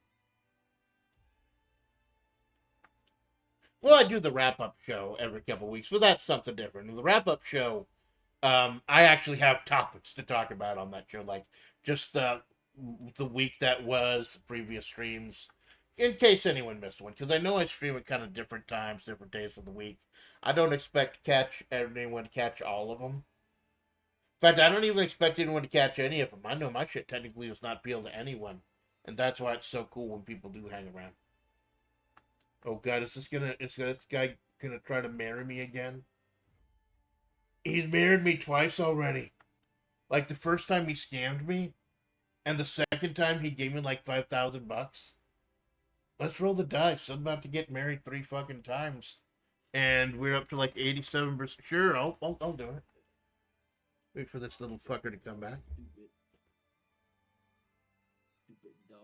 Well, I do the wrap-up show every couple weeks, but that's something different. The wrap-up show, I actually have topics to talk about on that show, like just the week that was, the previous streams, in case anyone missed one, because I know I stream at kind of different times, different days of the week. I don't expect anyone to catch all of them. In fact, I don't even expect anyone to catch any of them. I know my shit technically does not appeal to anyone, and that's why it's so cool when people do hang around. Oh god, is this guy gonna try to marry me again? He's married me twice already. Like, the first time he scammed me, and the second time he gave me like $5,000. Let's roll the dice. I'm about to get married 3 fucking times, and we're up to like 87%. Sure, I'll do it. Wait for this little fucker to come back.
Stupid dumb.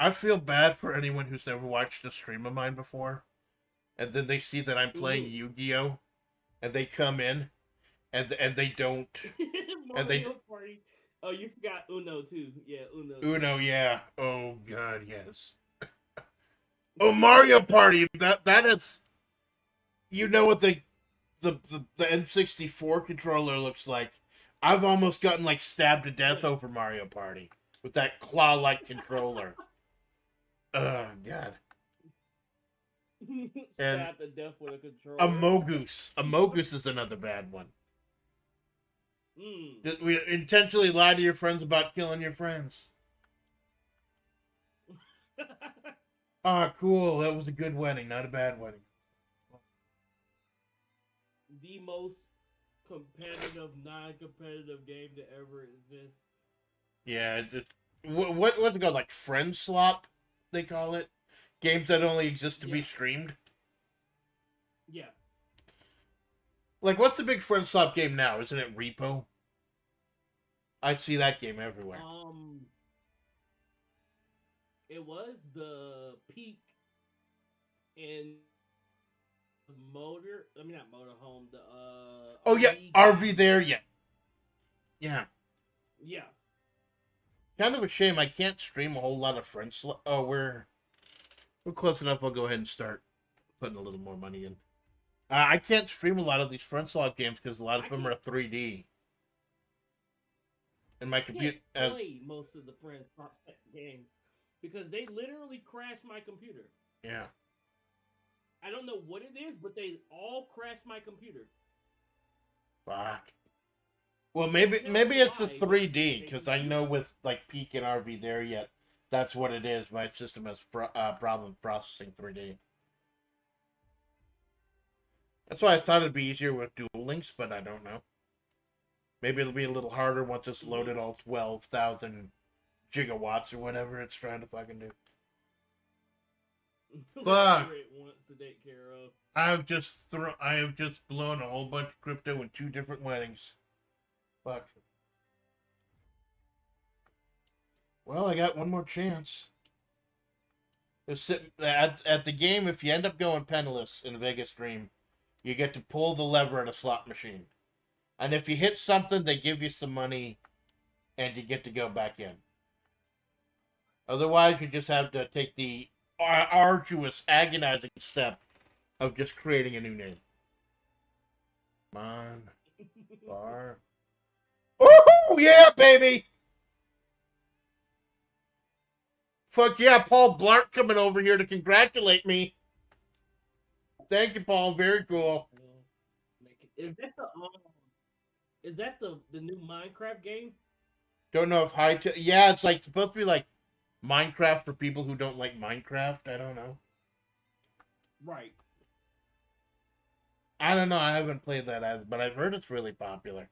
I feel bad for anyone who's never watched a stream of mine before, and then they see that I'm playing Yu-Gi-Oh, and they come in, and they don't, and they
Party. Oh, you forgot Uno too. Yeah, Uno.
Uno, yeah. Oh god, yes. Oh, Mario Party. That is, you know what the N64 controller looks like. I've almost gotten like stabbed to death over Mario Party with that claw-like controller. Oh god. And
Stabbed to death with a controller.
Amogus is another bad one. We intentionally lie to your friends about killing your friends. Ah, cool. That was a good wedding, not a bad wedding.
The most competitive, non-competitive game to ever exist.
Yeah, what's it called? Like friend slop, they call it. Games that only exist to be streamed.
Yeah.
Like, what's the big friend slop game now? Isn't it Repo? I see that game everywhere.
It was the peak and motor. I mean, not motorhome. The
Oh yeah,
RV
RV
game.
there, yeah. Yeah.
Yeah.
Kind of a shame I can't stream a whole lot of French. Oh, we're close enough. I'll go ahead and start putting a little more money in. I can't stream a lot of these front slot games because a lot of them are 3D. And my
I can't
computer as
play most of the friends games because they literally crash my computer.
yeah.
I don't know what it is, but they all crash my computer.
Fuck. Well,
Can't
maybe
tell
maybe
me
it's the
why, but
3D
they
because
just
I
do
know
it.
with like Peak and RV there yet, that's what it is. My system has problem processing 3D. That's why I thought it'd be easier with Duel Links, but I don't know. Maybe it'll be a little harder once it's loaded all 12,000 gigawatts or whatever it's trying to fucking do. Fuck.
It wants to take care of.
I have just blown a whole bunch of crypto in 2 different weddings. Fuck. Well, I got one more chance. At the game, if you end up going penniless in Vegas Dream, you get to pull the lever at a slot machine. And if you hit something, they give you some money and you get to go back in. Otherwise, you just have to take the arduous, agonizing step of just creating a new name. Come on. Bar. Oh, yeah, baby! Fuck yeah, Paul Blart coming over here to congratulate me. Thank you, Paul. Very cool.
Is that the the new Minecraft game?
Don't know if yeah, it's like supposed to be like Minecraft for people who don't like Minecraft. I don't know.
Right.
I don't know. I haven't played that either, but I've heard it's really popular.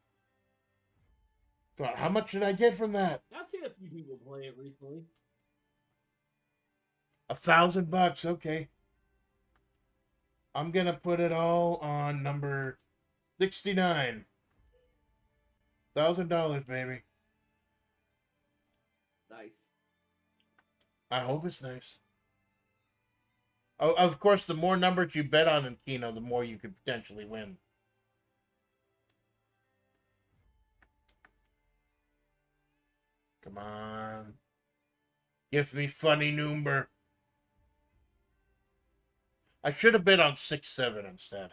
God, how much did I get from that?
I've seen a few people play it recently.
$1,000. Okay. I'm gonna put it all on number 69. $1,000, baby.
Nice.
I hope it's nice. Oh, of course, the more numbers you bet on in Keno, the more you could potentially win. Come on. Give me funny number. I should have bet on 6-7 instead.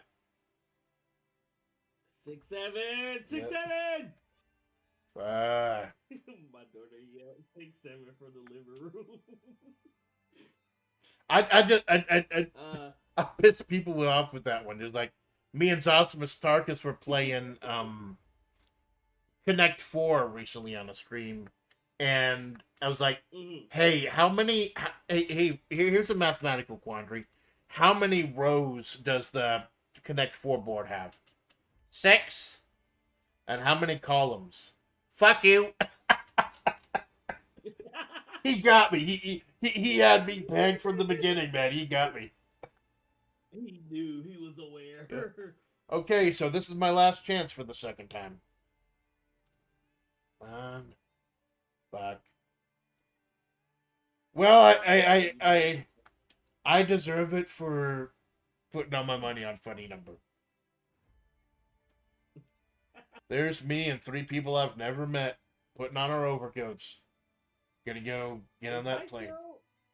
6-7, 6-7.
Yep.
My daughter yelled 6-7 for the living room.
I piss people off with that one. Just like me and Zosimus Tarkus were playing Connect 4 recently on a stream, and I was like, hey, here's a mathematical quandary. How many rows does the Connect 4 board have? 6. And how many columns? Fuck you. He got me. He had me pegged from the beginning, man. He got me.
He knew. He was aware.
Okay, so this is my last chance for the second time. Fuck. Well, I deserve it for putting all my money on funny number. There's me and 3 people I've never met putting on our overcoats. Gonna go get on that plane.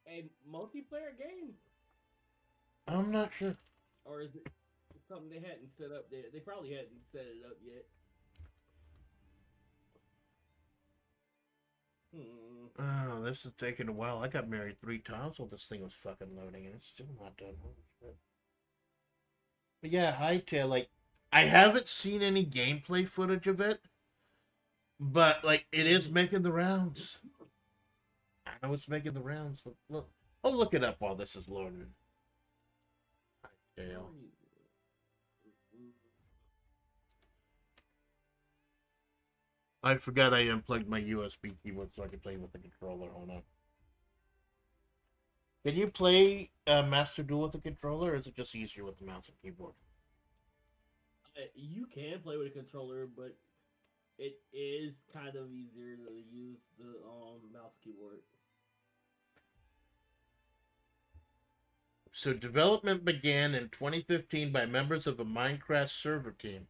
A multiplayer game?
I'm not sure.
Or is it something they hadn't set up there? They probably hadn't set it up yet.
Oh, this is taking a while. I got married 3 times while this thing was fucking loading, and it's still not done. Holy shit. But yeah, Hightail, like, I haven't seen any gameplay footage of it, but, like, it is making the rounds. I know it's making the rounds. Look. I'll look it up while this is loading. Hightail. I forgot I unplugged my USB keyboard so I could play with the controller. Hold on. Can you play Master Duel with the controller, or is it just easier with the mouse and keyboard?
You can play with a controller, but it is kind of easier to use the mouse keyboard.
So development began in 2015 by members of a Minecraft server team.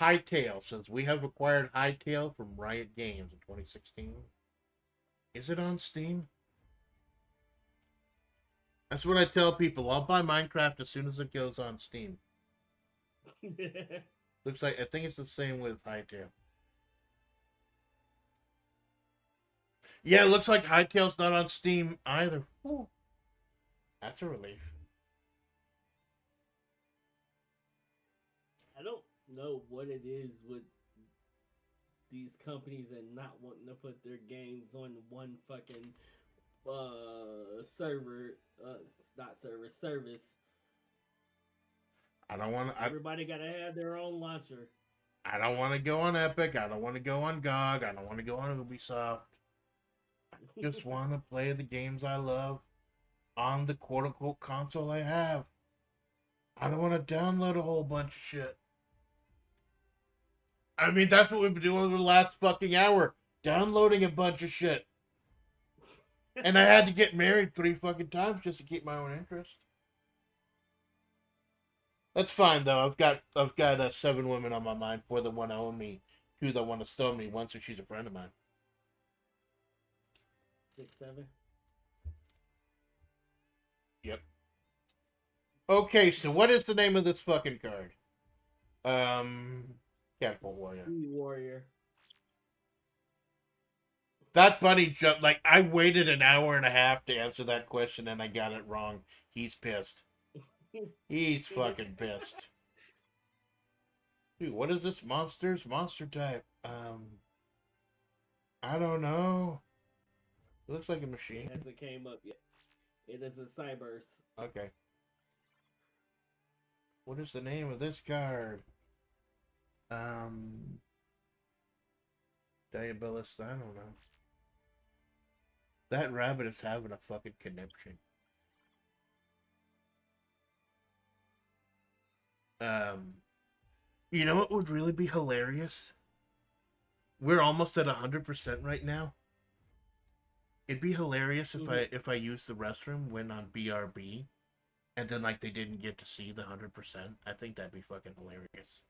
Hightail says we have acquired Hightail from Riot Games in 2016. Is it on Steam? That's what I tell people. I'll buy Minecraft as soon as it goes on Steam. Looks like I think it's the same with Hightail. Yeah, it looks like Hightail's not on Steam either. Ooh. That's a relief.
I don't know what it is with these companies and not wanting to put their games on one fucking server, not server, service.
I don't want to.
Everybody gotta have their own launcher.
I don't want to go on Epic. I don't want to go on GOG. I don't want to go on Ubisoft. I just want to play the games I love on the quote-unquote console I have. I don't want to download a whole bunch of shit. I mean, that's what we've been doing over the last fucking hour. Downloading a bunch of shit. And I had to get married 3 fucking times just to keep my own interest. That's fine, though. I've got 7 women on my mind. 4 that want to own me. 2 that want to stone me. 1 so she's a friend of mine.
6, 7.
Yep. Okay, so what is the name of this fucking card? Catapult Warrior.
Speed Warrior.
That bunny jumped. Like, I waited an hour and a half to answer that question and I got it wrong. He's pissed. He's fucking pissed. Dude, what is this monster type? I don't know. It looks like a machine.
Hasn't came up yet. It is a Cyberse.
Okay. What is the name of this card? Diabolist, I don't know. That rabbit is having a fucking conniption. You know what would really be hilarious? We're almost at 100% right now. It'd be hilarious if I used the restroom when on BRB, and then like they didn't get to see the 100%. I think that'd be fucking hilarious.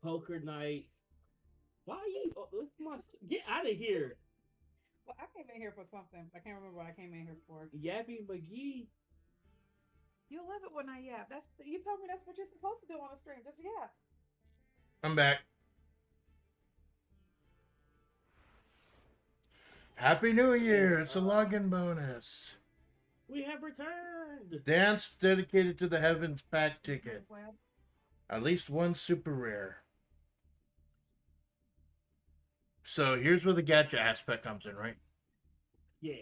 poker nights. Why you? Get out of here,
Well, I came in here for something. I can't remember what I came in here for.
Yappy McGee.
You love it when I yap. That's you told me that's what you're supposed to do on a stream. Just yap.
I'm back. Happy New Year! It's a login bonus.
We have returned.
Dance dedicated to the Heavens pack ticket. At least one super rare. So here's where the gacha aspect comes in, right?
Yeah.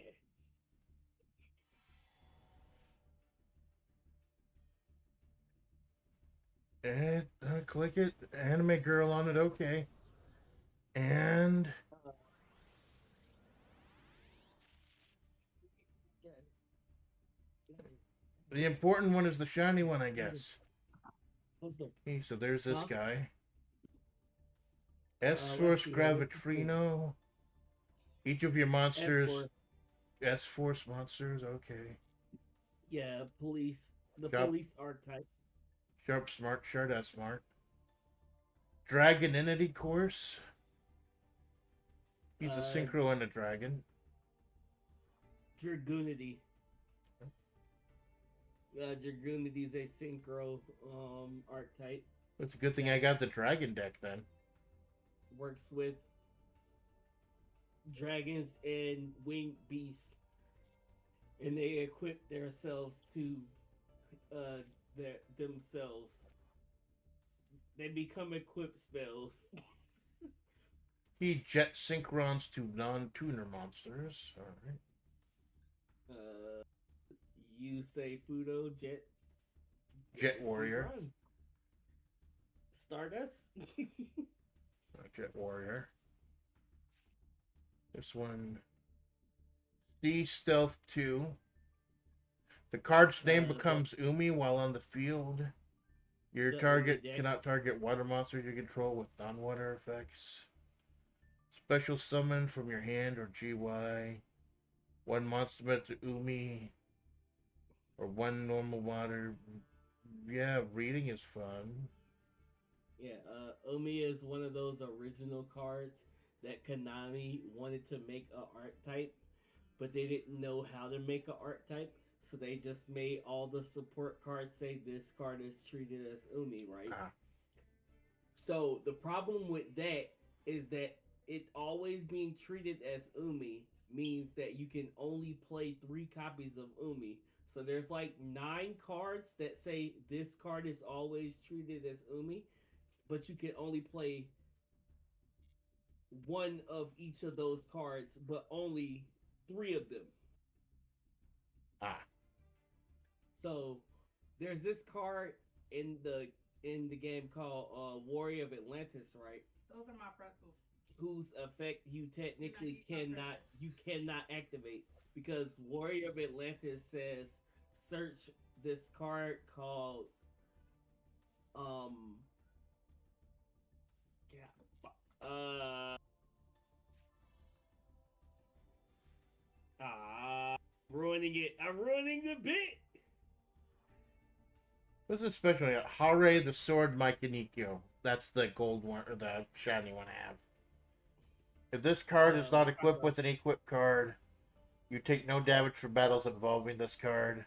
And click it. Anime girl on it. Okay. And the important one is the shiny one, I guess. Okay, so there's this guy. S-Force Gravitrino. Each of your monsters. S-Force monsters, okay.
Yeah, police. The
Sharp.
police archetype.
Sharp, smart, shard, smart. Dragon Entity Course. He's a synchro and a dragon.
Dragoonity. Dragoonity is a synchro archetype.
It's a good thing I got the dragon deck then.
Works with dragons and winged beasts, and they equip themselves to themselves. They become equipped spells.
He jet synchrons to non-tuner monsters. Alright.
You say Fudo
Jet Warrior.
Synchron. Stardust.
Jet Warrior. This one. Sea Stealth 2. The card's name becomes Umi while on the field. Your target cannot target water monsters you control with non-water effects. Special summon from your hand or GY. One monster meant to Umi. Or one normal water. Yeah, reading is fun.
Yeah, Umi is one of those original cards that Konami wanted to make an archetype, but they didn't know how to make an archetype, so they just made all the support cards say this card is treated as Umi, right? So the problem with that is that it always being treated as Umi means that you can only play 3 copies of Umi. So there's like 9 cards that say this card is always treated as Umi, but you can only play one of each of those cards, but only 3 of them. So there's this card in the game called Warrior of Atlantis, right?
Those are my pretzels.
Whose effect you technically cannot activate, because Warrior of Atlantis says search this card called ruining it. I'm ruining the bit.
What's this special? Hare the Sword Maikinikyo. That's the gold one, or the shiny one I have. If this card is not equipped with an equipped card, you take no damage from battles involving this card.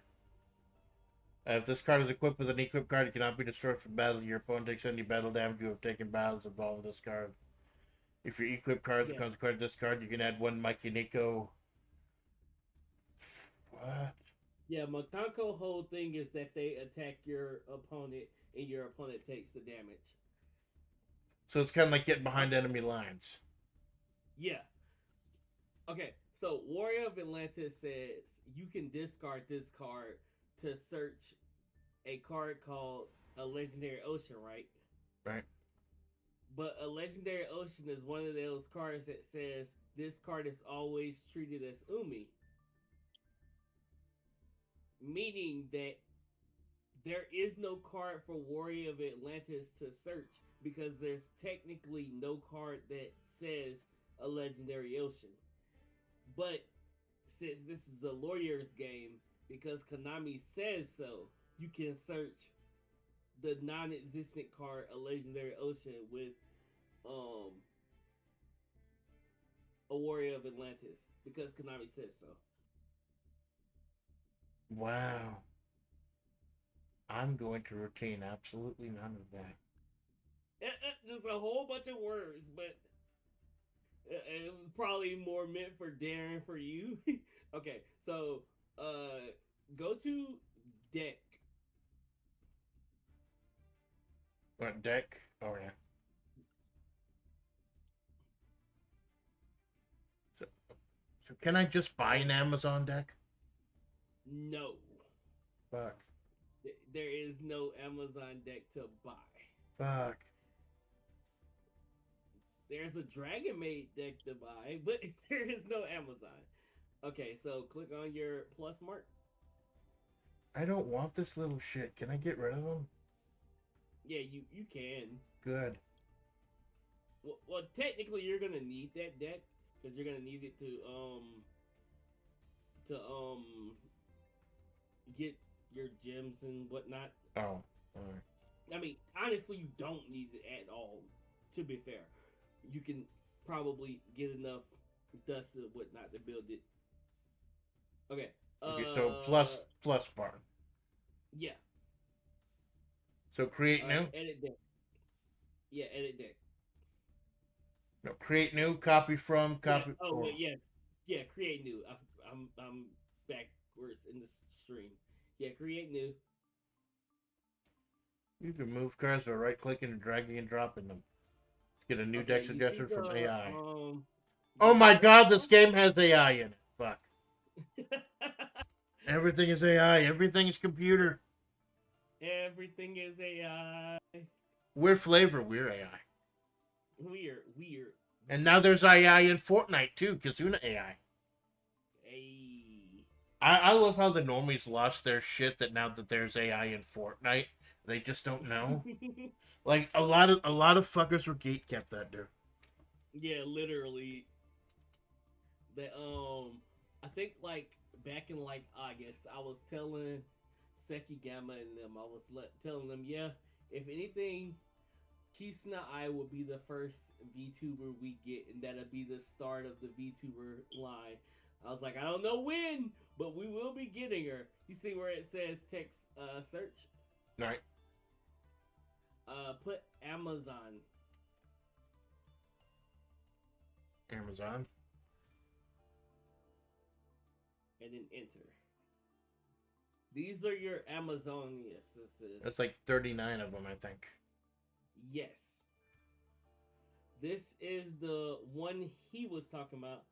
If this card is equipped with an equipped card, it cannot be destroyed from battle. Your opponent takes any battle damage you have taken battles involving this card. If your equipped card becomes a card of this card, you can add 1 Maikiniko. What?
Yeah, Makanko whole thing is that they attack your opponent and your opponent takes the damage.
So it's kind of like getting behind enemy lines.
Yeah. Okay, so Warrior of Atlantis says you can discard this card to search a card called a Legendary Ocean, right?
Right.
But a Legendary Ocean is one of those cards that says this card is always treated as Umi. Meaning that there is no card for Warrior of Atlantis to search, because there's technically no card that says a Legendary Ocean. But since this is a lawyer's game, because Konami says so, you can search the non-existent card, a legendary ocean with um a warrior of Atlantis because Konami says so.
Wow. I'm going to retain absolutely none of that.
Just a whole bunch of words, but it was probably more meant for Darren for you. Okay, so go to deck.
What deck? Oh yeah. So, so can I just buy an Amazon deck?
No,
Fuck.
there is no Amazon deck to buy.
Fuck.
There's a Dragon Maid deck to buy, but there is no Amazon. Okay, so click on your plus mark.
I don't want this little shit. Can I get rid of them?
Yeah, you can.
Good.
Well, technically, you're gonna need that deck because you're gonna need it to get your gems and whatnot.
Oh. Alright.
I mean, honestly, you don't need it at all. To be fair, you can probably get enough dust and whatnot to build it. Okay.
Okay, so plus bar.
Yeah.
So create new?
Edit deck. Yeah, edit deck.
No, create new, copy from, copy.
Yeah. Oh, wait, yeah. Yeah, create new. I'm backwards in the stream. Yeah, create new.
You can move cards by right clicking and dragging and dropping them. Let's get a new deck suggestion from AI. Oh my god, this game has AI in it. Fuck. Everything is AI. Everything is computer.
Everything is AI.
We're flavor. We're AI.
Weird.
And now there's AI in Fortnite too. Kazuna AI.
Hey.
I love how the normies lost their shit that now that there's AI in Fortnite, they just don't know. Like a lot of fuckers were gatekept that dude.
Yeah, literally. But I think like back in like August, I was telling Seki Gamma and them, I was telling them, yeah, if anything, Kisna I will be the first VTuber we get, and that'll be the start of the VTuber line. I was like, I don't know when, but we will be getting her. You see where it says text search?
Right.
Put Amazon.
Amazon.
And then enter. These are your Amazonias.
That's like 39 of them, I think.
Yes. This is the one he was talking about.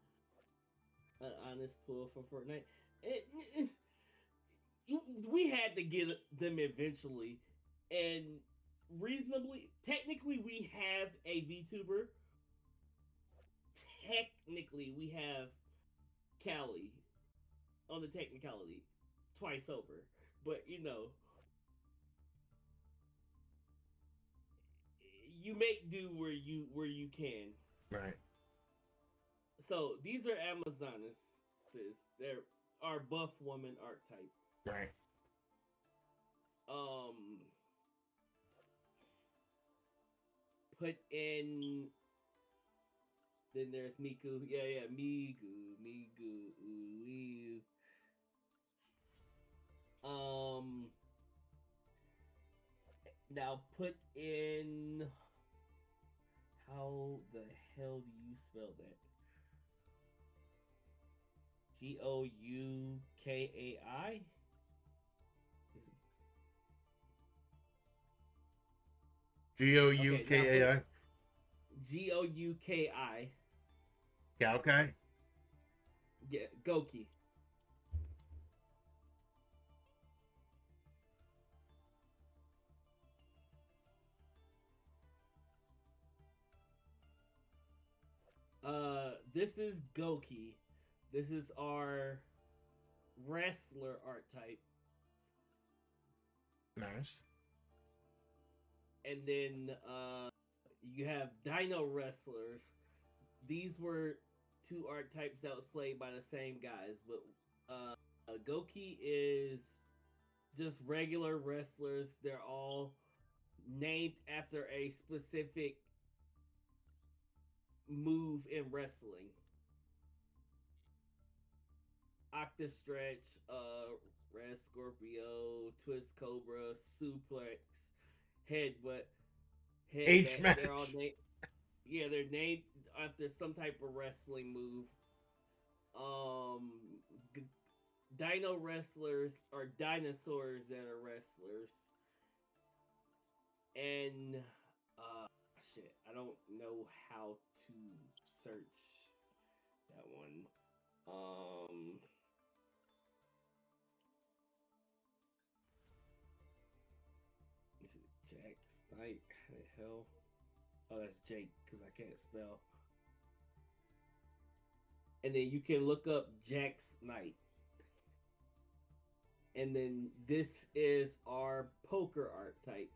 On this pull for Fortnite. We had to get them eventually. And reasonably, technically, we have a VTuber. Technically, we have Callie on the technicality twice over. But, you know, you make do where you can.
Right.
So these are Amazonesses. They're our buff woman archetype.
Right.
Put in. Then there's Miku. Yeah, Migu. Ooh. Now put in. How the hell do you spell that? Goukai?
Goukai.
Gouki.
Goukai.
Yeah, Goki. This is Goki. This is our wrestler archetype.
Nice.
And then you have Dino Wrestlers. These were two archetypes that was played by the same guys, but Goki is just regular wrestlers. They're all named after a specific move in wrestling. Octa stretch, red scorpio, twist cobra, suplex, headbutt,
H
headbats. They're all
match.
named. Yeah, they're named after some type of wrestling move. Um, g- Dino wrestlers or dinosaurs that are wrestlers, and uh, shit, I don't know how to search that one. Um, this is Jack Knight. How the hell? Oh, that's Jake because I can't spell. And then you can look up Jack's Knight. And then this is our poker archetype.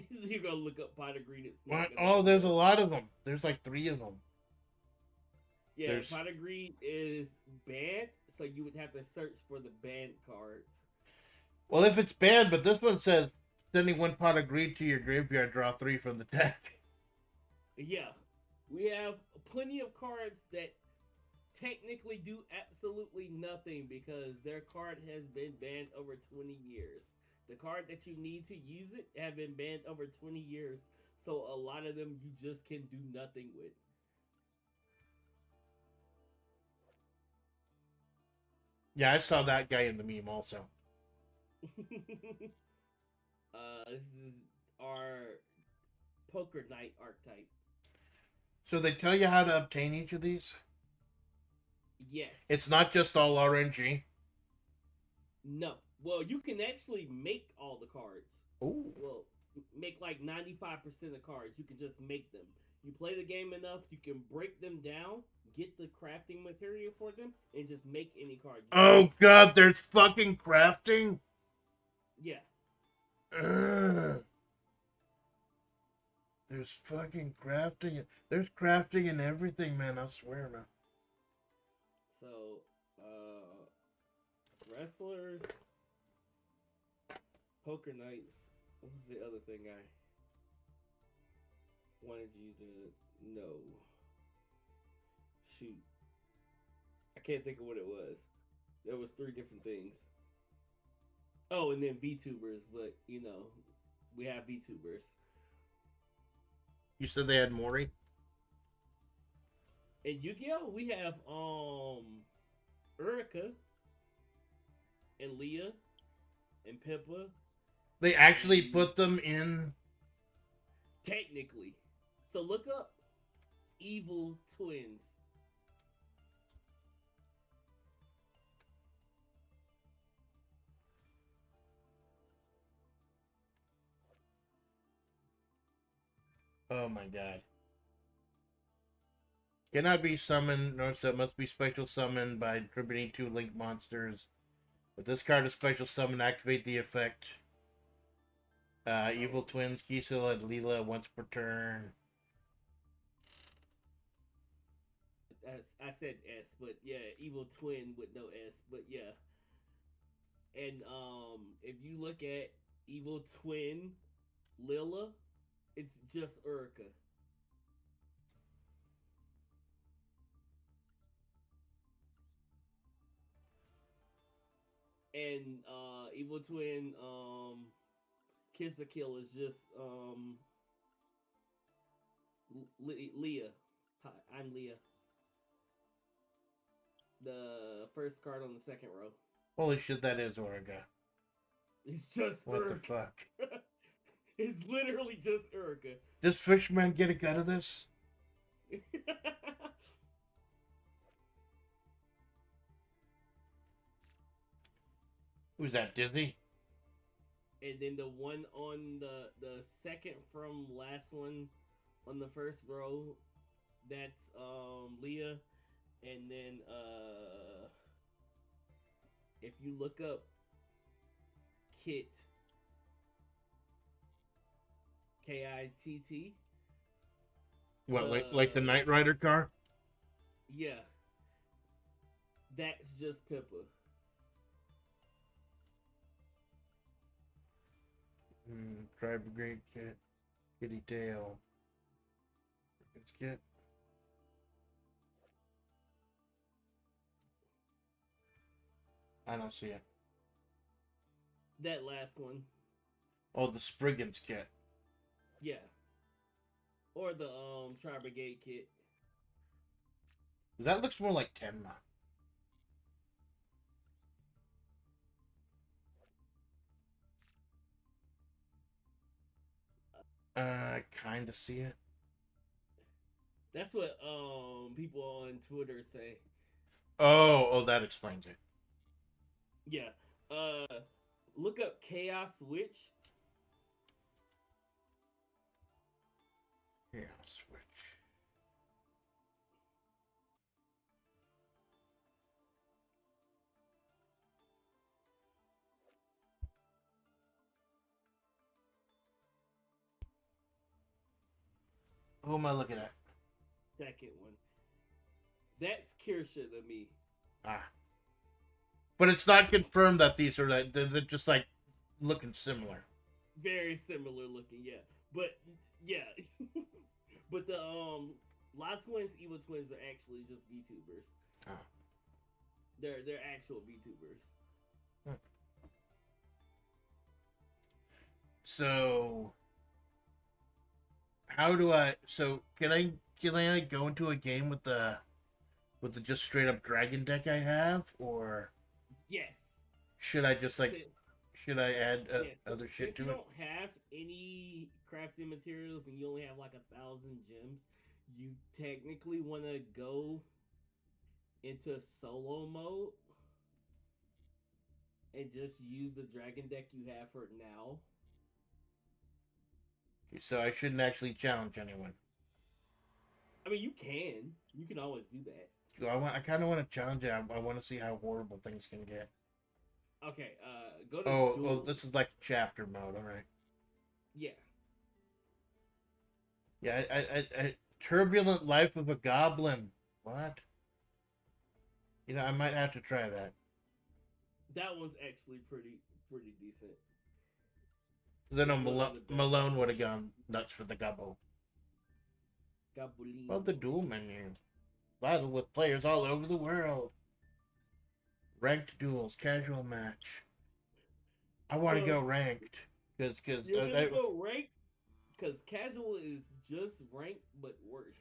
You're gonna look up pot of greed. It's not
What?
gonna
Oh, there's a
work.
lot of them. There's like 3 of them.
Yeah,
There's
pot of greed is banned, so you would have to search for the banned cards.
well, if it's banned, but this one says sending 1 pot of greed to your graveyard, draw 3 from the deck.
Yeah, we have plenty of cards that technically do absolutely nothing because their card has been banned over 20 years. The card that you need to use it have been banned over 20 years, so a lot of them you just can do nothing with.
Yeah, I saw that guy in the meme also.
This is our poker night archetype.
So they tell you how to obtain each of these?
Yes.
It's not just all RNG.
No. Well, you can actually make all the cards.
Oh.
Well, make like 95% of cards. You can just make them. You play the game enough, you can break them down, get the crafting material for them, and just make any card.
Oh god, there's fucking crafting?
Yeah.
Ugh. There's fucking crafting. There's crafting in everything, man. I swear, man.
So, wrestlers, poker nights. What was the other thing I wanted you to know? Shoot, I can't think of what it was. There was 3 different things. Oh, and then VTubers, but you know, we have VTubers.
You said they had Mori?
In Yu-Gi-Oh, we have Urika and Leah and Pippa.
They actually put them in.
Technically. So look up Evil Twins.
Oh my god. Cannot be summoned, nor so must be special summoned by attributing 2 link monsters. With this card, a special summon, activate the effect. Evil Twins, Kisil, and Leela once per turn.
I said S, but yeah, Evil Twin with no S, but yeah. And if you look at Evil Twin Lila, it's just Urika. And Evil Twin Kiss a Kill is just Leah. Hi, I'm Leah. The first card on the second row.
Holy shit, that is Origa.
It's just
What
Urika.
the fuck?
It's literally just Urika.
Does Fishman get a cut of this? Who's that, Disney?
And then the one on the second from last one on the first row, that's Leah. And then if you look up Kit, Kitt.
What, like the Knight Rider car?
Yeah. That's just Pippa.
Try Brigade Kit. Kitty Tail. Let's get. I don't see it.
That last one.
Oh, the Spriggans kit.
Yeah. Or the Tri Brigade kit.
That looks more like Tenma. I kind of see it.
That's what people on Twitter say.
Oh, that explains it.
Yeah. Look up Chaos Witch.
Yeah, switch. Who am I looking at?
Second one. That's Kirsha to me.
Ah. But it's not confirmed that these are like they're just like looking similar.
Very similar looking, yeah. But yeah. But the La Twins, Evil Twins are actually just VTubers.
Oh.
They're actual VTubers.
So how do I? So can I go into a game with the just straight up dragon deck I have, or
Yes.
should I just like should I add
Yes.
other shit
If
to
you
it?
don't have any crafting materials and you only have like 1,000 gems, you technically want to go into solo mode and just use the dragon deck you have for now.
So I shouldn't actually challenge anyone.
I mean, you can always do that.
I kind of want to challenge it. I want to see how horrible things can get.
Okay, go to
Oh,
duel.
this is like chapter mode. All right.
Yeah.
Yeah, I turbulent life of a goblin. What? You know, I might have to try that.
That one's actually pretty decent.
Then
It's really the best.
Malone would have gone nuts for the gobble.
Gobulin.
Well, the duel menu. Battle with players all over the world. Ranked duels, casual match. I want to go ranked because
You're gonna go ranked because casual is just ranked but worse.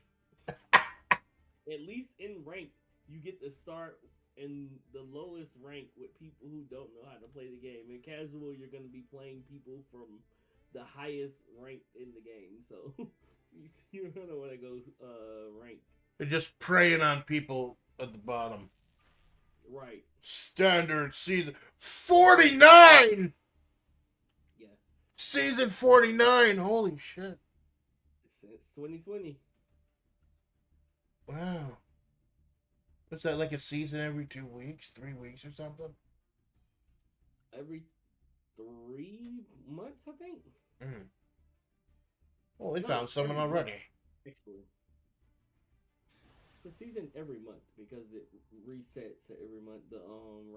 At least in ranked, you get to start in the lowest rank with people who don't know how to play the game. In casual, you're gonna be playing people from the highest rank in the game, so you're gonna want to go ranked.
they're just preying on people at the bottom.
Right.
Standard season 49.
Yeah.
Season 49. Holy shit.
Since 2020.
Wow. What's that, like a season every 2 weeks, 3 weeks or something?
Every 3 months, I think.
Mm. Well, they
No,
found someone
every
already.
month, actually. It's a season every month because it resets every month, the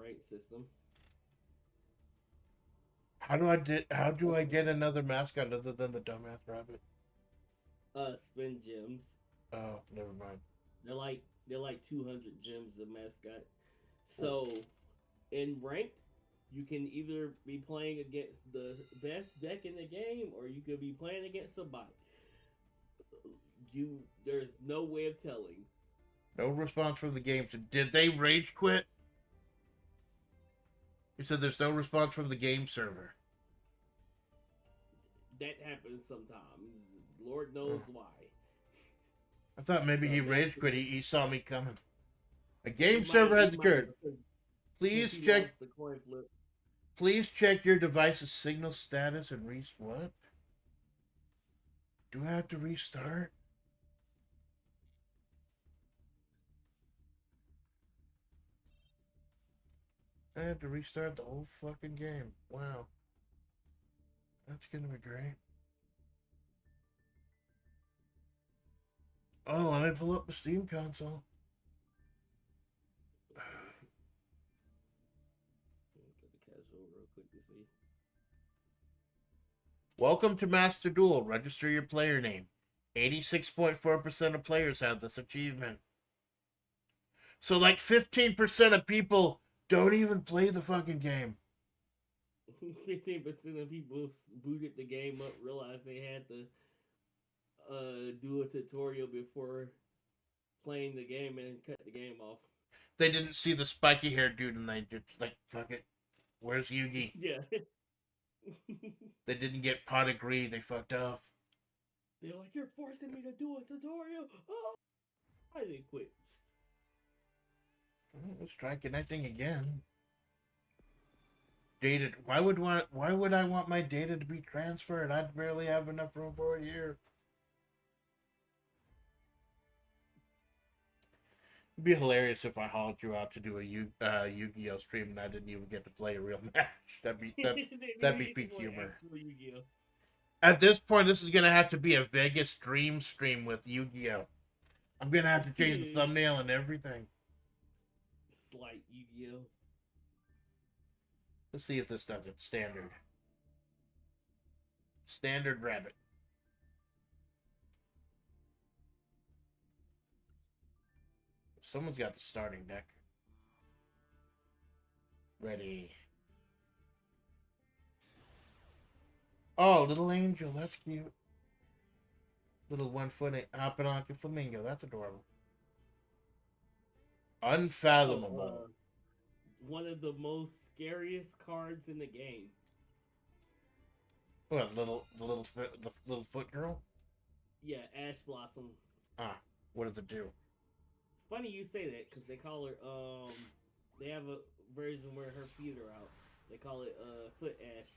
rank system.
How do I get another mascot other than the dumbass rabbit?
Spin gems.
Oh, never mind.
They're like 200 gems a mascot. So in ranked, you can either be playing against the best deck in the game, or you could be playing against a bot. There's no way of telling.
No response from the game. So did they rage quit? You said there's no response from the game server.
That happens sometimes. Lord knows why.
I thought maybe he rage quit. He saw me coming. A game
He
server
might-
has
he might
occurred.
because
Please
he
check.
lost the coin flip.
Please check your device's signal status and what? Do I have to restart? I have to restart the whole fucking game. Wow. That's gonna be great. Oh, let me pull up the Steam console.
Go to casual real quick to see.
Welcome to Master Duel. Register your player name. 86.4% of players have this achievement. So like 15% of people don't even play the fucking game.
15% of people booted the game up, realized they had to do a tutorial before playing the game and cut the game off.
They didn't see the spiky haired dude and they just like, fuck it. Where's Yugi?
Yeah.
They didn't get pot of greed. They fucked off.
They're like, you're forcing me to do a tutorial. Oh, I didn't quit.
Let's try connecting again. Data. Why would I want my data to be transferred? I'd barely have enough room for it here. It'd be hilarious if I hauled you out to do a Yu-Gi-Oh stream and I didn't even get to play a real match. That'd be peak humor. At this point, this is gonna have to be a Vegas dream stream with Yu-Gi-Oh. I'm gonna have to change the thumbnail and everything.
Slight Yu-Gi-Oh.
Let's see if this does it. Standard. Standard rabbit. Someone's got the starting deck. Ready. Oh, little angel. That's cute. Little 1 foot hopping on a flamingo. That's adorable. Unfathomable.
One of the most scariest cards in the game.
What, the little foot girl?
Yeah, Ash Blossom.
Ah, what does it do?
It's funny you say that because they call her. They have a version where her feet are out. They call it Foot Ash.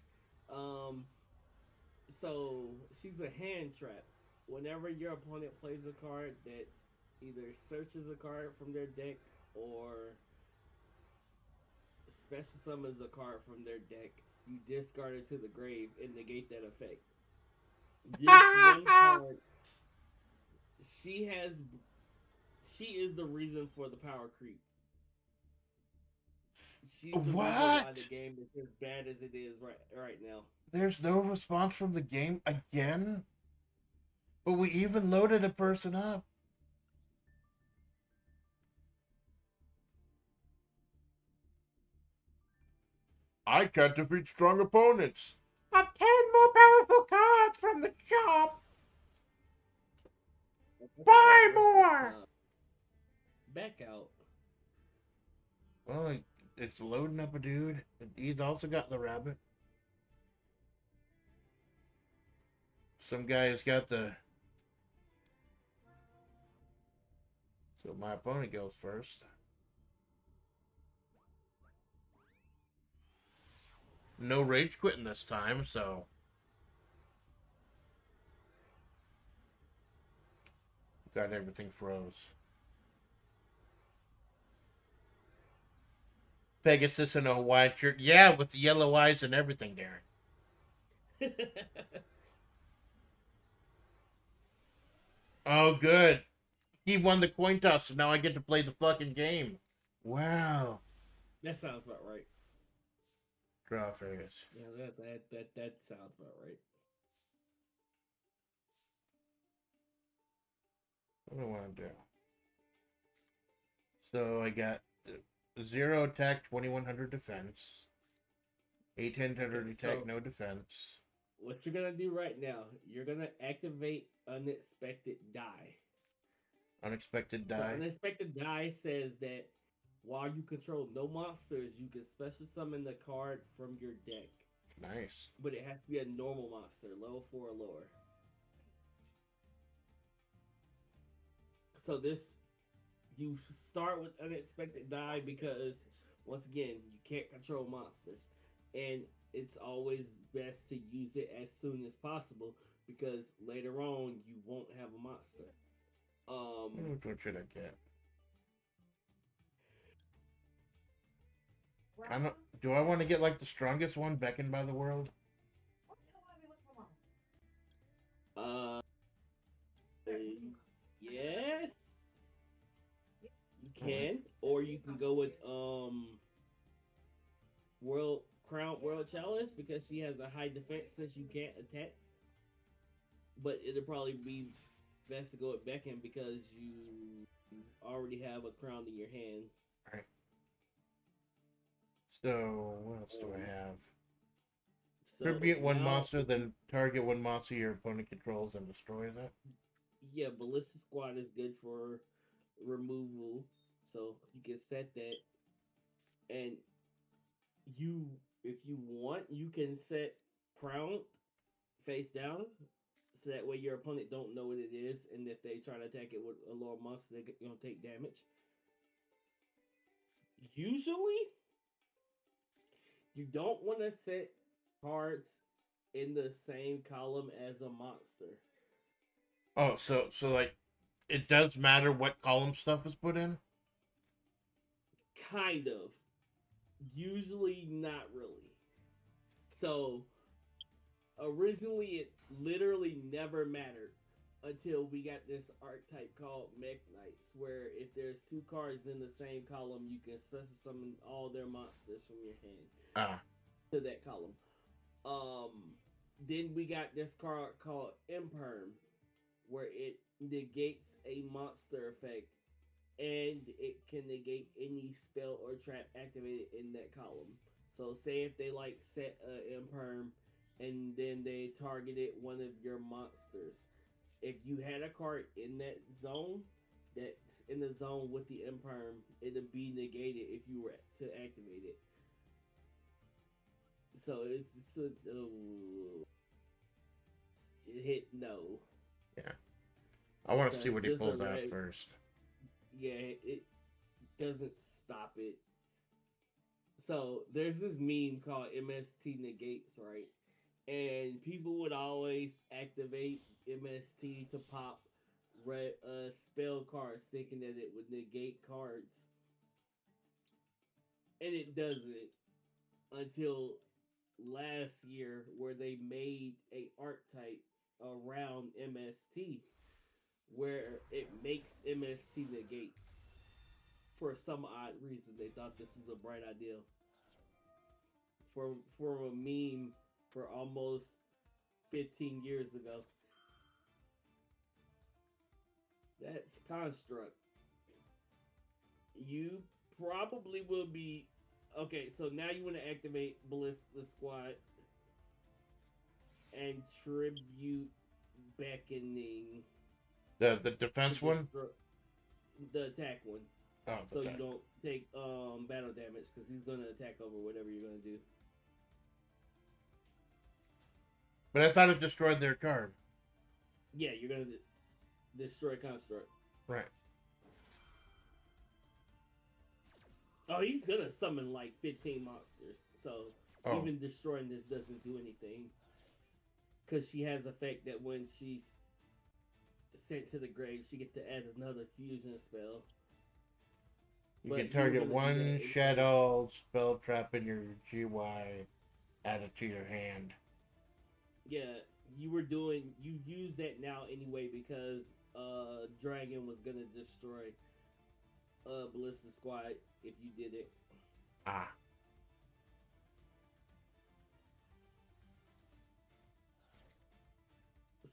So she's a hand trap. Whenever your opponent plays a card that either searches a card from their deck or special summons a card from their deck, you discard it to the grave and negate that effect. This one card, she is the reason for the power creep. She's the reason why the game is as bad as it is right now.
There's no response from the game again? But we even loaded a person up. I can't defeat strong opponents. Obtain more powerful cards from the shop. Buy more.
Back out.
Well, it's loading up a dude. He's also got the rabbit. Some guy has got the... So my opponent goes first. No rage quitting this time, so... Got everything froze. Pegasus in a white shirt. Yeah, with the yellow eyes and everything, Darren. Oh, good. He won the coin toss, so now I get to play the fucking game. Wow.
That sounds about right.
Draw phase.
Yeah, that sounds about right.
What do I want to do? So I got 0 attack, 2100 defense. 1800 attack, no defense.
What you're gonna do right now, you're gonna activate Unexpected Die.
Unexpected Die?
So Unexpected Die says that while you control no monsters, you can special summon the card from your deck.
Nice.
But it has to be a normal monster, level 4 or lower. So you start with Unexpected Die because, once again, you can't control monsters. And it's always best to use it as soon as possible because later on you won't have a monster.
What should I get? Do I want to get like the strongest one, Beckoned by the World?
Yes. You can, or you can go with World Crown World Challenge because she has a high defense since you can't attack. But it'll probably be best to go with Beckon because you already have a crown in your hand.
Right. So what else do I have?
So
Tribute one
now-
monster, then target one monster your opponent controls and destroys it.
Yeah, Ballista Squad is good for removal, so you can set that. And if you want, you can set Crown face down, so that way your opponent don't know what it is, and if they try to attack it with a lower monster, they're gonna take damage. Usually, you don't want to set cards in the same column as a monster.
Oh, so like, it does matter what column stuff is put in?
Kind of. Usually not really. So originally it literally never mattered until we got this archetype called Mech Knights, where if there's two cards in the same column, you can special summon all their monsters from your hand to that column. Then we got this card called Imperm, where it negates a monster effect and it can negate any spell or trap activated in that column. So say if they like set Imperm and then they targeted one of your monsters, if you had a card in that zone that's in the zone with the Imperm, it'll be negated if you were to activate it. So it's a it hit no.
Yeah. I want to
So
see what he
it's just
pulls
a
out
red-
first.
Yeah, it doesn't stop it. So there's this meme called MST negates, right? And people would always activate MST to pop spell cards, thinking that it would negate cards, and it doesn't until last year, where they made a archetype around MST, where it makes MST negate. For some odd reason, they thought this is a bright idea. For a meme for almost 15 years ago. That's Construct. You probably will be... Okay, so now you want to activate Ballista Squad and Tribute Beckoning.
The defense one?
The attack one.
Oh,
So
okay.
you don't take battle damage, because he's going to attack over whatever you're going to do.
But I thought it destroyed their card.
Yeah, you're going to destroy Construct.
Right.
Oh, he's going to summon like 15 monsters. So even destroying this doesn't do anything. Because she has effect that when she's sent to the grave, she gets to add another fusion spell.
You
But
can
you
target
were gonna do
one
that
shadow spell trap in your GY, add it to your hand.
Yeah, you use that now anyway because Dragon was gonna destroy Ballista Squad if you did it.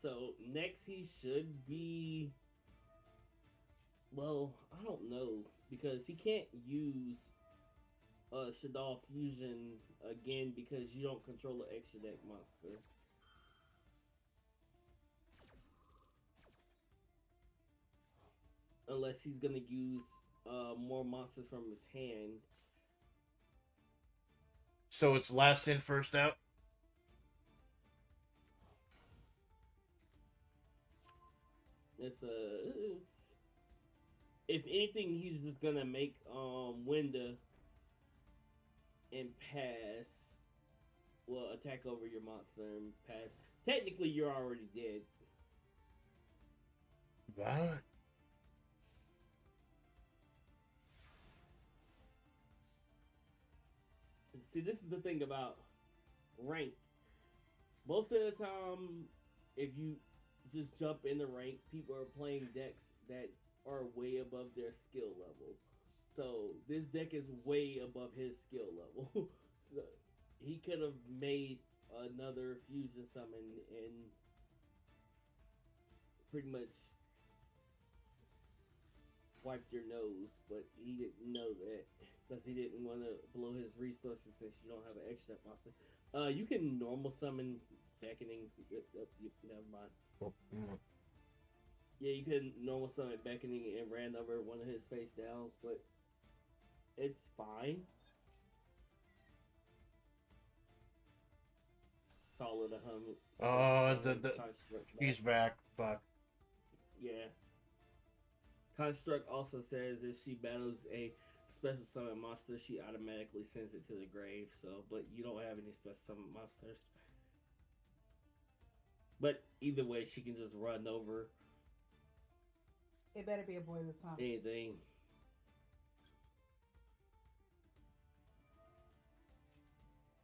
So next he should be, well, I don't know, because he can't use Shaddoll Fusion again because you don't control an extra deck monster. Unless he's gonna use more monsters from his hand.
So it's last in, first out?
If anything, he's just gonna make Winda and pass. Well, attack over your monster and pass. Technically, you're already dead.
What?
See, this is the thing about ranked. Most of the time, if you just jump in the rank, people are playing decks that are way above their skill level. So this deck is way above his skill level. So he could have made another fusion summon and pretty much wiped your nose, but he didn't know that because he didn't want to blow his resources since you don't have an extra monster. You can normal summon beckoning. Never mind. Yeah, you can normal summon beckoning and ran over one of his face downs, but it's fine. Call it a hum.
Oh, he's back. Fuck.
Yeah. Construct also says if she battles a special summon monster, she automatically sends it to the grave. So, but you don't have any special summon monsters. But either way, she can just run over
It better be a boy this time.
anything.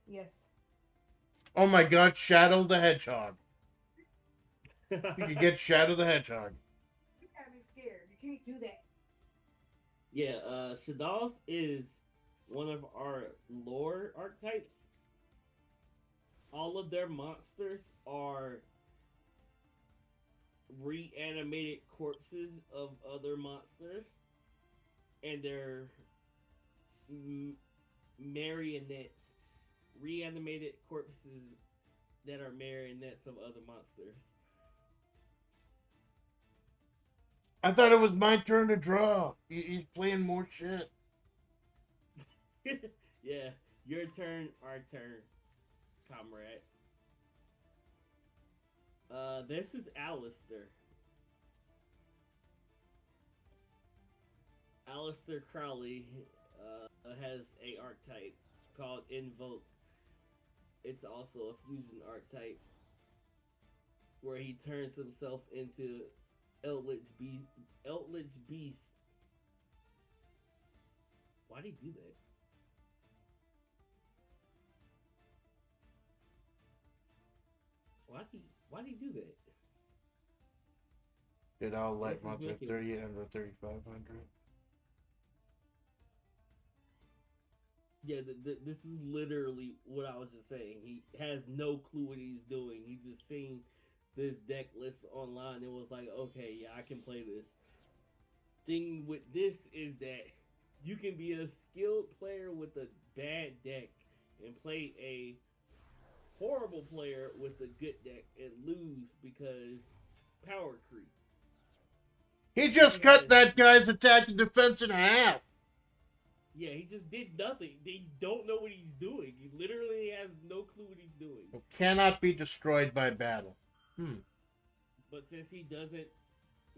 Yes.
Oh my god, Shadow the Hedgehog. You can get Shadow the Hedgehog.
You gotta be scared. You can't do that.
Yeah, Shaddolls is one of our lore archetypes. All of their monsters are reanimated corpses of other monsters, and they're marionettes, reanimated corpses that are marionettes of other monsters.
I thought it was my turn to draw. He's playing more shit.
Yeah, your turn, our turn, comrade. This is Alistair. Alistair Crowley has a archetype called Invoke. It's also a fusion archetype where he turns himself into Eldritch Beast. Why'd he do that? Why'd he do that?
Did all light
This is
monster
making-
30 under 3,500?
Yeah, this is literally what I was just saying. He has no clue what he's doing. He just seen this deck list online and was like, okay, yeah, I can play this. Thing with this is that you can be a skilled player with a bad deck and play a horrible player with a good deck and lose because power creep.
He just cut that guy's attack and defense in half.
Yeah, he just did nothing. He don't know what he's doing. He literally has no clue what he's doing.
It cannot be destroyed by battle.
But since he doesn't,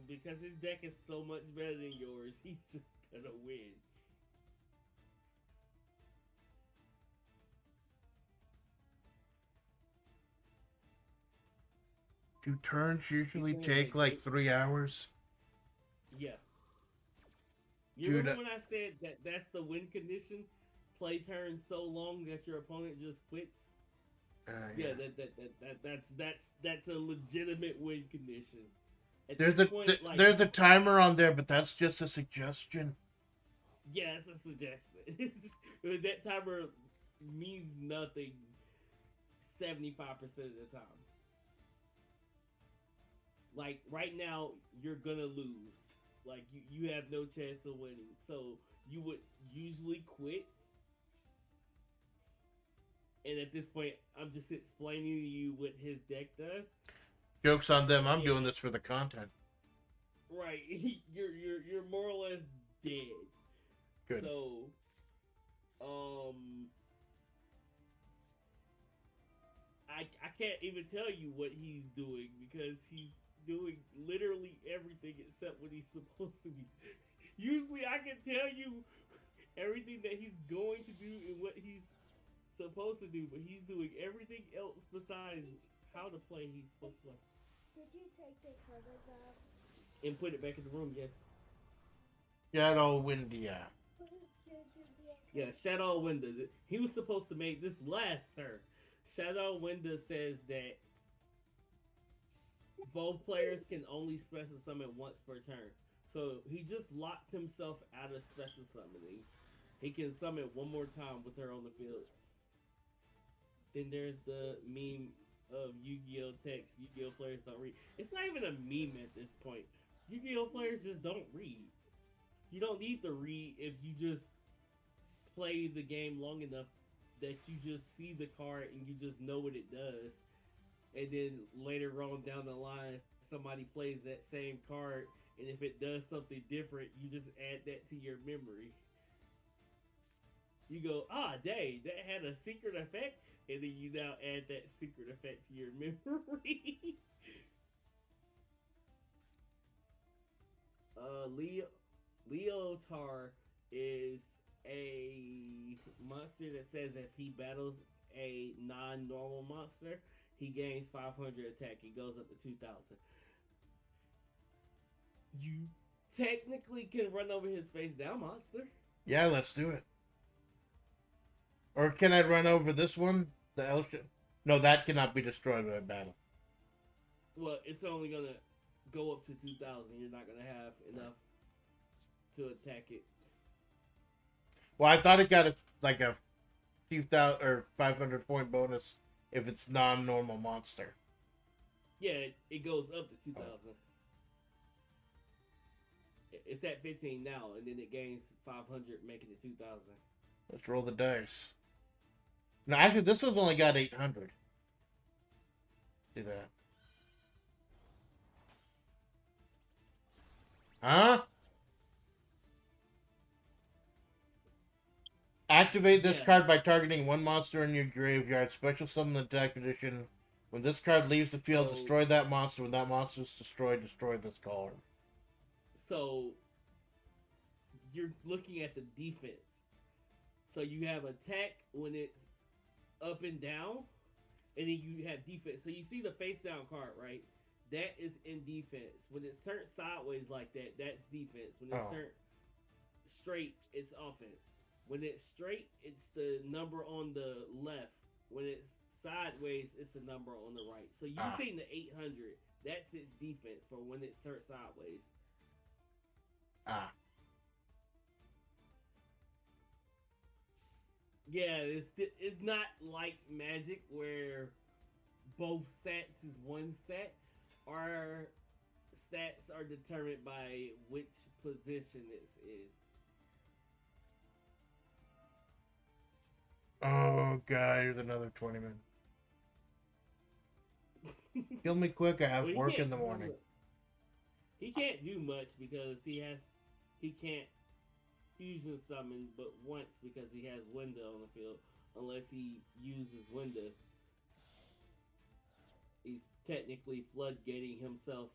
because his deck is so much better than yours, he's just gonna win.
Do turns usually
He's
take
gonna
like 3 hours?
Yeah. You
Dude,
remember when I said that that's the win condition? Play turn so long that your opponent just quits. Yeah, that's a legitimate win condition. At
There's
this
a
point,
there's a timer on there, but that's just a suggestion.
yeah, it's a suggestion. That timer means nothing 75% of the time. Like right now, you're gonna lose. Like you have no chance of winning. So you would usually quit. And at this point, I'm just explaining to you what his deck does.
Joke's on them. I'm doing this for the content.
Right, you're more or less dead.
Good.
So, I can't even tell you what he's doing because he's doing literally everything except what he's supposed to be. Usually, I can tell you everything that he's going to do and what he's supposed to do, but he's doing everything else besides how to play. He's supposed to play.
Did you take the covers off?
And put it back in the room, yes.
Shadow Windy.
Yeah, Shadow Window. He was supposed to make this last turn. Shadow Window says that both players can only special summon once per turn. So he just locked himself out of special summoning. He can summon one more time with her on the field. Then there's the meme of Yu-Gi-Oh text. Yu-Gi-Oh players don't read. It's not even a meme at this point. Yu-Gi-Oh players just don't read. You don't need to read if you just play the game long enough that you just see the card and you just know what it does. And then later on down the line, somebody plays that same card, and if it does something different, you just add that to your memory. You go, dang, that had a secret effect, and then you now add that secret effect to your memory. Leo Leotar is a monster that says if he battles a non-normal monster, he gains 500 attack. He goes up to 2,000. You technically can run over his face down, monster.
Yeah, let's do it. Or can I run over this one? The Elsha? No, that cannot be destroyed by battle.
Well, it's only gonna go up to 2,000. You're not gonna have enough to attack it.
Well, I thought it got a few thousand or 500 point bonus if it's non-normal monster.
Yeah, it goes up to 2,000. It's at 15 now, and then it gains 500, making it 2,000.
Let's roll the dice. No, actually, this one's only got 800. Let's do that. Huh? Activate this card by targeting one monster in your graveyard. Special summon the attack edition. When this card leaves the field, destroy that monster. When that monster is destroyed, destroy this card.
So, you're looking at the defense. So you have attack when it's up and down, and then you have defense. So you see the face down card, right? That is in defense. When it's turned sideways like that, that's defense. When it's turned straight, it's offense. When it's straight, it's the number on the left. When it's sideways, it's the number on the right. So you're seeing the 800. That's its defense for when it's turned sideways. Yeah, it's not like Magic where both stats is one stat. Our stats are determined by which position it's in.
Oh, God, here's another 20 minutes. Kill me quick, I have work in the morning.
He can't do much because he can't fusion summon but once because he has window on the field. Unless he uses window. He's technically floodgating himself.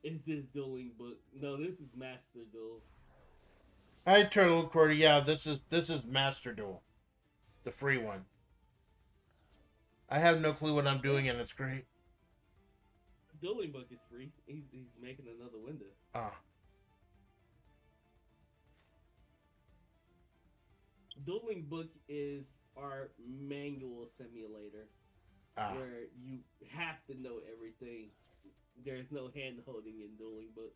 Is this dueling book? No, this is Master Duel.
Hi, Turtle Cordy. Yeah, this is Master Duel. The free one. I have no clue what I'm doing, and it's great.
Dueling book is free. He's making another window. Dueling book is our manual simulator where you have to know everything. There's no hand holding in dueling book.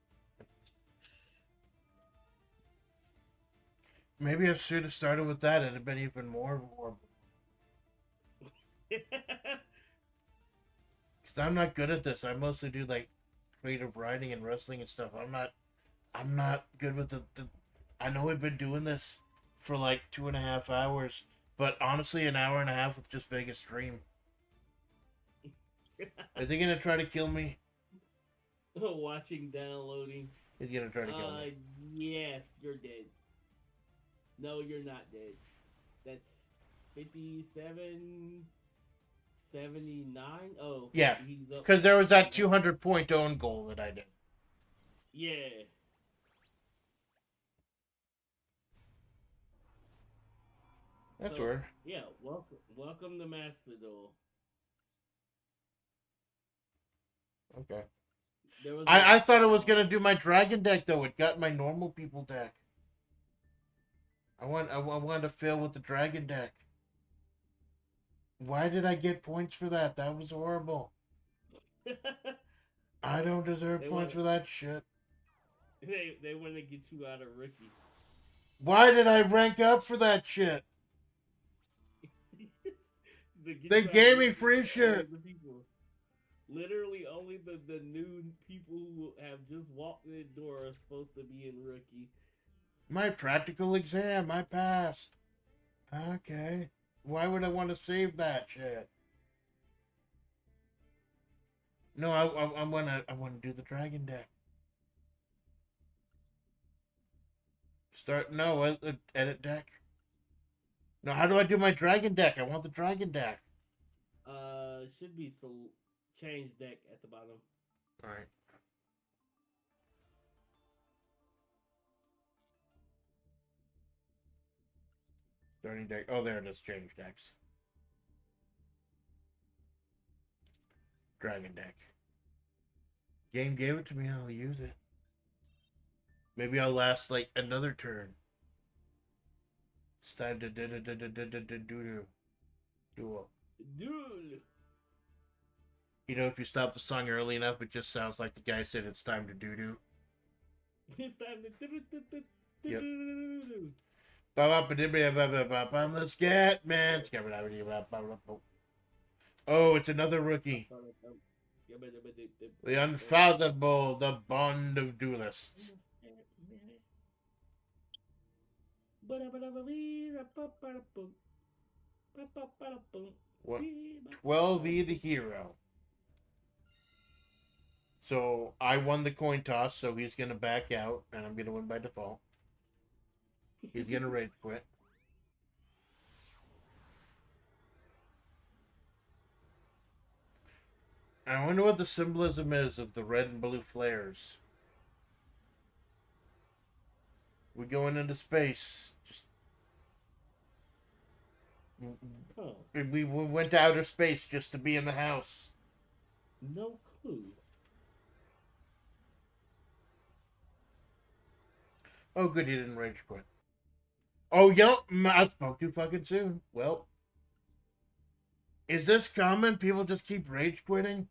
Maybe I should have started with that. It'd have been even more horrible. Because I'm not good at this. I mostly do like creative writing and wrestling and stuff. I'm not good with the I know we've been doing this for like 2.5 hours, but honestly, an hour and a half with just Vegas Stream. Is he gonna try to kill me?
Watching, downloading.
He's gonna try to kill me.
Yes, you're dead. No, you're not dead. That's 57, 79. Oh,
yeah,
he's up.
Because there was that 200 point own goal that I did.
Yeah.
That's weird.
Yeah, welcome to Master Duel.
Okay. I thought it was gonna do my dragon deck though. It got my normal people deck. I wanted to fail with the dragon deck. Why did I get points for that? That was horrible. I don't deserve points for that shit.
They want to get you out of rookie.
Why did I rank up for that shit? They
you out
gave
of
me
it,
free
only
shit.
the people. Literally, only the new people who have just walked in the door are supposed to be in rookie.
My practical exam, I passed. Okay. Why would I want to save that shit? No, I wanna do the dragon deck. Start no edit deck. No, how do I do my dragon deck? I want the dragon deck.
Should be change deck at the bottom.
All right. Starting deck. Oh, there it is. Change decks. Dragon deck. Game gave it to me. I'll use it. Maybe I'll last like another turn. It's time to do duel.
Duel.
You know, if you stop the song early enough, it just sounds like the guy said it's time to do.
It's time to.
Yep. Let's get man. Oh, it's another rookie. The unfathomable, the bond of duelists. What? 12E the hero. So I won the coin toss, so he's gonna back out, and I'm gonna win by default. He's gonna rage quit. I wonder what the symbolism is of the red and blue flares. We're going into space. We went to outer space just to be in the house.
No clue.
Oh, good, he didn't rage quit. Oh, yep, I spoke too fucking soon. Well, is this common? People just keep rage quitting?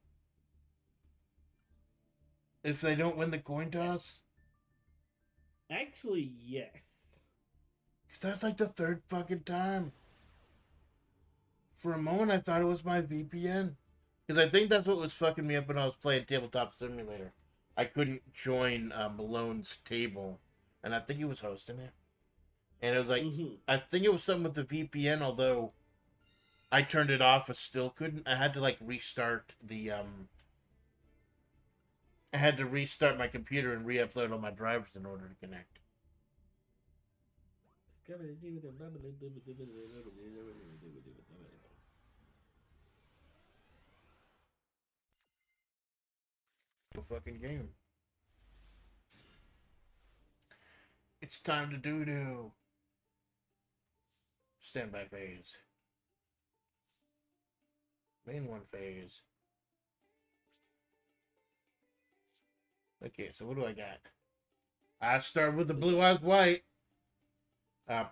If they don't win the coin toss?
Actually, yes.
Because that's like the third fucking time. For a moment, I thought it was my VPN. Because I think that's what was fucking me up when I was playing Tabletop Simulator. I couldn't join Malone's table. And I think he was hosting it. And it was like, I think it was something with the VPN, although I turned it off, I still couldn't. I had to like restart the, I had to restart my computer and re-upload all my drivers in order to connect. No fucking game. It's time to do. Standby phase. Main one phase. Okay, so what do I got? I start with the Blue Eyes White.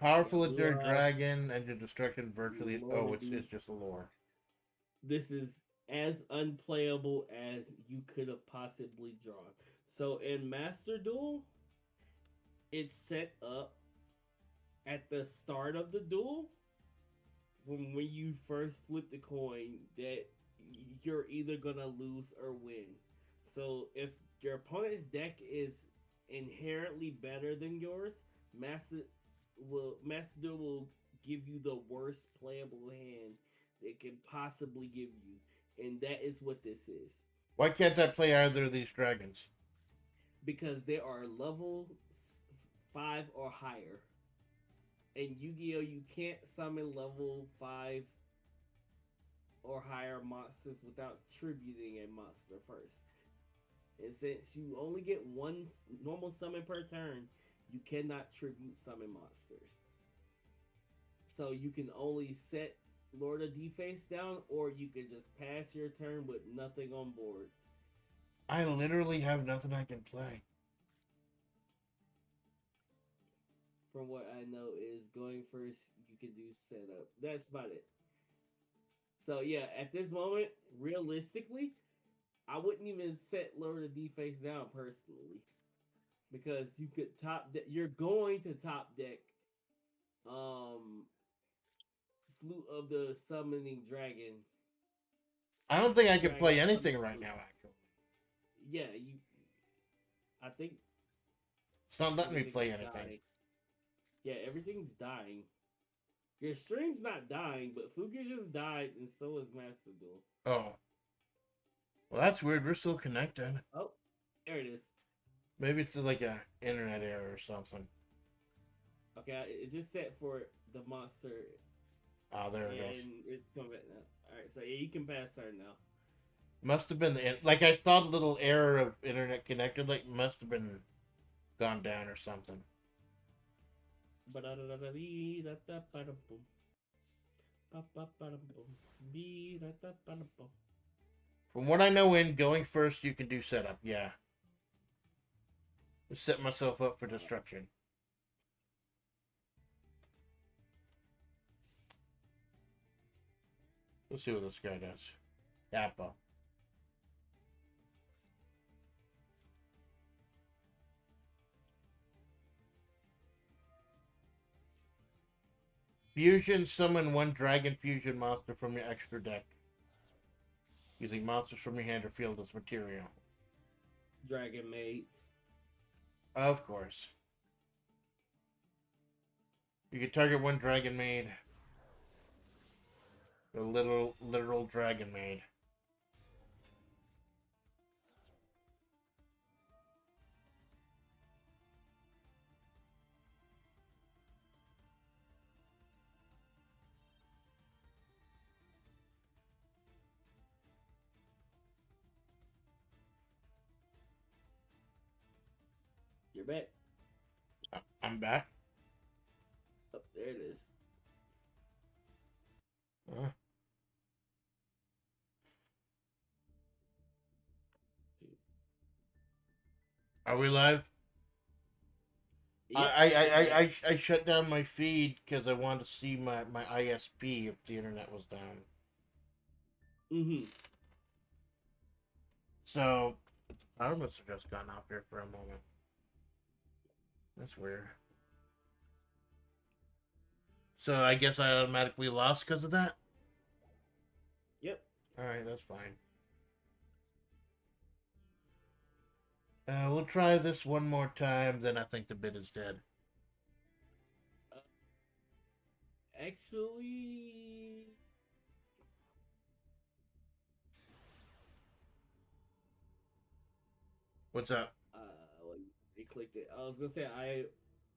Powerful as your dragon and your destruction virtually. Oh, it's just a lore.
This is as unplayable as you could have possibly drawn. So in Master Duel, it's set up at the start of the duel when you first flip the coin that you're either gonna lose or win. So if your opponent's deck is inherently better than yours, Master Duel will give you the worst playable hand it can possibly give you, and that is what this is.
Why can't I play either of these dragons?
Because they are level 5 or higher. In Yu-Gi-Oh, you can't summon level 5 or higher monsters without tributing a monster first. And since you only get one normal summon per turn, you cannot tribute summon monsters. So you can only set Lord of Deface down, or you can just pass your turn with nothing on board.
I literally have nothing I can play.
From what I know is going first, you can do setup. That's about it. So yeah, at this moment, realistically, I wouldn't even set Lord of Deface down personally. Because you could you're going to top deck Flute of the Summoning Dragon.
I don't think I can
Dragon
play anything
Summoning
right
Flute.
now, actually.
Yeah, I think
It's not letting me
everything's
play anything.
dying. Yeah, everything's dying. Your stream's not dying, but Fuka just died, and so is Master Duel.
Oh. Well, that's weird. We're still connected.
Oh, there it is.
Maybe it's like a internet error or something.
Okay, it just set for the monster,
Oh, there it
and
goes.
it's coming back now. All right, so yeah, you can pass turn now.
Must have been like I saw the little error of internet connected. Like must have been gone down or something. From what I know, in going first, you can do setup. Yeah. Just set myself up for destruction. Let's see what this guy does. Appa. Fusion, summon one dragon fusion monster from your extra deck. Using monsters from your hand or field as material.
Dragon Maids.
Of course. You can target one dragon maid. The literal dragon maid.
You're back.
I'm back.
Oh, there it is.
Huh? Are we live?
Yep.
I shut down my feed because I wanted to see my ISP if the internet was down.
Mm-hmm.
So, I must have just gone off here for a moment. That's weird. So, I guess I automatically lost because of that?
Yep.
Alright, that's fine. We'll try this one more time, then I think the bit is dead.
Actually,
What's up?
well, you clicked it. I was gonna say I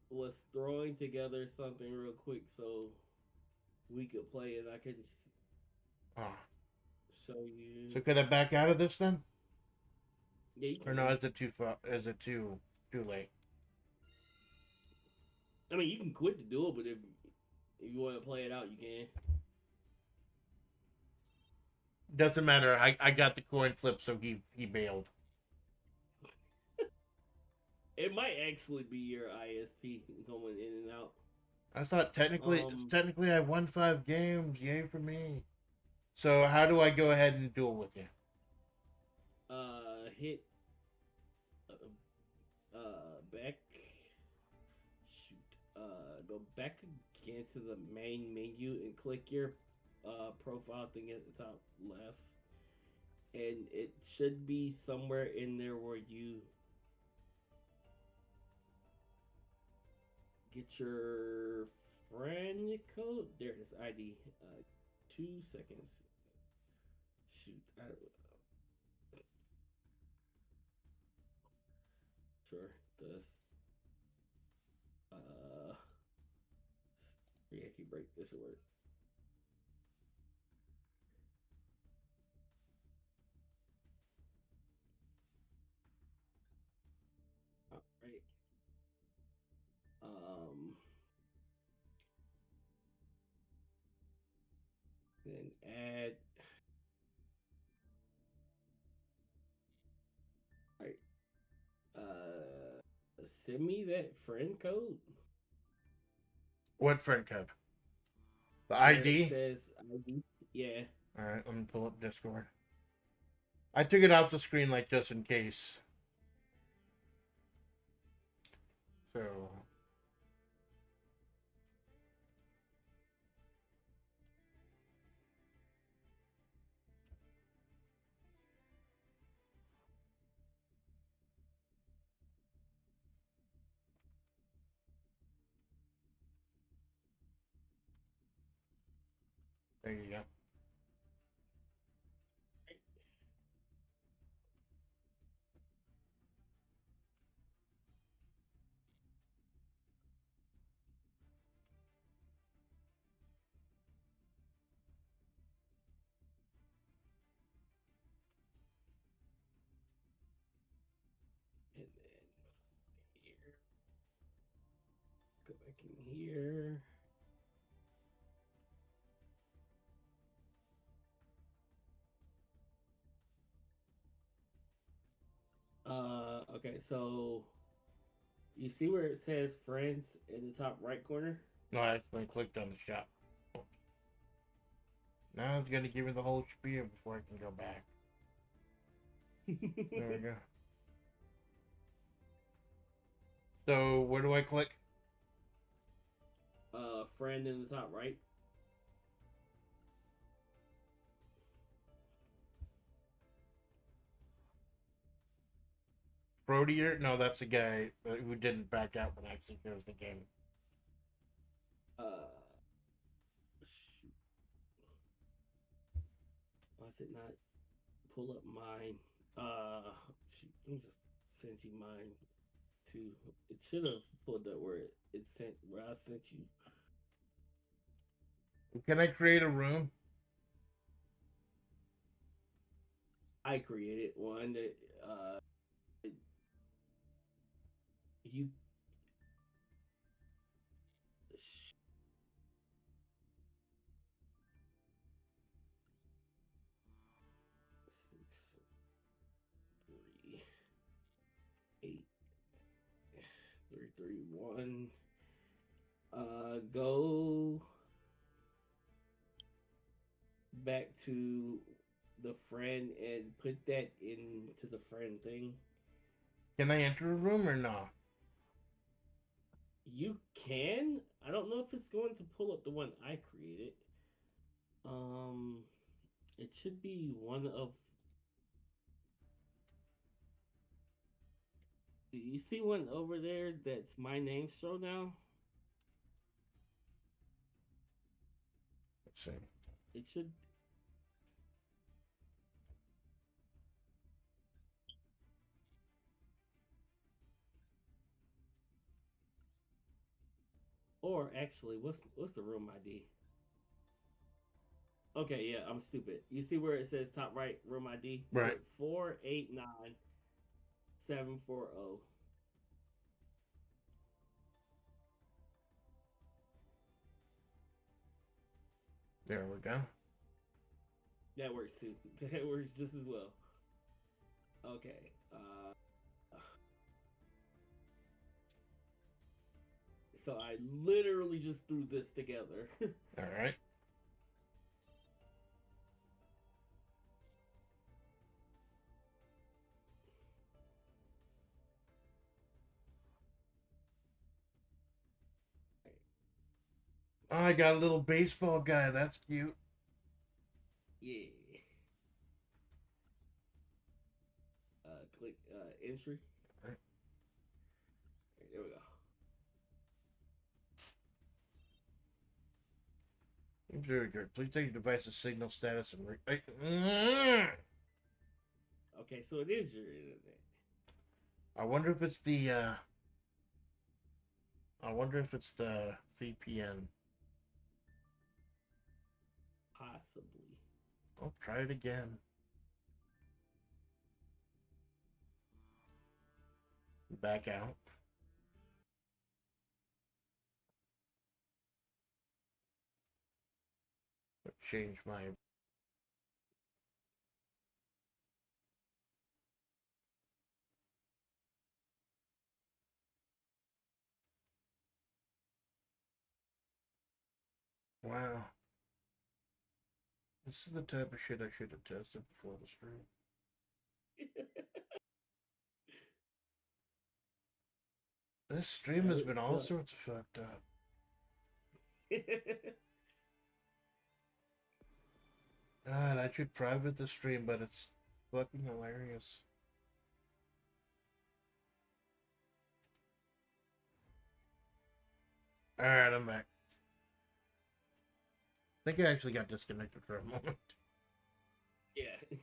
was throwing together something real quick so we could play it. I could
Oh.
show you.
So could I back out of this then?
Yeah, you
Or
can.
no, is it too far? Is it too late?
I mean, you can quit the duel, but if you want to play it out, you can.
Doesn't matter. I got the coin flip, so he bailed.
It might actually be your ISP going in and out.
I thought technically I won 5 games. Yay for me. So how do I go ahead and duel with you?
Hit back. Shoot. Go back again to the main menu and click your profile thing at the top left, and it should be somewhere in there where you get your friend code. There it is. ID. 2 seconds. Shoot. Sure. This. Yeah, keep break. This will work. All right. Then add. All right. Send me that friend code.
What friend code? The
Where
ID?
It says ID. Yeah.
Alright, let me pull up Discord. I took it out the screen like just in case. So There you go.
And then here. Go back in here. Okay, so you see where it says friends in the top right corner?
No, I accidentally clicked on the shop. Oops. Now it's gonna give me the whole spiel before I can go back. There we go. So where do I click?
Friend in the top right.
Brodier? No, that's the guy who didn't back out when I actually closed the game.
Shoot. Why does it not pull up mine? Shoot, let me just send you mine too. It should have pulled up where it sent where I sent you.
Can I create a room?
I created one that you. Six, 3, 8, 3, 3, 1. Go back to the friend and put that into the friend thing.
Can I enter a room or not?
You can. I don't know if it's going to pull up the one I created. It should be one of. Do you see one over there that's my name show now?
Let's see.
It should. Or actually, what's the room ID? Okay, yeah, I'm stupid. You see where it says top right room ID?
Right.
Put 489740.
There we go.
That works too. That works just as well. Okay. So I literally just threw this together.
All right. Oh, I got a little baseball guy. That's cute.
Yeah. Click entry.
Right.
There we go.
Very good. Please take your device's signal status and
Okay, so it is your internet.
I wonder if it's the VPN.
Possibly.
I'll try it again. Back out. Change my wow. This is the type of shit I should have tested before the stream. This stream has been all sorts of fucked up. God, I should private the stream, but it's fucking hilarious. Alright, I'm back. think I actually got disconnected for a moment.
Yeah.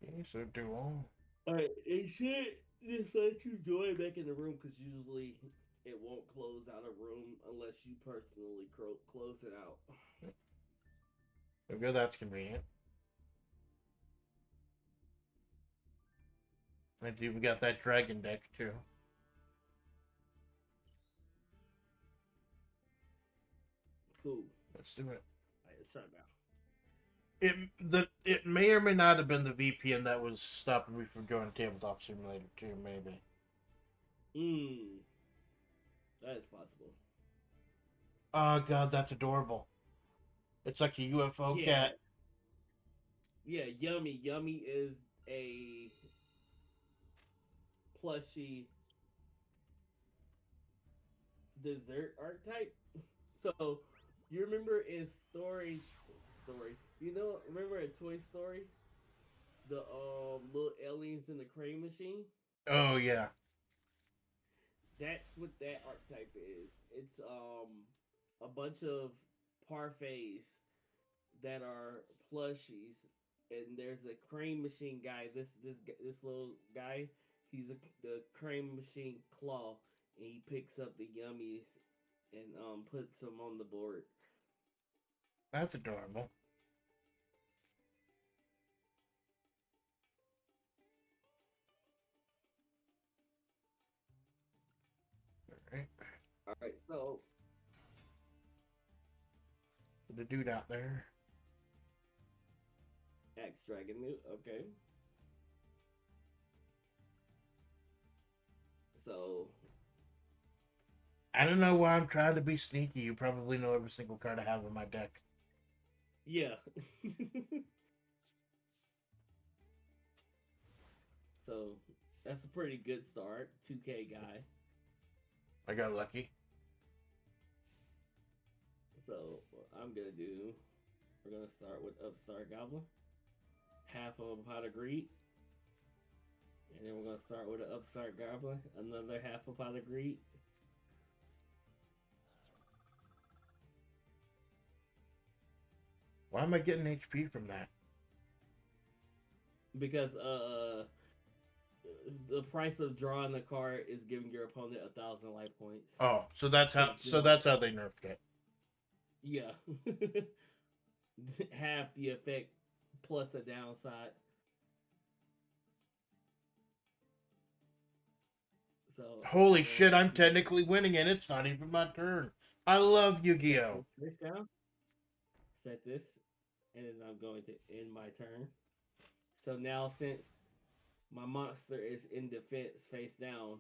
Okay, so duel.
Alright, it should just let you join back in the room because usually it won't close out a room unless you personally close it out.
There we go, that's convenient. And we got that dragon deck too.
Cool.
Let's do it.
Alright, let's start now.
It may or may not have been the VPN that was stopping me from going Tabletop Simulator 2, maybe.
That is possible.
Oh god, that's adorable. It's like a UFO cat.
Yeah, Yummy. Yummy is a plushy dessert archetype. So you remember in remember in Toy Story, the little aliens in the crane machine?
Oh yeah.
That's what that archetype is. It's a bunch of parfaits that are plushies, and there's a crane machine guy. This little guy, he's the crane machine claw, and he picks up the yummies and puts them on the board.
That's adorable. Alright.
Alright, so
The dude out there.
Axe Dragon Newt, okay. So
I don't know why I'm trying to be sneaky. You probably know every single card I have in my deck.
yeah. So that's a pretty good start. 2K guy.
I got lucky.
So what I'm gonna do, we're gonna start with Upstart Goblin. Half of a pot of greed. And then we're gonna start with an Upstart Goblin, another half a pot of greed.
Why am I getting HP from that?
Because the price of drawing the card is giving your opponent 1,000 life points.
Oh, so that's how they nerfed it.
Yeah. Half the effect plus a downside. So
Holy shit, I'm technically winning and it's not even my turn. I love Yu-Gi-Oh!
This down. Set this. And then I'm going to end my turn. So now since my monster is in defense face down,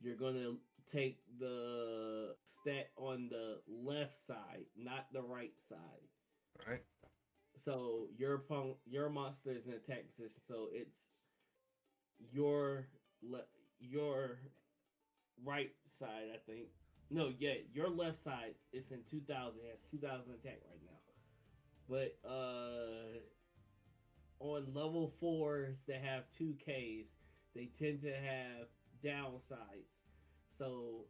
you're going to take the stat on the left side, not the right side.
Right.
So your monster is in attack position, so it's your right side, I think. No, yeah, your left side is in 2,000. It has 2,000 attack right now. But on level 4s that have 2Ks, they tend to have downsides. So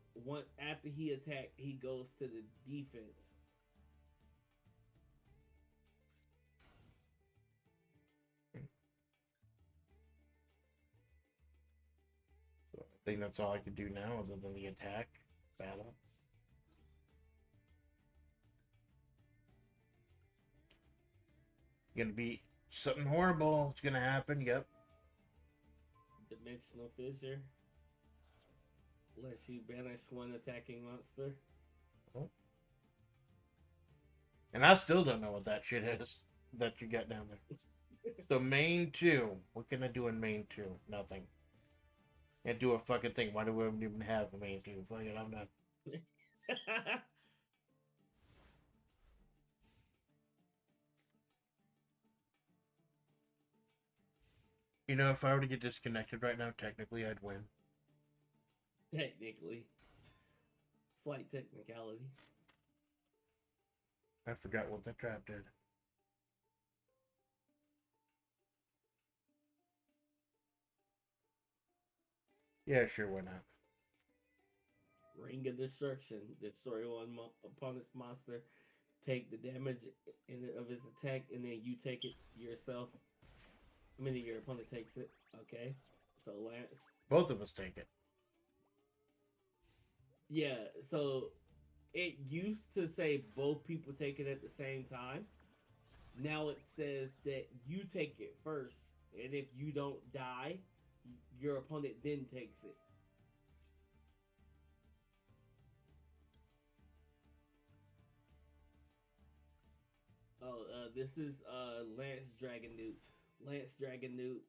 after he attack, he goes to the defense.
So I think that's all I can do now other than the attack battle. Gonna be something horrible. It's gonna happen. Yep.
Dimensional Fissure lets you banish one attacking monster.
Oh. And I still don't know what that shit is that you got down there. So main 2. What can I do in main 2? Nothing. Can't do a fucking thing. Why do we even have a main 2? Fuck it, I'm done. You know, if I were to get disconnected right now, technically I'd win.
Technically. Slight technicality.
I forgot what that trap did. Yeah, sure, why not?
Ring of Destruction. Destroy one opponent's monster. Take the damage of his attack, and then you take it yourself. I mean, your opponent takes it. Okay. So, Lance.
Both of us take it.
Yeah, so it used to say both people take it at the same time. Now it says that you take it first, and if you don't die, your opponent then takes it. Oh, this is Lance Dragonute. Lance Dragonute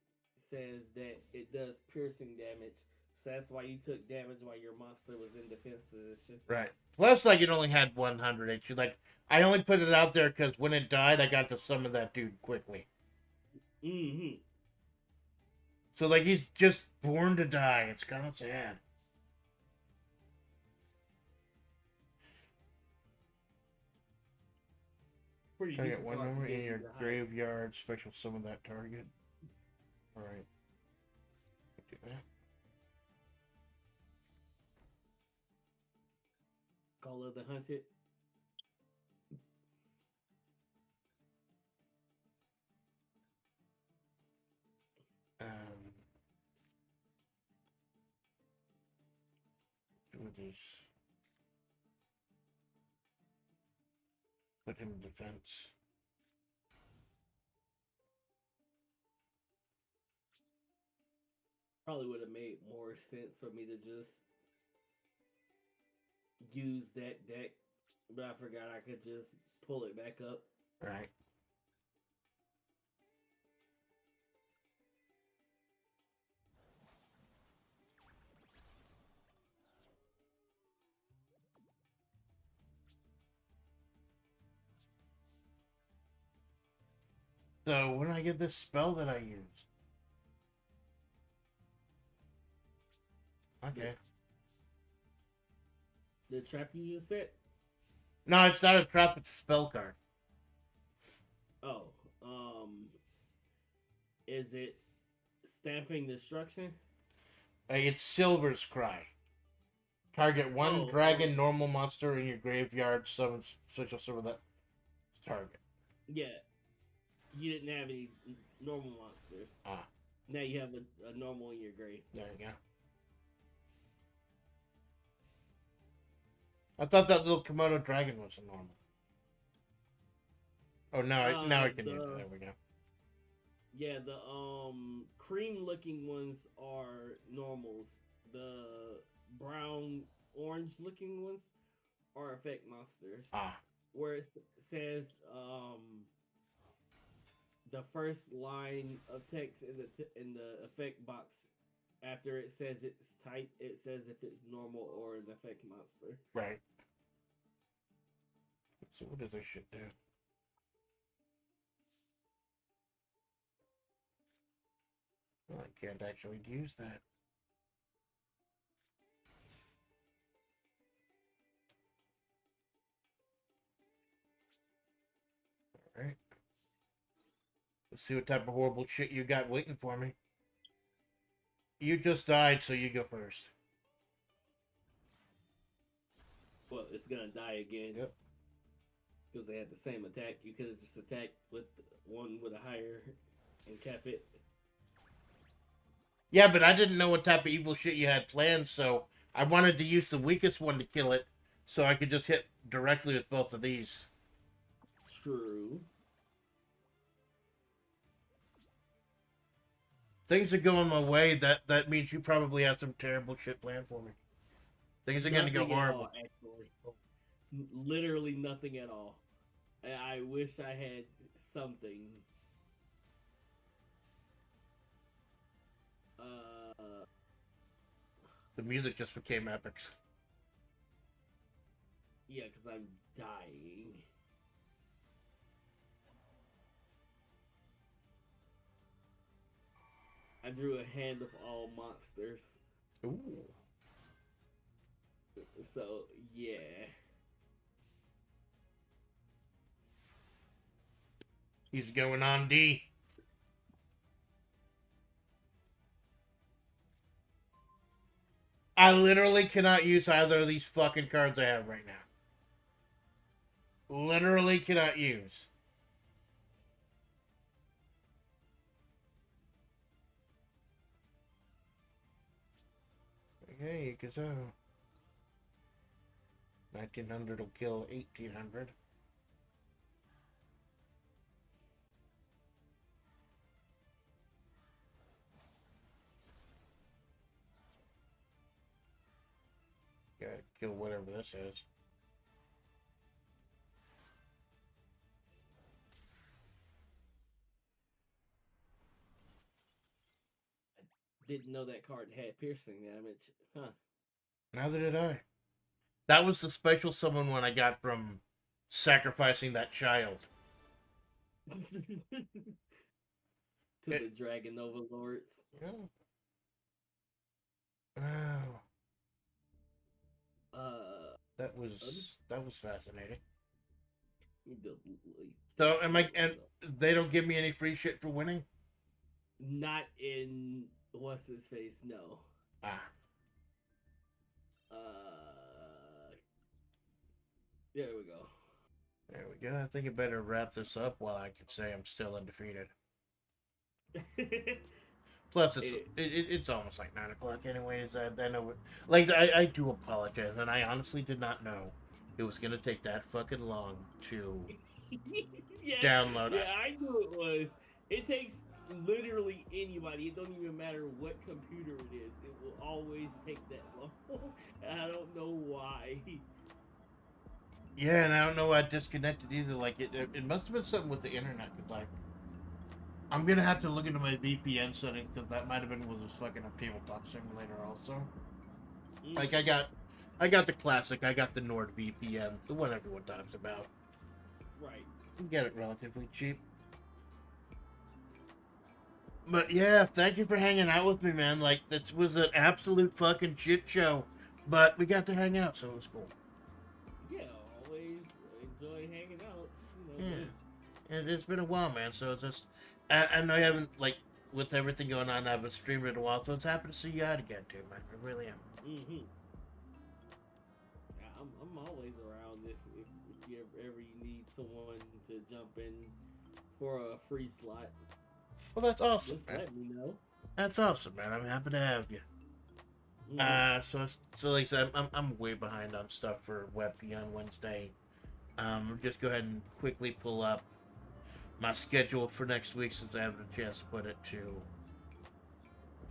says that it does piercing damage, so that's why you took damage while your monster was in defense position.
Right. Plus, like, it only had 100 HP. Like, I only put it out there because when it died, I got to summon that dude quickly.
Mm-hmm.
So, like, he's just born to die. It's kind of sad.
Pretty
Target
decent
one
card for
number in
getting
your
the high.
graveyard. Special summon that target. Alright. Do that.
Call of the Hunted.
Do this. Put him in defense.
Probably would have made more sense for me to just use that deck, but I forgot I could just pull it back up.
Right. So, when I get this spell that I used? Okay.
The trap you just set?
No, it's not a trap, it's a spell card.
Oh, is it Stamping Destruction?
It's Silver's Cry. Target one dragon normal monster in your graveyard, summons special summon that target.
Yeah. You didn't have any normal monsters.
Ah.
Now you have a normal in your grave.
There you go. I thought that little Komodo dragon was a normal. Oh, now I can use it. There we go.
Yeah, the cream looking ones are normals. The brown orange looking ones are effect monsters.
Ah.
Where it says the first line of text in the effect box, after it says its type, it says if it's normal or an effect monster.
Right. So what does this shit do? Well, I can't actually use that. Alright. Let's see what type of horrible shit you got waiting for me. You just died, so you go first.
Well, it's gonna die again.
Yep.
Because they had the same attack. You could have just attacked with one with a higher and cap it.
Yeah, but I didn't know what type of evil shit you had planned, so I wanted to use the weakest one to kill it, so I could just hit directly with both of these.
True.
Things are going my way. That means you probably have some terrible shit planned for me. Things are going to go horrible.
All, actually. Literally nothing at all. I wish I had something.
The music just became epic.
Yeah, because I'm dying. I drew a hand of all monsters.
Ooh.
So, yeah.
He's going on D. I literally cannot use either of these fucking cards I have right now. Literally cannot use. Okay, you can so. 1900 will kill 1800. Gotta kill whatever this is.
Didn't know that card had piercing damage. Huh.
Neither did I. That was the special summon one I got from sacrificing that child.
To the Dragon Overlords.
Yeah. Wow. That was fascinating. So am I? And they don't give me any free shit for winning.
Not in what's his face. No.
Ah.
There we go.
There we go. I think I better wrap this up while I can say I'm still undefeated. Plus, it's almost like 9 o'clock anyways. I know it. Like, I do apologize, and I honestly did not know it was going to take that fucking long to download.
Yeah, I knew it was. It takes literally anybody. It don't even matter what computer it is. It will always take that long. I don't know why.
Yeah, and I don't know why I disconnected either. Like, it must have been something with the internet. Cause, like, I'm going to have to look into my VPN settings because that might have been what was fucking a tabletop simulator also. Like, I got the classic. I got the NordVPN, the one everyone talks about.
Right.
You can get it relatively cheap. But yeah, thank you for hanging out with me, man. Like, this was an absolute fucking shit show, but we got to hang out, so it was cool.
Yeah, always enjoy hanging out. You know,
yeah, and it's been a while, man. So it's just, I know you haven't, like, with everything going on, I haven't streamed in a while, so it's happy to see you out again, too, man. I really am.
Mm-hmm. Yeah, I'm always around if you ever you need someone to jump in for a free slot.
Well, that's awesome,
Just
man.
let me know.
That's awesome, man. I'm happy to have you. So like I said, I'm way behind on stuff for WebP on Wednesday. Just go ahead and quickly pull up my schedule for next week since I haven't a chance to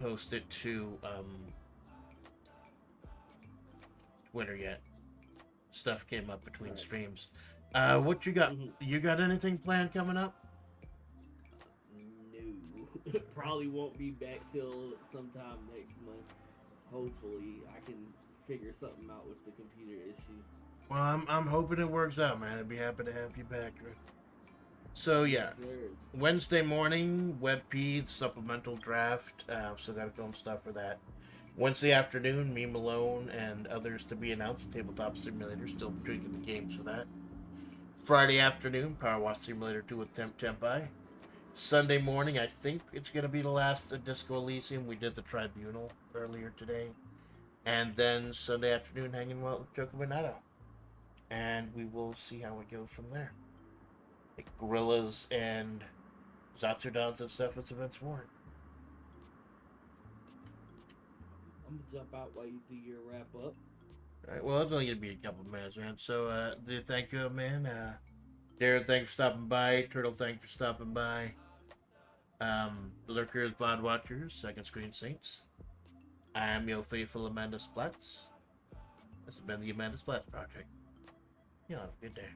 post it to Twitter yet. Stuff came up between streams. What you got? You got anything planned coming up?
No, probably won't be back till sometime next month. Hopefully, I can figure something out with the computer issue.
Well, I'm hoping it works out, man. I'd be happy to have you back. So yeah,
Yes,
Wednesday morning, WebP supplemental draft. So got to film stuff for that. Wednesday afternoon, me, Malone, and others to be announced. Tabletop Simulator, still tweaking the games for that. Friday afternoon, Power Wash Simulator 2 with Tempai. Sunday morning, I think it's going to be the last of Disco Elysium. We did the Tribunal earlier today. And then Sunday afternoon, hanging out with Choco Bernardo. And we will see how it goes from there. Like Gorillas and Zatsudans and stuff with events warrant.
I'm gonna jump out while you do your wrap up.
Alright, well, it's only gonna be a couple of minutes, man. So, thank you, man. Darren, thanks for stopping by. Turtle, thanks for stopping by. Lurkers, VOD Watchers, Second Screen Saints. I am your faithful Amanda Splatts. This has been the Amanda Splatts Project. You all have a good day.